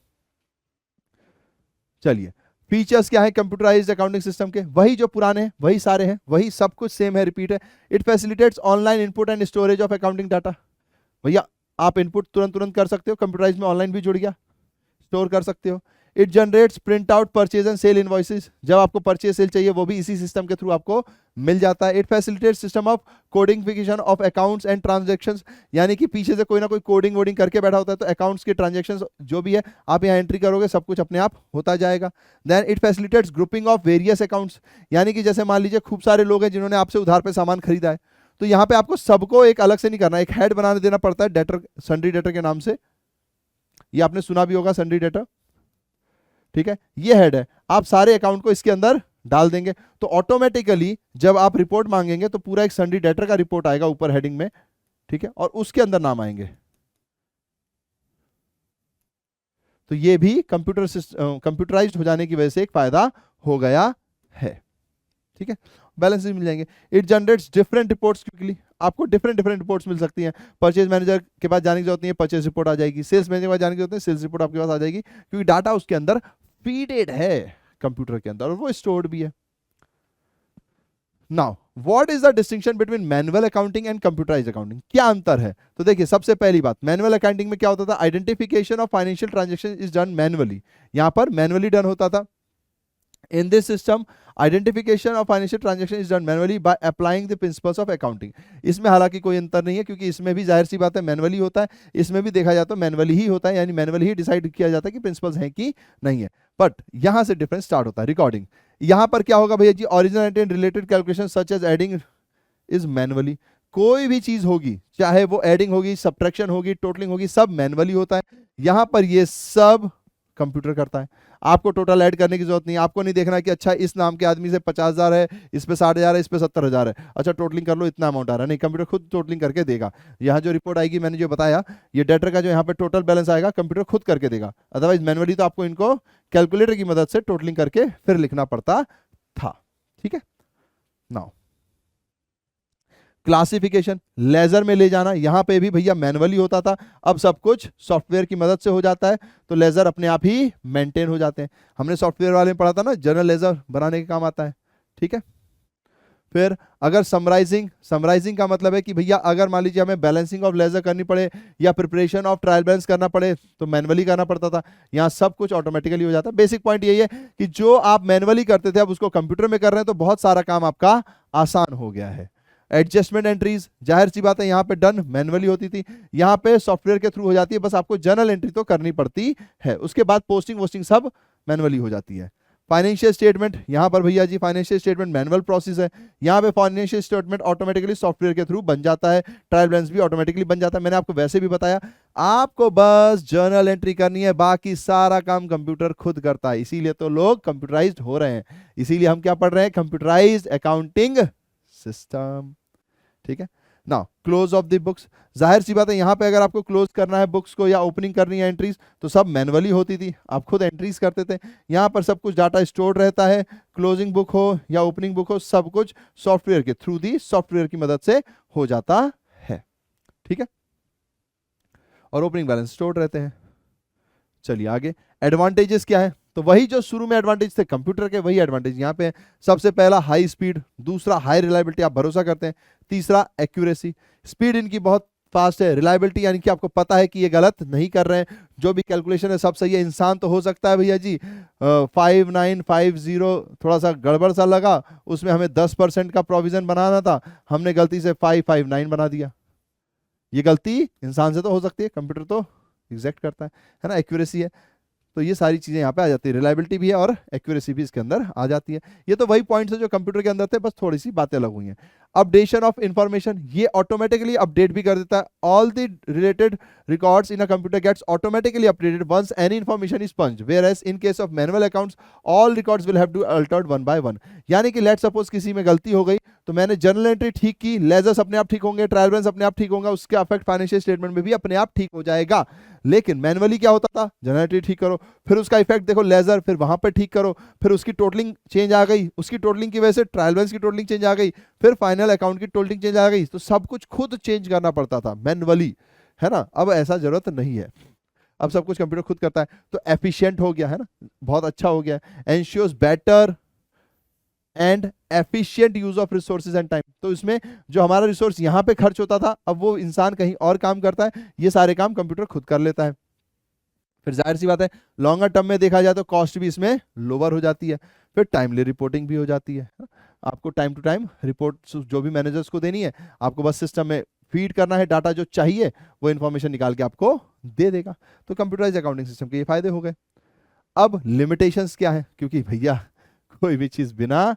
चलिए फीचर्स क्या है कंप्यूटराइज्ड अकाउंटिंग सिस्टम के, वही जो पुराने हैं वही सारे हैं, वही सब कुछ सेम है, रिपीट है। It facilitates online input and storage of accounting data. भैया आप इनपुट तुरंत तुरंत कर सकते हो, कंप्यूटराइज में ऑनलाइन भी जुड़ गया, स्टोर कर सकते हो। It generates print out purchase and sale invoices, जब आपको परचेज सेल चाहिए वो भी इसी सिस्टम के थ्रू आपको मिल जाता है। It facilitates system of codification of accounts and transactions, यानी कि पीछे से कोई ना कोई कोडिंग वोडिंग करके बैठा होता है, तो अकाउंट्स के ट्रांजैक्शंस जो भी है आप यहाँ एंट्री करोगे, सब कुछ अपने आप होता जाएगा। Then it facilitates grouping of various accounts, यानी कि जैसे मान लीजिए खूब सारे लोग हैं जिन्होंने आपसे उधार पे सामान खरीदा है, तो यहाँ पे आपको सबको एक अलग से नहीं करना, एक हेड बनाने देना पड़ता है डेटर, सन्ड्री डेटर के नाम से, ये आपने सुना भी होगा सन्ड्री डेटर। ठीक है, ये हेड है, आप सारे अकाउंट को इसके अंदर डाल देंगे, तो ऑटोमेटिकली जब आप रिपोर्ट मांगेंगे तो पूरा एक सन्ड्री डेटर का रिपोर्ट आएगा ऊपर हेडिंग में। ठीक है, और उसके अंदर नाम आएंगे। तो ये भी कंप्यूटराइज्ड हो जाने की वजह से एक फायदा हो गया है। ठीक है, बैलेंस मिल जाएंगे। It generates different reports quickly, आपको डिफरेंट रिपोर्ट्स मिल सकती हैं। परचेज मैनेजर के पास जाने की जरूरत नहीं है, परचेज रिपोर्ट आ जाएगी। सेल्स मैनेजर के पास जाने की जरूरत नहीं, सेल्स रिपोर्ट आपके पास आ जाएगी, क्योंकि डाटा उसके अंदर फीडेड है कंप्यूटर के अंदर और वो स्टोर्ड भी है। Now what is the distinction between manual accounting and computerised accounting, क्या अंतर है? तो देखिए सबसे पहली बात, मैनुअल अकाउंटिंग में क्या होता था, identification of financial transaction is done manually, यहां पर मैनुअली डन होता था। In this system, identification of financial transaction is done manually by applying the principles of accounting. इसमें हालांकि कोई अंतर नहीं है, क्योंकि इसमें भी जाहिर सी बात है मैनुअली होता है, इसमें भी देखा जाता है मैनुअली ही होता है, यानी मैनुअली ही डिसाइड किया जाता है कि प्रिंसिपल्स हैं कि नहीं है। बट यहां से डिफरेंस स्टार्ट होता है। रिकॉर्डिंग, यहां पर क्या होगा भैया जी, original and related calculation such as adding is manually, कोई भी चीज होगी, चाहे वो एडिंग होगी, सब्ट्रैक्शन होगी, टोटलिंग होगी, सब मैनुअली होता है। यहां पर ये सब कंप्यूटर करता है, आपको टोटल ऐड करने की जरूरत नहीं है। आपको नहीं देखना कि अच्छा इस नाम के आदमी से 50,000 है, इस पे 60,000 है, इस पे 70,000 है, अच्छा टोटलिंग कर लो इतना अमाउंट आ रहा है, नहीं, कंप्यूटर खुद टोटलिंग करके देगा। यहाँ जो रिपोर्ट आएगी, मैंने जो बताया, ये डेटर का जो यहाँ पे टोटल बैलेंस आएगा, कंप्यूटर खुद करके देगा। अदरवाइज मैनुअली तो आपको इनको कैलकुलेटर की मदद से टोटलिंग करके फिर लिखना पड़ता था। ठीक है, नाउ क्लासिफिकेशन, लेजर में ले जाना, यहां पे भी भैया मैनुअली होता था, अब सब कुछ सॉफ्टवेयर की मदद से हो जाता है, तो लेजर अपने आप ही मेंटेन हो जाते हैं। हमने सॉफ्टवेयर वाले में पढ़ा था ना, जनरल लेजर बनाने के काम आता है। ठीक है, फिर अगर समराइजिंग का मतलब है कि भैया अगर मान लीजिए हमें बैलेंसिंग ऑफ लेजर करनी पड़े या प्रिपरेशन ऑफ ट्रायल बैलेंस करना पड़े तो मैनुअली करना पड़ता था, यहाँ सब कुछ ऑटोमेटिकली हो जाता है। बेसिक पॉइंट यही है कि जो आप मैनुअली करते थे अब उसको कंप्यूटर में कर रहे हैं, तो बहुत सारा काम आपका आसान हो गया है। एडजस्टमेंट एंट्रीज, जाहिर सी बात है यहाँ पे डन मैनुअली होती थी, यहाँ पे सॉफ्टवेयर के थ्रू हो जाती है, बस आपको जर्नल एंट्री तो करनी पड़ती है, उसके बाद पोस्टिंग वोस्टिंग सब मैनुअली हो जाती है। फाइनेंशियल स्टेटमेंट, यहाँ पर भैया जी फाइनेंशियल स्टेटमेंट मैनुअल प्रोसेस है, यहाँ पे फाइनेंशियल स्टेटमेंट ऑटोमेटिकली सॉफ्टवेयर के थ्रू बन जाता है, ट्रायल बैलेंस भी ऑटोमेटिकली बन जाता है। मैंने आपको वैसे भी बताया, आपको बस जर्नल एंट्री करनी है, बाकी सारा काम कंप्यूटर खुद करता है, इसीलिए तो लोग कंप्यूटराइज्ड हो रहे हैं, इसीलिए हम क्या पढ़ रहे हैं, कंप्यूटराइज्ड अकाउंटिंग सिस्टम। ठीक है, now close of the books, जाहिर सी बात है यहाँ पे अगर आपको क्लोज करना है बुक्स को या ओपनिंग करनी है एंट्रीज, तो सब मैनुअली होती थी, आप खुद एंट्रीज करते थे। यहाँ पर सब कुछ डाटा स्टोर्ड रहता है, क्लोजिंग बुक हो या ओपनिंग बुक हो, सब कुछ सॉफ्टवेयर के थ्रू दी सॉफ्टवेयर की मदद से हो जाता है। ठीक है, और ओपनिंग बैलेंस स्टोर्ड रहते हैं। चलिए आगे, एडवांटेजेस क्या है, तो वही जो शुरू में एडवांटेज थे कंप्यूटर के, वही एडवांटेज यहाँ पे है। सबसे पहला हाई स्पीड, दूसरा हाई रिलायबिलिटी, आप भरोसा करते हैं, तीसरा एक्यूरेसी, स्पीड इनकी बहुत फास्ट है। रिलायबिलिटी यानी कि आपको पता है कि ये गलत नहीं कर रहे हैं, जो भी कैलकुलेशन है सब सही है। इंसान तो हो सकता है भैया जी 5950 थोड़ा सा गड़बड़ सा लगा, उसमें हमें 10% का प्रोविजन बनाना था, हमने गलती से 559 बना दिया। ये गलती इंसान से तो हो सकती है, कंप्यूटर तो एग्जैक्ट करता है ना, एक्यूरेसी है। तो ये सारी चीजें यहाँ पे आ जाती है, रिलायबिलिटी भी है और एक्यूरेसी भी इसके अंदर आ जाती है। ये तो वही पॉइंट्स है जो कंप्यूटर के अंदर थे, बस थोड़ी सी बातें अलग हुई हैं। अपडेशन ऑफ इंफॉर्मेशन, ये ऑटोमेटिकली अपडेट भी कर देता है। All the related records in a computer gets automatically updated once any information is punched, whereas in case of manual accounts all records will have to altered one by one. यानी कि let suppose किसी में गलती हो गई, तो मैंने journal entry ठीक की, लेजर्स अपने आप ठीक होंगे, ट्रायल बैलेंस अपने आप ठीक होगा, उसके अफेक्ट फाइनेंशियल स्टेटमेंट में भी अपने आप ठीक हो जाएगा। लेकिन मैनुअली क्या होता था, जर्नल एंट्री ठीक करो, फिर उसका इफेक्ट देखो लेजर, फिर वहां पर ठीक करो, फिर उसकी टोटलिंग चेंज आ गई, उसकी टोटलिंग की वजह से ट्रायल बैलेंस की टोटलिंग चेंज आ गई, फिर फाइनल अकाउंट की टोटलिंग चेंज आ गई, तो सब कुछ खुद चेंज करना पड़ता था मैनुअली, है ना। अब ऐसा जरूरत नहीं है, अब सब कुछ कंप्यूटर खुद करता है, तो एफिशिएंट हो गया है ना, बहुत अच्छा हो गया। Ensures better and efficient use of resources and time, तो इसमें जो हमारा रिसोर्स यहाँ पे खर्च होता था, अब वो इंसान कहीं और काम करता है, ये सारे काम कंप्यूटर खुद कर लेता है। फिर जाहिर सी बात है लॉन्गर टर्म में देखा जाए तो कॉस्ट भी इसमें लोअर हो जाती है, फिर टाइमली रिपोर्टिंग भी हो जाती है। आपको टाइम टू टाइम रिपोर्ट जो भी मैनेजर्स को देनी है, आपको बस सिस्टम में फीड करना है, डाटा जो चाहिए वो इन्फॉर्मेशन निकाल के आपको दे देगा। तो कंप्यूटराइज अकाउंटिंग सिस्टम के ये फायदे हो गए। अब लिमिटेशंस क्या है, क्योंकि भैया कोई भी चीज बिना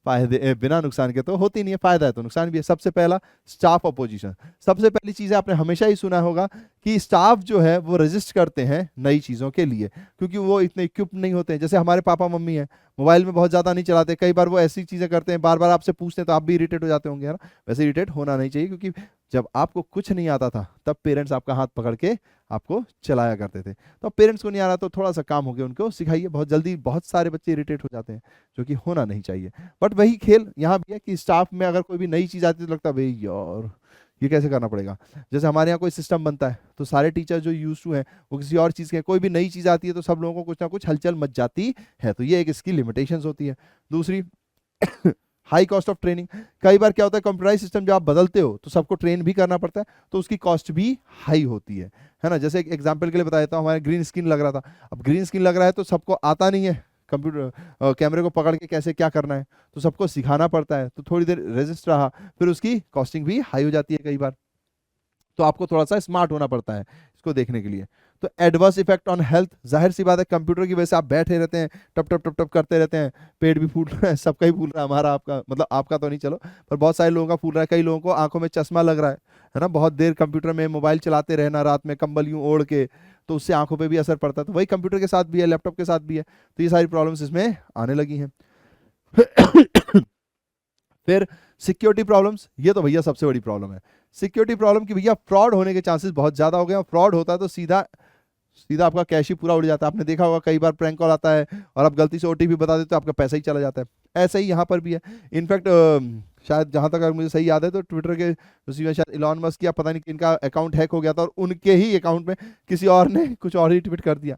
फायदे बिना नुकसान के तो होती नहीं है, फायदा है तो नुकसान भी है। सबसे पहला स्टाफ अपोजिशन, सबसे पहली चीज है आपने हमेशा ही सुना होगा कि स्टाफ जो है वो रजिस्ट करते हैं नई चीजों के लिए, क्योंकि वो इतने इक्विप नहीं होते हैं। जैसे हमारे पापा मम्मी है, मोबाइल में बहुत ज्यादा नहीं चलाते, कई बार वो ऐसी चीजें करते हैं, बार बार आपसे पूछते हैं तो आप भी इरिटेट हो जाते होंगे, है ना। वैसे इरिटेट होना नहीं चाहिए, क्योंकि जब आपको कुछ नहीं आता था तब पेरेंट्स आपका हाथ पकड़ के आपको चलाया करते थे, तो पेरेंट्स को नहीं आ रहा तो थोड़ा सा काम हो गया, उनको सिखाइए। बहुत जल्दी बहुत सारे बच्चे इरिटेट हो जाते हैं, जो कि होना नहीं चाहिए। बट वही खेल यहाँ भी है कि स्टाफ में अगर कोई भी नई चीज आती है तो लगता है भाई यार ये कैसे करना पड़ेगा। जैसे हमारे यहाँ कोई सिस्टम बनता है तो सारे टीचर जो यूज टू हैं वो किसी और चीज़ के, कोई भी नई चीज़ आती है तो सब लोगों को कुछ ना कुछ हलचल मच जाती है, तो ये एक इसकी लिमिटेशंस होती है। दूसरी हाई कॉस्ट ऑफ ट्रेनिंग, कई बार क्या होता है कंप्यूटराइज सिस्टम जब आप बदलते हो तो सबको ट्रेन भी करना पड़ता है, तो उसकी कॉस्ट भी हाई होती है ना। जैसे एक एग्जांपल के लिए बता देता हूँ, हमारे ग्रीन स्क्रीन लग रहा था, अब ग्रीन स्क्रीन लग रहा है तो सबको आता नहीं है कंप्यूटर कैमरे को पकड़ के कैसे क्या करना है, तो सबको सिखाना पड़ता है, तो थोड़ी देर रेजिस्ट रहा, फिर उसकी कॉस्टिंग भी हाई हो जाती है कई बार, तो आपको थोड़ा सा स्मार्ट होना पड़ता है इसको देखने के लिए। तो एडवर्स इफेक्ट ऑन हेल्थ, जाहिर सी बात है कंप्यूटर की वजह से आप बैठे रहते हैं, टप टप टप टप करते रहते हैं, पेट भी फूल रहा है, सबका ही फूल रहा है, हमारा आपका मतलब आपका तो नहीं चलो, पर बहुत सारे लोगों का फूल रहा है। कई लोगों को आंखों में चश्मा लग रहा है ना, बहुत देर कंप्यूटर में मोबाइल चलाते रहना रात में कंबल यूं ओढ़ के, तो उससे आंखों पे भी असर पड़ता है। तो वही कंप्यूटर के साथ भी है, लैपटॉप के साथ भी है, तो ये सारी प्रॉब्लम्स इसमें आने लगी हैं। फिर सिक्योरिटी प्रॉब्लम्स, ये तो भैया सबसे बड़ी प्रॉब्लम है सिक्योरिटी प्रॉब्लम की, भैया फ्रॉड होने के चांसेस बहुत ज्यादा हो गए, और फ्रॉड होता है तो सीधा सीधा आपका कैश ही पूरा उड़ जाता है। आपने देखा होगा कई बार प्रैंक कॉल आता है और आप गलती से ओटीपी बता देते हो, आपका पैसा ही चला जाता है। ऐसे ही यहाँ पर भी है। इनफैक्ट शायद जहाँ तक अगर मुझे सही याद है तो ट्विटर के उसी में शायद इलॉन मस्क या पता नहीं किनका अकाउंट हैक हो गया था, और उनके ही अकाउंट में किसी और ने कुछ और ही ट्वीट कर दिया।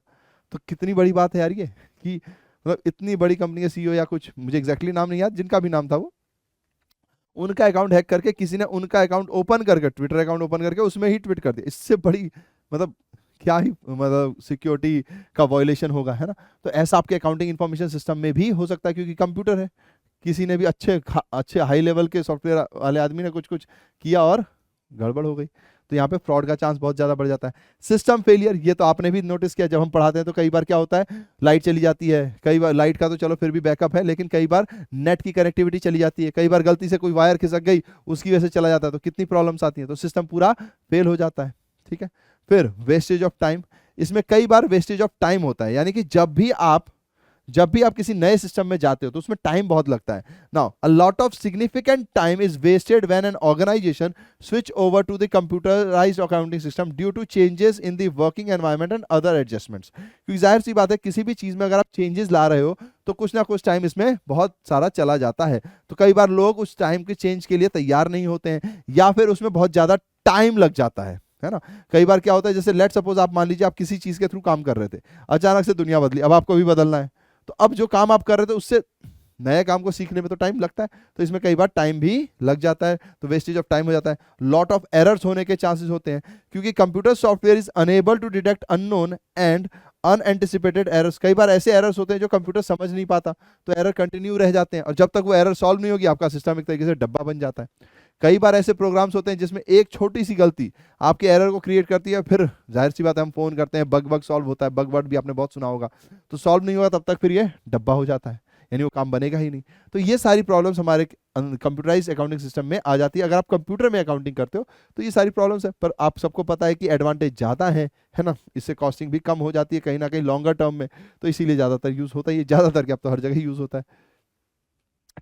तो कितनी बड़ी बात है यार ये, कि मतलब इतनी बड़ी कंपनी के सीईओ या कुछ, मुझे एग्जैक्टली नाम नहीं याद, जिनका भी नाम था वो, उनका अकाउंट हैक करके किसी ने उनका अकाउंट ओपन करके, ट्विटर अकाउंट ओपन करके उसमें ही ट्वीट कर दिया। इससे बड़ी मतलब क्या ही मतलब सिक्योरिटी का वायलेशन होगा, है ना। तो ऐसा आपके अकाउंटिंग इंफॉर्मेशन सिस्टम में भी हो सकता है, क्योंकि कंप्यूटर है, किसी ने भी अच्छे हाई लेवल के सॉफ्टवेयर वाले आदमी ने कुछ कुछ किया और गड़बड़ हो गई, तो यहाँ पे फ्रॉड का चांस बहुत ज़्यादा बढ़ जाता है। सिस्टम फेलियर, ये तो आपने भी नोटिस किया, जब हम पढ़ाते हैं तो कई बार क्या होता है लाइट चली जाती है, कई बार लाइट का तो चलो फिर भी बैकअप है, लेकिन कई बार नेट की कनेक्टिविटी चली जाती है, कई बार गलती से कोई वायर खिसक गई उसकी वजह से चला जाता है, तो कितनी प्रॉब्लम्स आती हैं, तो सिस्टम पूरा फेल हो जाता है। ठीक है। फिर वेस्टेज ऑफ टाइम, इसमें कई बार वेस्टेज ऑफ टाइम होता है, यानी कि जब भी आप किसी नए सिस्टम में जाते हो तो उसमें टाइम बहुत लगता है। Now a lot of significant time is wasted when an organisation switch over to the computerised accounting system due to changes in the working environment and other adjustments. क्योंकि जाहिर सी बात है किसी भी चीज में अगर आप चेंजेस ला रहे हो तो कुछ ना कुछ टाइम इसमें बहुत सारा चला जाता है, तो कई बार लोग उस टाइम के चेंज के लिए तैयार नहीं होते हैं, या फिर उसमें बहुत ज्यादा टाइम लग जाता है ना। कई बार क्या होता है, जैसे लेट सपोज आप मान लीजिए आप किसी चीज के थ्रू काम कर रहे थे, अचानक से दुनिया बदली, अब आपको भी बदलना है, तो अब जो काम आप कर रहे थे उससे नए काम को सीखने में तो टाइम लगता है, तो इसमें कई बार टाइम भी लग जाता है, तो वेस्टेज ऑफ टाइम हो जाता है। लॉट ऑफ एरर्स होने के चांसेस होते हैं, क्योंकि computer software is unable to detect unknown and unanticipated errors. कई बार ऐसे एरर्स होते हैं जो कंप्यूटर समझ नहीं पाता, तो एरर कंटिन्यू रह जाते हैं, और जब तक वो एरर सॉल्व नहीं होगी आपका सिस्टम एक तरीके से डब्बा बन जाता है। कई बार ऐसे प्रोग्राम्स होते हैं जिसमें एक छोटी सी गलती आपके एरर को क्रिएट करती है, फिर जाहिर सी बात है हम फोन करते हैं, बग सॉल्व होता है, बग वर्ड भी आपने बहुत सुना होगा, तो सॉल्व नहीं होगा तब तक फिर ये डब्बा हो जाता है, यानी वो काम बनेगा ही नहीं। तो ये सारी प्रॉब्लम्स हमारे कंप्यूटराइज अकाउंटिंग सिस्टम में आ जाती है। अगर आप कंप्यूटर में अकाउंटिंग करते हो तो ये सारी प्रॉब्लम्स है, पर आप सबको पता है कि एडवांटेज ज़्यादा है ना, इससे कॉस्टिंग भी कम हो जाती है कहीं ना कहीं लॉन्गर टर्म में, तो इसीलिए ज़्यादातर यूज़ होता है ये, ज़्यादातर क्या, अब तो हर जगह यूज़ होता है।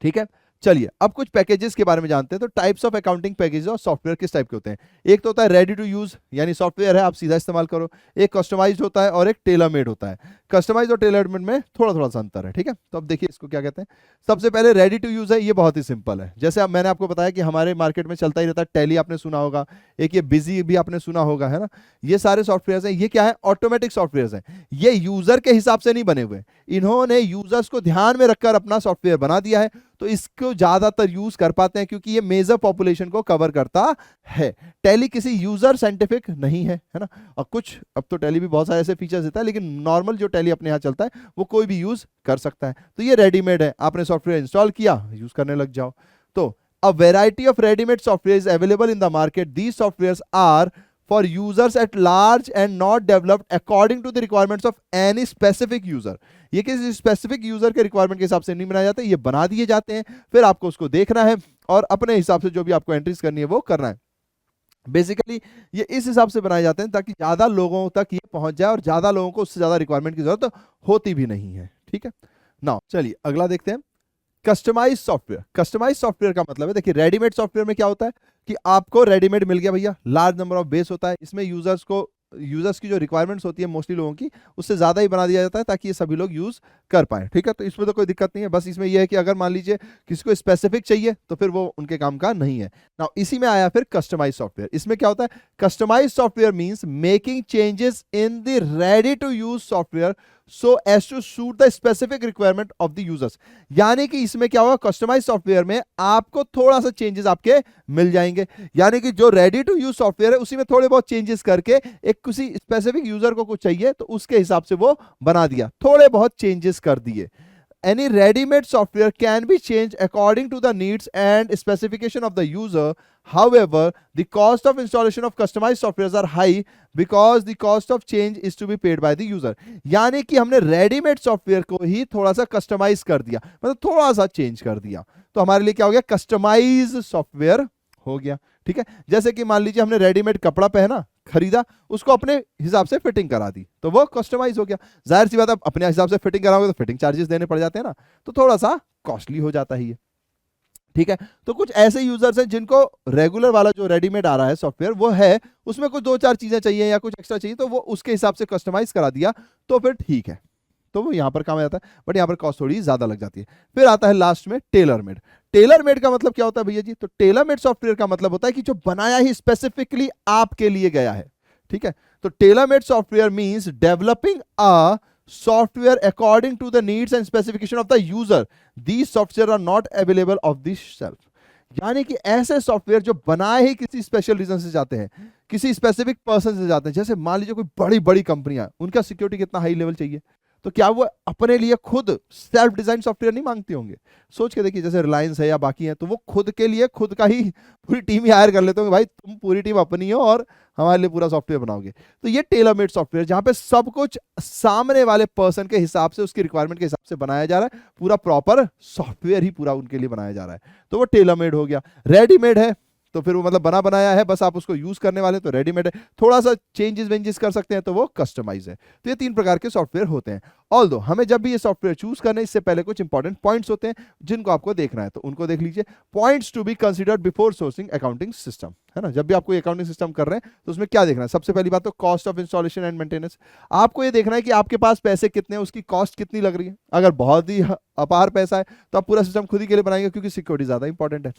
ठीक है, चलिए अब कुछ पैकेजेस के बारे में जानते हैं। तो टाइप्स ऑफ अकाउंटिंग पैकेजेस और सॉफ्टवेयर किस टाइप के होते हैं। एक तो होता है रेडी टू यूज, यानी सॉफ्टवेयर है आप सीधा इस्तेमाल करो। एक कस्टमाइज्ड होता है और एक टेलर मेड होता है। कस्टमाइज्ड और टेलर मेड में थोड़ा थोड़ा सा अंतर है, ठीक है। तो अब देखिए इसको क्या कहते हैं। सबसे पहले रेडी टू यूज है, ये बहुत ही सिंपल है। जैसे अब मैंने आपको बताया कि हमारे मार्केट में चलता ही रहता है, टैली आपने सुना होगा, एक ये बिजी भी आपने सुना होगा, है ना। ये सारे सॉफ्टवेयर हैं, ये क्या है, ऑटोमेटिक सॉफ्टवेयर हैं। ये यूजर के हिसाब से नहीं बने हुए, इन्होंने यूजर्स को ध्यान में रखकर अपना सॉफ्टवेयर बना दिया है, तो इसको ज्यादातर यूज कर पाते हैं क्योंकि ये मेजर पॉपुलेशन को कवर करता है। टैली किसी यूजर साइंटिफिक नहीं है ना। और कुछ अब तो टैली भी बहुत सारे ऐसे फीचर्स देता है, लेकिन नॉर्मल जो टैली अपने यहाँ चलता है वो कोई भी यूज कर सकता है। तो ये रेडीमेड है, आपने सॉफ्टवेयर इंस्टॉल किया, यूज करने लग जाओ। तो a variety of readymade software is available in the market. These software are for users at large and not developed according to the requirements of any specific user। ये किसी specific user के requirement के हिसाब से नहीं बनाए जाते, ये बना दिए जाते हैं, फिर आपको उसको देखना है और अपने हिसाब से जो भी आपको एंट्रीज करनी है वो करना है। बेसिकली ये इस हिसाब से बनाए जाते हैं ताकि ज्यादा लोगों तक ये पहुंच जाए और ज्यादा लोगों को उससे ज्यादा रिक्वायरमेंट की जरूरत होती भी नहीं है, ठीक है। नाउ चलिए अगला देखते हैं, कस्टमाइज सॉफ्टवेयर। कस्टमाइज सॉफ्टवेयर का मतलब है, देखिए रेडीमेड सॉफ्टवेयर में क्या होता है कि आपको रेडीमेड मिल गया भैया, लार्ज नंबर ऑफ बेस होता है, इसमें यूजर्स की जो रिक्वायरमेंट्स होती है मोस्टली लोगों की, उससे ज्यादा ही बना दिया जाता है ताकि ये सभी लोग यूज कर पाए, ठीक है। तो इसमें तो कोई दिक्कत नहीं है, बस इसमें यह है कि अगर मान लीजिए किसी को स्पेसिफिक चाहिए तो फिर वो उनके काम का नहीं है ना। इसी में आया फिर कस्टमाइज सॉफ्टवेयर। इसमें क्या होता है, customise software means making changes in the ready to use software so as to suit the specific requirement of the users। यानी कि इसमें क्या होगा, कस्टमाइज सॉफ्टवेयर में आपको थोड़ा सा चेंजेस आपके मिल जाएंगे, यानी कि जो रेडी टू यूज सॉफ्टवेयर है उसी में थोड़े बहुत चेंजेस करके एक किसी स्पेसिफिक यूजर को कुछ चाहिए तो उसके हिसाब से वो बना दिया, थोड़े बहुत चेंजेस कर दिए। Any ready-made software can be changed according to the needs and specification of the user. However, the cost of installation of customized softwares are high because the cost of change is to be paid by the user। यानी कि हमने readymade software को ही थोड़ा सा customise कर दिया, मतलब थोड़ा सा चेंज कर दिया, तो हमारे लिए क्या हो गया, कस्टमाइज सॉफ्टवेयर हो गया, ठीक है। जैसे कि मान लीजिए हमने रेडीमेड कपड़ा पहना, खरीदा, उसको अपने हिसाब से फिटिंग करा दी, तो वो कस्टमाइज हो गया। जाहिर सी बात है अपने हिसाब से फिटिंग कराओगे तो फिटिंग चार्जेस देने पड़ जाते हैं ना, तो थोड़ा सा कॉस्टली हो जाता है ये, ठीक है। तो कुछ ऐसे यूजर्स हैं जिनको रेगुलर वाला जो रेडीमेड आ रहा है सॉफ्टवेयर वो है, उसमें कुछ 2-4 चीजें चाहिए या कुछ एक्स्ट्रा चाहिए, तो वो उसके हिसाब से कस्टमाइज करा दिया, तो फिर ठीक है, तो वो यहां पर काम आ जाता है, बट यहां पर कॉस्ट थोड़ी ज्यादा लग जाती है। फिर आता है लास्ट में टेलर मेड। टेलर मेड का मतलब क्या होता है भैया जी, तो टेलर मेड सॉफ्टवेयर का मतलब होता है कि जो बनाया ही स्पेसिफिकली आपके लिए गया है, ठीक है। तो tailor made software means developing a software according to the needs and specification of the user. These software are not available of this shelf. यानी कि ऐसे सॉफ्टवेयर जो बनाए ही किसी स्पेशल रीजन से जाते हैं, किसी स्पेसिफिक पर्सन से जाते हैं, जैसे मान लीजिए कोई बड़ी बड़ी कंपनियां, उनका सिक्योरिटी कितना हाई लेवल चाहिए, तो क्या वो अपने लिए खुद सेल्फ डिजाइन सॉफ्टवेयर नहीं मांगते होंगे। सोच के देखिए, जैसे रिलायंस है या बाकी है, तो वो खुद के लिए खुद का ही पूरी टीम ही हायर कर लेते होंगे, भाई तुम पूरी टीम अपनी हो और हमारे लिए पूरा सॉफ्टवेयर बनाओगे। तो ये टेलर मेड सॉफ्टवेयर जहां पे सब कुछ सामने वाले पर्सन के हिसाब से, उसकी रिक्वायरमेंट के हिसाब से बनाया जा रहा है, पूरा प्रॉपर सॉफ्टवेयर ही पूरा उनके लिए बनाया जा रहा है, तो वो टेलर मेड हो गया। रेडीमेड है तो फिर वो मतलब बना बनाया है, बस आप उसको यूज करने वाले, तो रेडीमेड है। थोड़ा सा चेंजेस वेंजेस कर सकते हैं तो वो कस्टमाइज है। तो ये 3 प्रकार के सॉफ्टवेयर होते हैं। ऑल्दो हमें जब भी ये सॉफ्टवेयर चूज करने इससे पहले कुछ इंपॉर्टेंट पॉइंट्स होते हैं जिनको आपको देखना है, तो उनको देख लीजिए। Points to be considered before sourcing accounting system, है ना। जब भी आपको अकाउंटिंग सिस्टम कर रहे हैं तो उसमें क्या देखना है, सबसे पहली बात तो cost of installation and maintenance. आपको ये देखना है कि आपके पास पैसे कितने हैं, उसकी कॉस्ट कितनी लग रही है। अगर बहुत ही अपार पैसा है तो आप पूरा सिस्टम खुद ही के लिए बनाएंगे, क्योंकि सिक्योरिटी ज्यादा इंपॉर्टेंट है।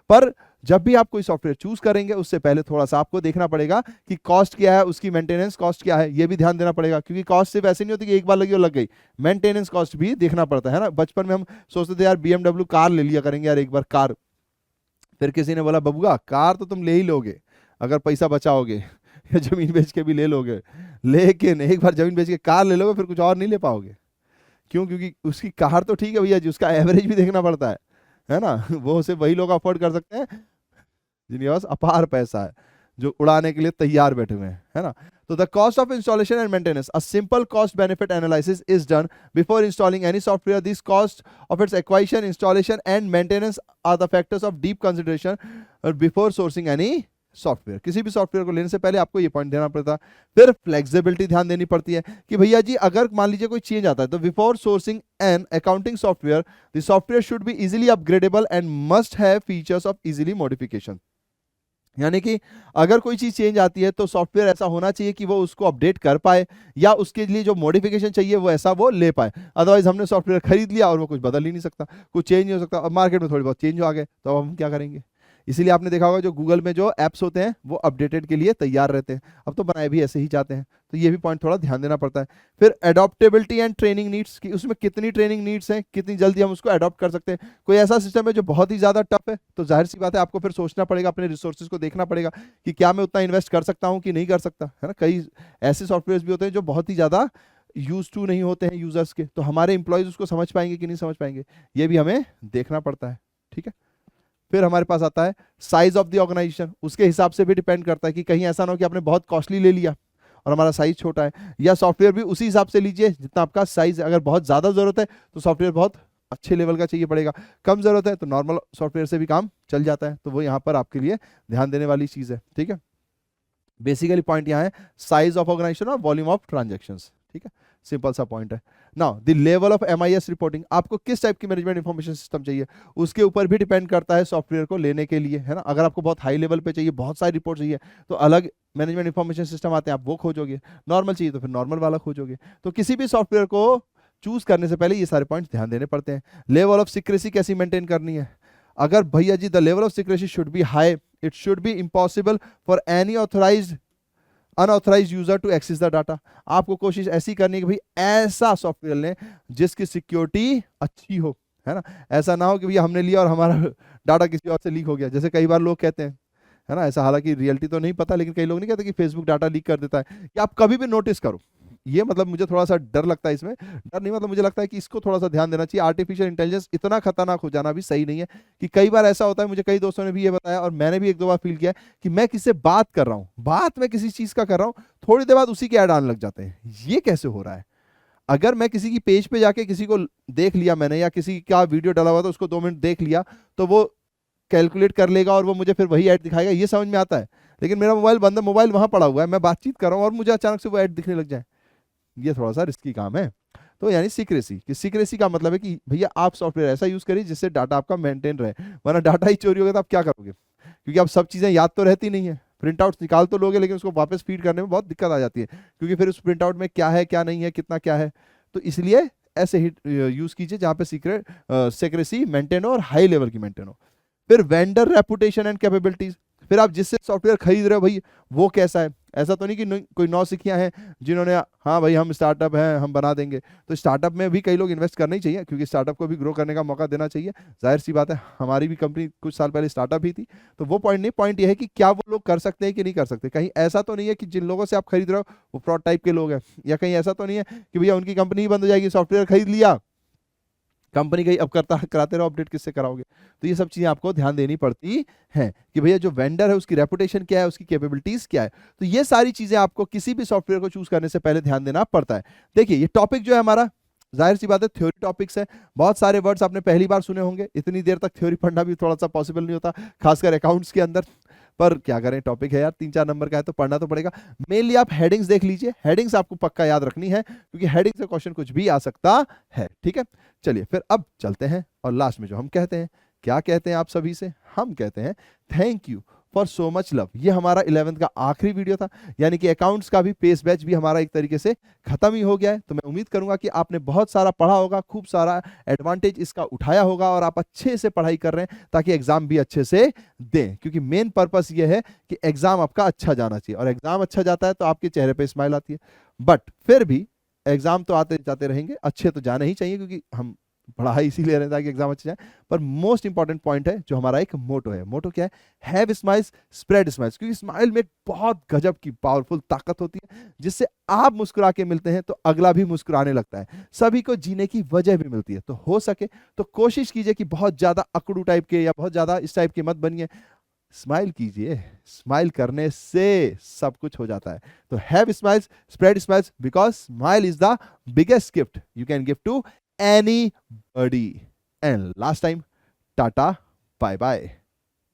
पर जब भी आप कोई सॉफ्टवेयर चूज करेंगे उससे पहले थोड़ा सा आपको देखना पड़ेगा कि कॉस्ट क्या है, उसकी मेंटेनेंस कॉस्ट क्या है, ये भी ध्यान देना पड़ेगा, क्योंकि कॉस्ट सिर्फ ऐसे नहीं होती कि एक बार लगी और लग गई। गई, मेंटेनेंस कॉस्ट भी देखना पड़ता है ना। बचपन में हम सोचते थे यार BMW कार ले लिया करेंगे यार एक बार कार, फिर किसी ने बोला बबुआ कार तो तुम ले ही लोगे अगर पैसा बचाओगे या जमीन बेच के भी ले लोगे, लेकिन एक बार जमीन बेच के कार ले लोगे फिर कुछ और नहीं ले पाओगे। क्यों? क्योंकि उसकी कार तो ठीक है भैया जी, उसका एवरेज भी देखना पड़ता है ना। वो सिर्फ वही लोग अफोर्ड कर सकते हैं जिनके पास अपार पैसा है, जो उड़ाने के लिए तैयार बैठे हुए हैं, है ना। तो the cost of installation and maintenance, a simple cost benefit analysis is done before installing any software. This cost of its acquisition, installation and maintenance are the factors of deep consideration before sourcing any software. किसी भी software को लेने से पहले आपको ये point देना पड़ता है। फिर फ्लेक्सिबिलिटी ध्यान देनी पड़ती है कि भैया जी अगर मान लीजिए कोई चेंज आता है तो before sourcing an accounting software the software should be easily upgradable and must have features of easily modification. यानी कि अगर कोई चीज चेंज आती है तो सॉफ्टवेयर ऐसा होना चाहिए कि वो उसको अपडेट कर पाए, या उसके लिए जो मॉडिफिकेशन चाहिए वो ऐसा वो ले पाए। अदरवाइज हमने सॉफ्टवेयर खरीद लिया और वो कुछ बदल ही नहीं सकता, कुछ चेंज नहीं हो सकता। अब मार्केट में थोड़ी बहुत चेंज आ गए तो अब हम क्या करेंगे? इसीलिए आपने देखा होगा जो गूगल में जो एप्स होते हैं वो अपडेटेड के लिए तैयार रहते हैं, अब तो बनाए भी ऐसे ही जाते हैं। तो ये भी पॉइंट थोड़ा ध्यान देना पड़ता है। फिर एडॉप्टेबिलिटी एंड ट्रेनिंग नीड्स, कि उसमें कितनी ट्रेनिंग नीड्स हैं, कितनी जल्दी हम उसको अडॉप्ट कर सकते हैं। कोई ऐसा सिस्टम है जो बहुत ही ज़्यादा टफ है तो जाहिर सी बात है आपको फिर सोचना पड़ेगा, अपने रिसोर्सेज को देखना पड़ेगा कि क्या मैं उतना इन्वेस्ट कर सकता हूँ कि नहीं कर सकता, है ना। कई ऐसे सॉफ्टवेयर भी होते हैं जो बहुत ही ज़्यादा यूज टू नहीं होते हैं यूजर्स के, तो हमारे एम्प्लॉयज उसको समझ पाएंगे कि नहीं समझ पाएंगे, ये भी हमें देखना पड़ता है, ठीक है। फिर हमारे पास आता है साइज ऑफ द ऑर्गेनाइजेशन, उसके हिसाब से भी डिपेंड करता है कि कहीं ऐसा ना हो कि आपने बहुत कॉस्टली ले लिया और हमारा साइज छोटा है, या सॉफ्टवेयर भी उसी हिसाब से लीजिए जितना आपका साइज। अगर बहुत ज़्यादा ज़रूरत है तो सॉफ्टवेयर बहुत अच्छे लेवल का चाहिए पड़ेगा, कम ज़रूरत है तो नॉर्मल सॉफ्टवेयर से भी काम चल जाता है। तो वो यहाँ पर आपके लिए ध्यान देने वाली चीज़ है, ठीक है। बेसिकली पॉइंट यहाँ है साइज ऑफ ऑर्गेनाइजेशन और वॉल्यूम ऑफ ट्रांजेक्शंस, ठीक है, सिंपल सा पॉइंट है। Now the level of MIS reporting, आपको किस टाइप की मैनेजमेंट इंफॉर्मेशन सिस्टम चाहिए उसके ऊपर भी डिपेंड करता है सॉफ्टवेयर को लेने के लिए, है ना। अगर आपको बहुत हाई लेवल पे चाहिए, बहुत सारी रिपोर्ट चाहिए तो अलग मैनेजमेंट इंफॉर्मेशन सिस्टम आते हैं, आप वो खोजोगे। नॉर्मल चाहिए तो फिर नॉर्मल वाला खोजोगे। तो किसी भी सॉफ्टवेयर को चूज करने से पहले ये सारे पॉइंट्स ध्यान देने पड़ते हैं। लेवल ऑफ सिक्रेसी कैसी मेंटेन करनी है, अगर भैया जी the level of secrecy should be high, it should be impossible for any authorized unauthorized user to access the data. आपको कोशिश ऐसी करनी है कि भाई ऐसा सॉफ्टवेयर लें जिसकी सिक्योरिटी अच्छी हो, है ना। ऐसा ना हो कि भैया हमने लिया और हमारा डाटा किसी और से लीक हो गया, जैसे कई बार लोग कहते हैं, है ना। ऐसा हालांकि रियलिटी तो नहीं पता, लेकिन कई लोग नहीं कहते कि फेसबुक डाटा लीक कर देता है। कि आप कभी भी नोटिस करो, ये मतलब मुझे थोड़ा सा डर लगता है इसमें, डर नहीं मतलब मुझे लगता है कि इसको थोड़ा सा ध्यान देना चाहिए। आर्टिफिशियल इंटेलिजेंस इतना खतरनाक हो जाना भी सही नहीं है, कि कई बार ऐसा होता है, मुझे कई दोस्तों ने भी ये बताया और मैंने भी एक दो बार फील किया कि मैं किससे बात कर रहा हूँ, बात मैं किसी चीज का कर रहा हूँ, थोड़ी देर बाद उसी के ऐड आने लग जाते हैं। ये कैसे हो रहा है? अगर मैं किसी की पेज पे जाके किसी को देख लिया मैंने, या किसी का वीडियो डाला हुआ तो उसको 2 मिनट देख लिया, तो वो कैलकुलेट कर लेगा और वो मुझे फिर वही ऐड दिखाएगा, ये समझ में आता है। लेकिन मेरा मोबाइल बंद, मोबाइल वहां पड़ा हुआ है, मैं बातचीत कर रहा हूँ और मुझे अचानक से वो ऐड दिखने लग जाए, ये थोड़ा सा रिस्की काम है। तो यानी सिक्रेसी, कि सिक्रेसी का मतलब है कि भैया आप सॉफ्टवेयर ऐसा यूज करिए जिससे डाटा आपका मेंटेन रहे, वरना डाटा ही चोरी हो गया तो आप क्या करोगे? क्योंकि अब सब चीजें याद तो रहती नहीं है, प्रिंट आउट निकाल तो लोगे लेकिन उसको वापस फीड करने में बहुत दिक्कत आ जाती है, क्योंकि फिर उस प्रिंट आउट में क्या है क्या नहीं है, कितना क्या है। तो इसलिए ऐसे ही यूज कीजिए जहां पे सिक्रेसी मेंटेन हो और हाई लेवल की मेंटेन हो। फिर वेंडर रेपुटेशन एंड कैपेबिलिटीज, फिर आप जिससे सॉफ्टवेयर खरीद रहे हो भाई वो कैसा है। ऐसा तो नहीं कि कोई नौसिखियां हैं जिन्होंने हाँ भाई हम स्टार्टअप हैं हम बना देंगे, तो स्टार्टअप में भी कई लोग इन्वेस्ट करना ही चाहिए, क्योंकि स्टार्टअप को भी ग्रो करने का मौका देना चाहिए। जाहिर सी बात है, हमारी भी कंपनी कुछ साल पहले स्टार्टअप ही थी, तो वो पॉइंट नहीं, पॉइंट ये है कि क्या वो लोग कर सकते हैं कि नहीं कर सकते। कहीं ऐसा तो नहीं है कि जिन लोगों से आप खरीद रहे हो वो फ्रॉड टाइप के लोग हैं, या कहीं ऐसा तो नहीं है कि भैया उनकी कंपनी ही बंद हो जाएगी, सॉफ्टवेयर खरीद लिया कंपनी गई, अब कराते रहो अपडेट, किससे कराओगे। तो ये सब चीजें आपको ध्यान देनी पड़ती हैं कि भैया जो वेंडर है उसकी रेपुटेशन क्या है, उसकी कैपेबिलिटीज क्या है। तो ये सारी चीजें आपको किसी भी सॉफ्टवेयर को चूज करने से पहले ध्यान देना पड़ता है। देखिए ये टॉपिक जो है हमारा, जाहिर सी बात है थ्योरी टॉपिक्स है, बहुत सारे वर्ड्स आपने पहली बार सुने होंगे, इतनी देर तक थ्योरी पढ़ना भी थोड़ा सा पॉसिबल नहीं होता, खासकर अकाउंट्स के अंदर। पर क्या करें, टॉपिक है यार, 3-4 नंबर का है तो पढ़ना तो पड़ेगा। मेनली आप हेडिंग्स देख लीजिए, हेडिंग्स आपको पक्का याद रखनी है, क्योंकि हेडिंग से क्वेश्चन कुछ भी आ सकता है, ठीक है। चलिए फिर अब चलते हैं, और लास्ट में जो हम कहते हैं, क्या कहते हैं आप सभी से, हम कहते हैं thank you for so much love. ये हमारा 11th का आखिरी वीडियो था, यानी कि अकाउंट्स का भी पेस बैच भी हमारा एक तरीके से खत्म ही हो गया है। तो मैं उम्मीद करूंगा कि आपने बहुत सारा पढ़ा होगा, खूब सारा एडवांटेज इसका उठाया होगा, और आप अच्छे से पढ़ाई कर रहे हैं ताकि एग्जाम भी अच्छे से दें, क्योंकि मेन पर्पस ये है कि एग्जाम आपका अच्छा जाना चाहिए, और एग्जाम अच्छा जाता है तो आपके चेहरे पर स्माइल आती है। बट फिर भी एग्जाम तो आते जाते रहेंगे, अच्छे तो जाने ही चाहिए क्योंकि हम पढ़ाई इसीलिए रहता है कि एग्जाम अच्छे जाए, पर मोस्ट इंपॉर्टेंट पॉइंट है जो हमारा एक मोटो है। मोटो क्या है? हैव स्माइल्स स्प्रेड स्माइल्स, क्योंकि स्माइल में एक बहुत गजब की पावरफुल ताकत होती है, जिससे आप मुस्कुरा के मिलते हैं तो अगला भी मुस्कुराने लगता है, सभी को जीने की वजह भी मिलती है। तो हो सके तो कोशिश कीजिए कि बहुत ज्यादा अकड़ू टाइप के या बहुत ज्यादा इस टाइप के मत बनिए, स्माइल कीजिए, स्माइल करने से सब कुछ हो जाता है। तो have smiles spread smiles, because smile is the biggest gift you can give to anybody. And last time, tata, bye bye.